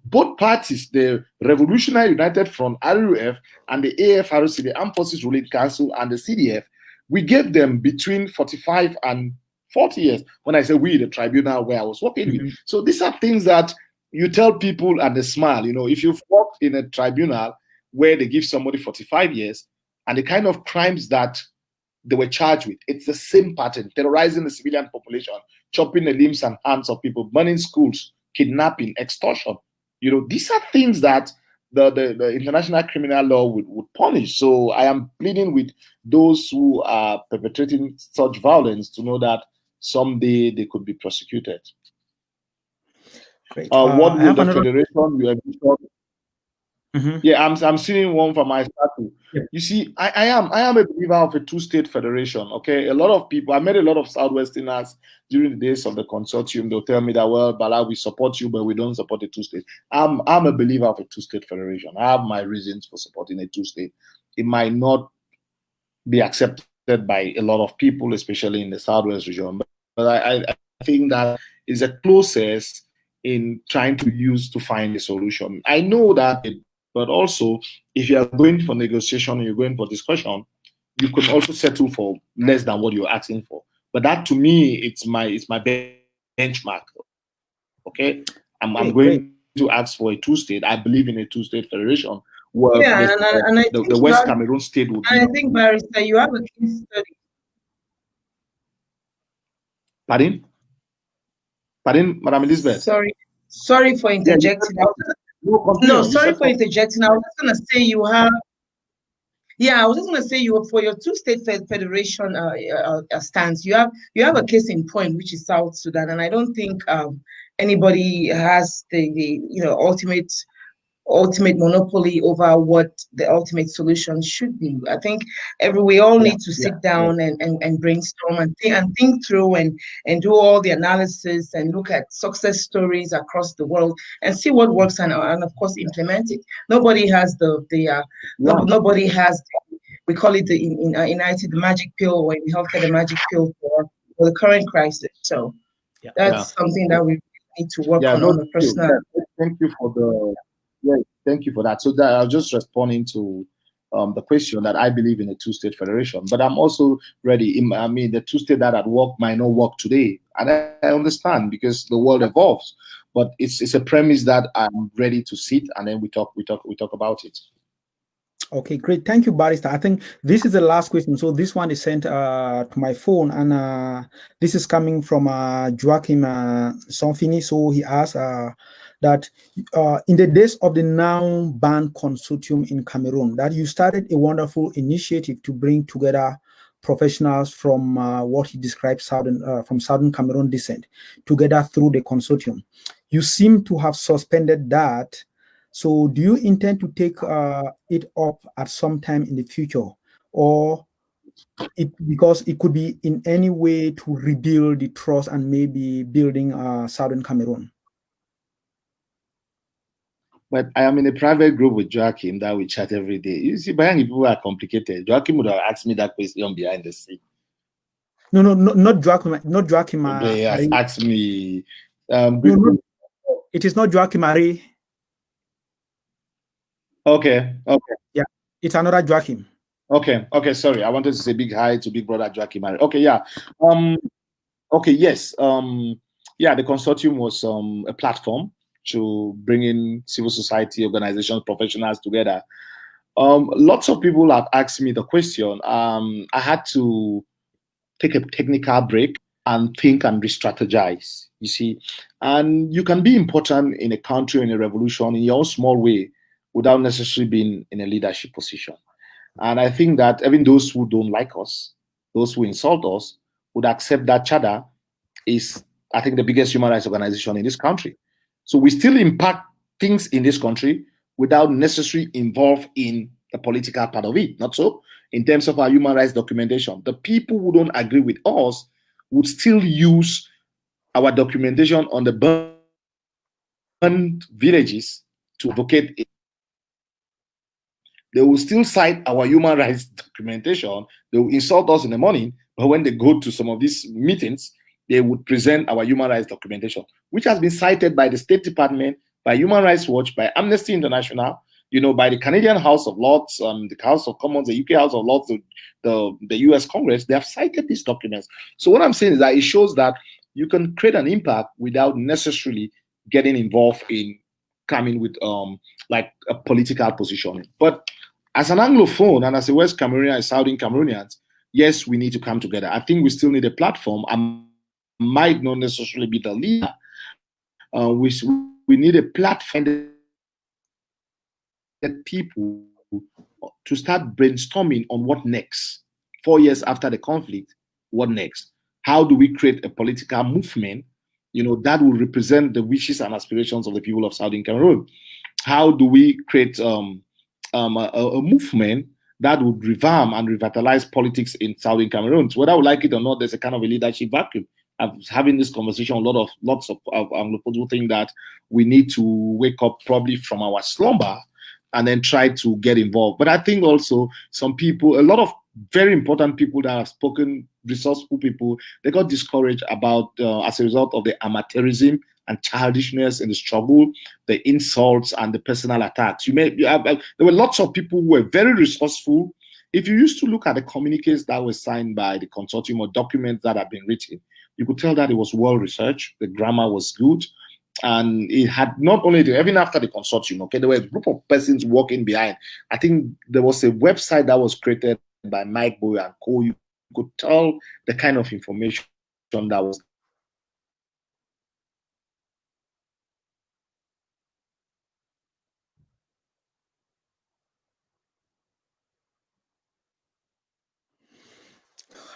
Both parties, the Revolutionary United Front, RUF, and the AFRC, the Armed Forces Ruling Council, and the CDF, we gave them between 45 and 40 years. When I say we, the tribunal where I was working with. So these are things that you tell people and they smile. If you've worked in a tribunal where they give somebody 45 years and the kind of crimes that they were charged with, it's the same pattern: terrorizing the civilian population, chopping the limbs and hands of people, burning schools, kidnapping, extortion. These are things that the international criminal law would punish. So I am pleading with those who are perpetrating such violence to know that someday they could be prosecuted. Great. What will the federation you have Yeah, I'm seeing one from my statue. Yeah. You see, I am a believer of a two-state federation. Okay, a lot of people. I met a lot of Southwesterners during the days of the consortium. They'll tell me that, well, Bala, we support you, but we don't support a two-state. I'm a believer of a two-state federation. I have my reasons for supporting a two-state. It might not be accepted by a lot of people, especially in the Southwest region, but I think that is a closest in trying to find a solution. I know that. But also, if you are going for negotiation, you're going for discussion, you could also settle for less than what you're asking for. But that, to me, it's my benchmark. Okay, I'm going to ask for a two-state. I believe in a two-state federation. Well, yeah, and I think the West Cameroon state would. I think, Barrister, you have a case study. Pardon, Madam Elizabeth. Sorry for interjecting. Sorry for interjecting. I was just going to say you have. Yeah, I was just going to say for your two-state federation stance, you have a case in point, which is South Sudan, and I don't think anybody has the ultimate monopoly over what the ultimate solution should be. I think we all need to sit down and brainstorm and think through and do all the analysis and look at success stories across the world and see what works and of course implement it. Nobody has nobody has we call it in IT the magic pill, or in healthcare the magic pill for the current crisis. So that's something that we need to work on a personal. Thank you for the. Thank you for that. So that I was just responding to the question that I believe in a two-state federation, but I'm also ready. I mean, the two-state that at work might not work today, and I understand because the world evolves. But it's a premise that I'm ready to sit, and then we talk about it. Okay, great. Thank you, Barrister. I think this is the last question. So this one is sent to my phone, and this is coming from Joachim Sonfini. So he asks that in the days of the now banned consortium in Cameroon, that you started a wonderful initiative to bring together professionals from what he described from Southern Cameroon descent together through the consortium. You seem to have suspended that. So do you intend to take it up at some time in the future, or because it could be in any way to rebuild the trust and maybe building Southern Cameroon. But I am in a private group with Joachim that we chat every day. You see, Bayani people are complicated. Joachim would have asked me that question behind the scene. No, not Joachim. Not Joachim. They have asked me. No, it is not Joachim Ari. Okay. Yeah, it's another Joachim. Okay. Sorry, I wanted to say big hi to big brother Joachim Ari. Okay, yeah. Okay, yes. Yeah, the consortium was a platform to bring in civil society organizations, professionals together. Lots of people have asked me the question. I had to take a technical break and think and re-strategize, you see. And you can be important in a country, in a revolution, in your own small way, without necessarily being in a leadership position. And I think that even those who don't like us, those who insult us, would accept that Chada is, I think, the biggest human rights organization in this country. So we still impact things in this country without necessarily involved in the political part of it. Not so. In terms of our human rights documentation, the people who don't agree with us would still use our documentation on the burned villages to advocate it. They will still cite our human rights documentation. They will insult us in the morning, but when they go to some of these meetings, they would present our human rights documentation, which has been cited by the State Department, by Human Rights Watch, by Amnesty International, by the Canadian House of Lords, the House of Commons, the UK House of Lords, the US Congress. They have cited these documents. So what I'm saying is that it shows that you can create an impact without necessarily getting involved in coming with like a political positioning. But as an Anglophone and as a West Cameroonian and Southern Cameroonians, yes, we need to come together. I think we still need a platform. I might not necessarily be the leader. We need a platform that people to start brainstorming on what next. 4 years after the conflict, what next? How do we create a political movement, that will represent the wishes and aspirations of the people of Southern Cameroon? How do we create a movement that would revamp and revitalize politics in Southern Cameroon? So whether we like it or not, there's a kind of a leadership vacuum. I was having this conversation, lots of Anglophone think that we need to wake up probably from our slumber and then try to get involved. But I think also some people, a lot of very important people that have spoken, resourceful people, they got discouraged about as a result of the amateurism and childishness in the struggle, the insults and the personal attacks. There were lots of people who were very resourceful. If you used to look at the communiques that were signed by the consortium or documents that have been written, you could tell that it was well researched, the grammar was good, and it had not only even after the consortium, there were a group of persons working behind. I think there was a website that was created by Mike Boy and Co. You could tell the kind of information that was.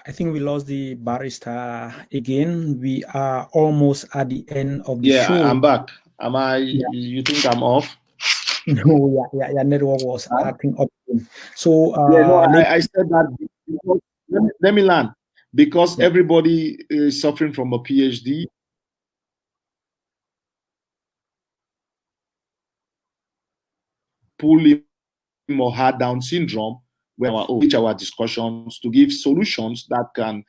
I think we lost the barrister again. We are almost at the end of the show. Yeah, I'm back. Am I? Yeah. You think I'm off? No, yeah. Network was acting up. So I said that. Let me land because everybody is suffering from a PhD. Pull him or her down syndrome, where our discussions to give solutions that can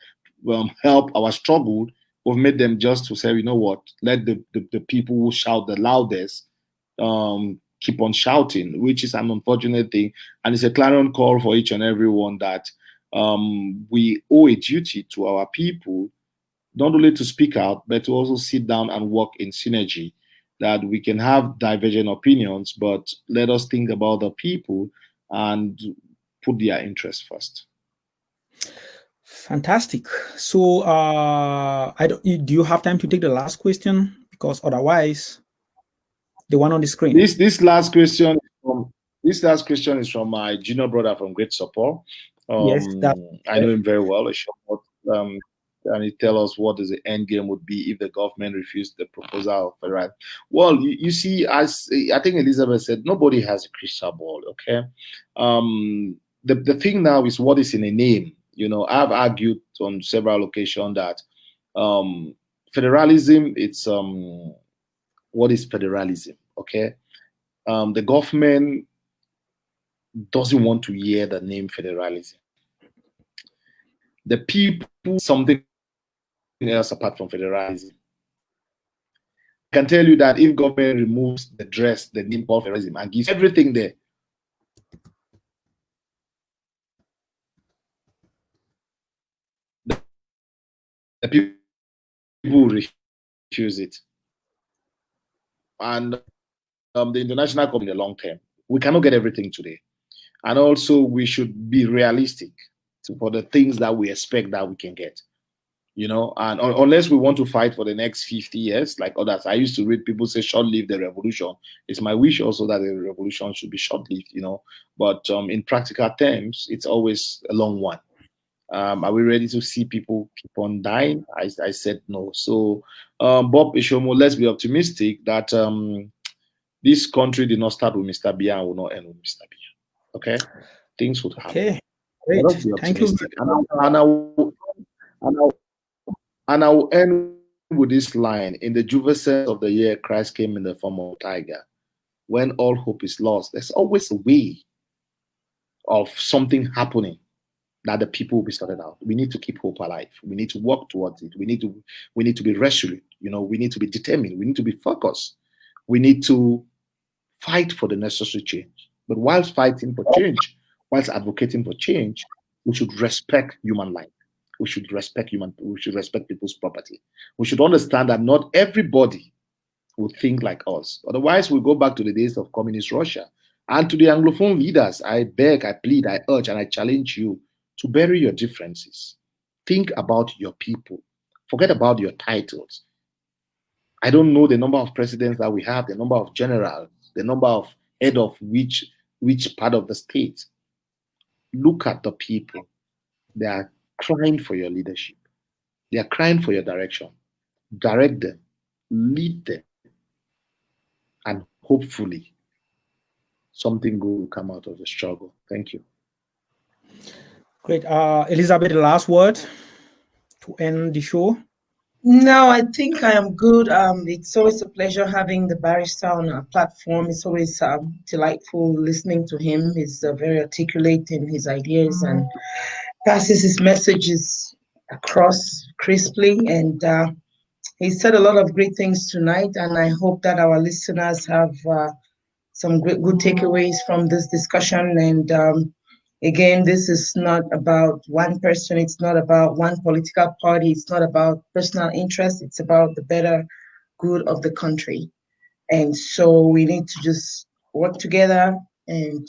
help our struggle. We've made them just to say, you know what, let the people who shout the loudest keep on shouting, which is an unfortunate thing. And it's a clarion call for each and every one that we owe a duty to our people, not only to speak out, but to also sit down and work in synergy, that we can have divergent opinions, but let us think about the people and put their interests first. Fantastic. So do you have time to take the last question? Because otherwise, the one on the screen. This last question is from my junior brother from Great Support. Yes, I know him very well. And he tell us what is the end game would be if the government refused the proposal of right. Well, you see, as I think Elizabeth said, nobody has a crystal ball. Okay, the thing now is what is in a name. You know, I've argued on several occasions that federalism, it's what is federalism? Okay. The government doesn't want to hear the name federalism. The people something else apart from federalism. I can tell you that if government removes the name called federalism and gives everything there, the people refuse it. And the international community in the long term, we cannot get everything today. And also, we should be realistic for the things that we expect that we can get. You know, and unless we want to fight for the next 50 years, like others, I used to read people say, short-live the revolution. It's my wish also that the revolution should be short-lived, you know. But in practical terms, it's always a long one. Are we ready to see people keep on dying? I said no. So, Bob Ishomo, let's be optimistic that this country did not start with Mr. Bia and will not end with Mr. Bia. Okay? Things would happen. Okay, great. Let us be optimistic. And I will end with this line. In the juvenile of the year, Christ came in the form of a tiger. When all hope is lost, there's always a way of something happening that the people will be sorted out. We need to keep hope alive. We need to work towards it. We need to be resolute. You know, we need to be determined. We need to be focused. We need to fight for the necessary change. But whilst fighting for change, whilst advocating for change, we should respect human life. We should respect people's property. We should understand that not everybody will think like us. Otherwise, we'll go back to the days of communist Russia. And to the Anglophone leaders, I beg, I plead, I urge, and I challenge you to bury your differences. Think about your people. Forget about your titles. I don't know the number of presidents that we have, the number of generals, the number of head of which part of the state. Look at the people. They are crying for your leadership. They are crying for your direction. Direct them, lead them, and hopefully something good will come out of the struggle. Thank you. Great. Elizabeth, the last word to end the show. No, I think I am good. It's always a pleasure having the barrister on our platform. It's always delightful listening to him. He's very articulate in his ideas and passes his messages across crisply. And he said a lot of great things tonight. And I hope that our listeners have some good takeaways from this discussion. And again, this is not about one person. It's not about one political party. It's not about personal interest. It's about the better good of the country. And so we need to just work together and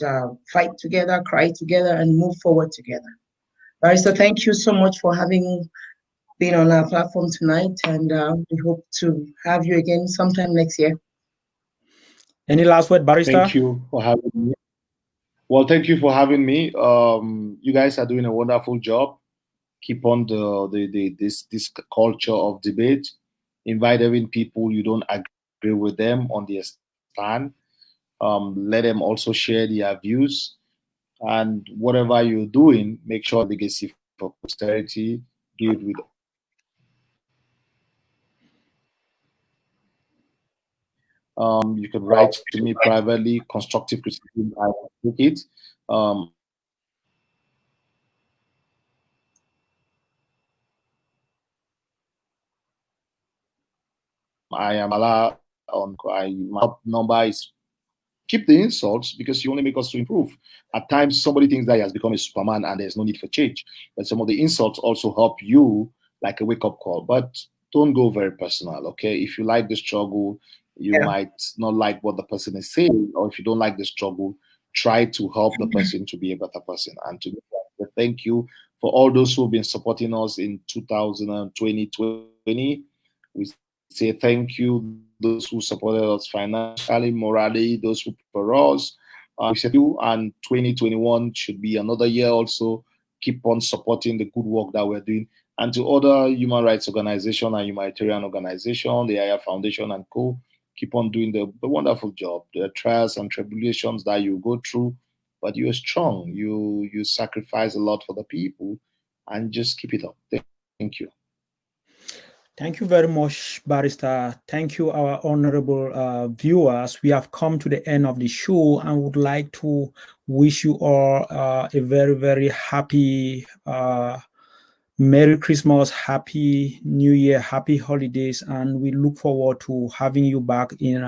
fight together, cry together, and move forward together. Barrister, thank you so much for having been on our platform tonight. And we hope to have you again sometime next year. Any last word, Barrister? Thank you for having me. Well, thank you for having me. You guys are doing a wonderful job. Keep on this culture of debate. Invite even people you don't agree with them on their stand. Let them also share their views. And whatever you're doing, make sure legacy for posterity. Do it with you can write to me privately, constructive criticism, I will take it. I am allowed on my number is keep the insults because you only make us to improve. At times, somebody thinks that he has become a Superman and there's no need for change. But some of the insults also help you like a wake-up call. But don't go very personal, okay? If you like the struggle, you might not like what the person is saying, or if you don't like the struggle, try to help the person to be a better person. And to thank you for all those who have been supporting us in 2020. We say thank you those who supported us financially, morally, those who for us. We say you, and 2021 should be another year also. Keep on supporting the good work that we're doing. And to other human rights organizations and humanitarian organizations, the Aya Foundation and co, keep on doing the wonderful job. The trials and tribulations that you go through, but you're strong. You sacrifice a lot for the people, and just keep it up. Thank you. Thank you very much, Barrister. Thank you, our honorable viewers. We have come to the end of the show and would like to wish you all a very, very happy Merry Christmas, Happy New Year, Happy Holidays, and we look forward to having you back in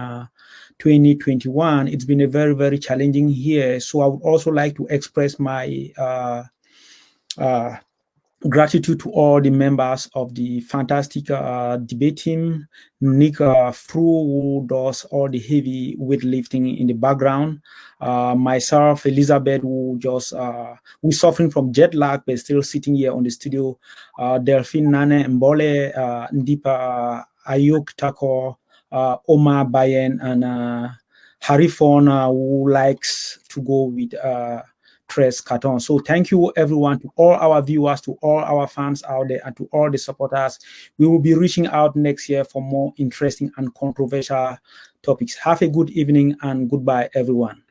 2021. It's been a very, very challenging year, so I would also like to express my gratitude to all the members of the fantastic debate team. Nick Fru, who does all the heavy weightlifting in the background. Myself, Elizabeth, who just who's suffering from jet lag but still sitting here on the studio. Delphine Nane Mbole, Ndipa Ayuk Tako, Omar Bayen, and Harifon, who likes to go with Tres Carton. So thank you everyone, to all our viewers, to all our fans out there, and to all the supporters. We will be reaching out next year for more interesting and controversial topics. Have a good evening and goodbye everyone.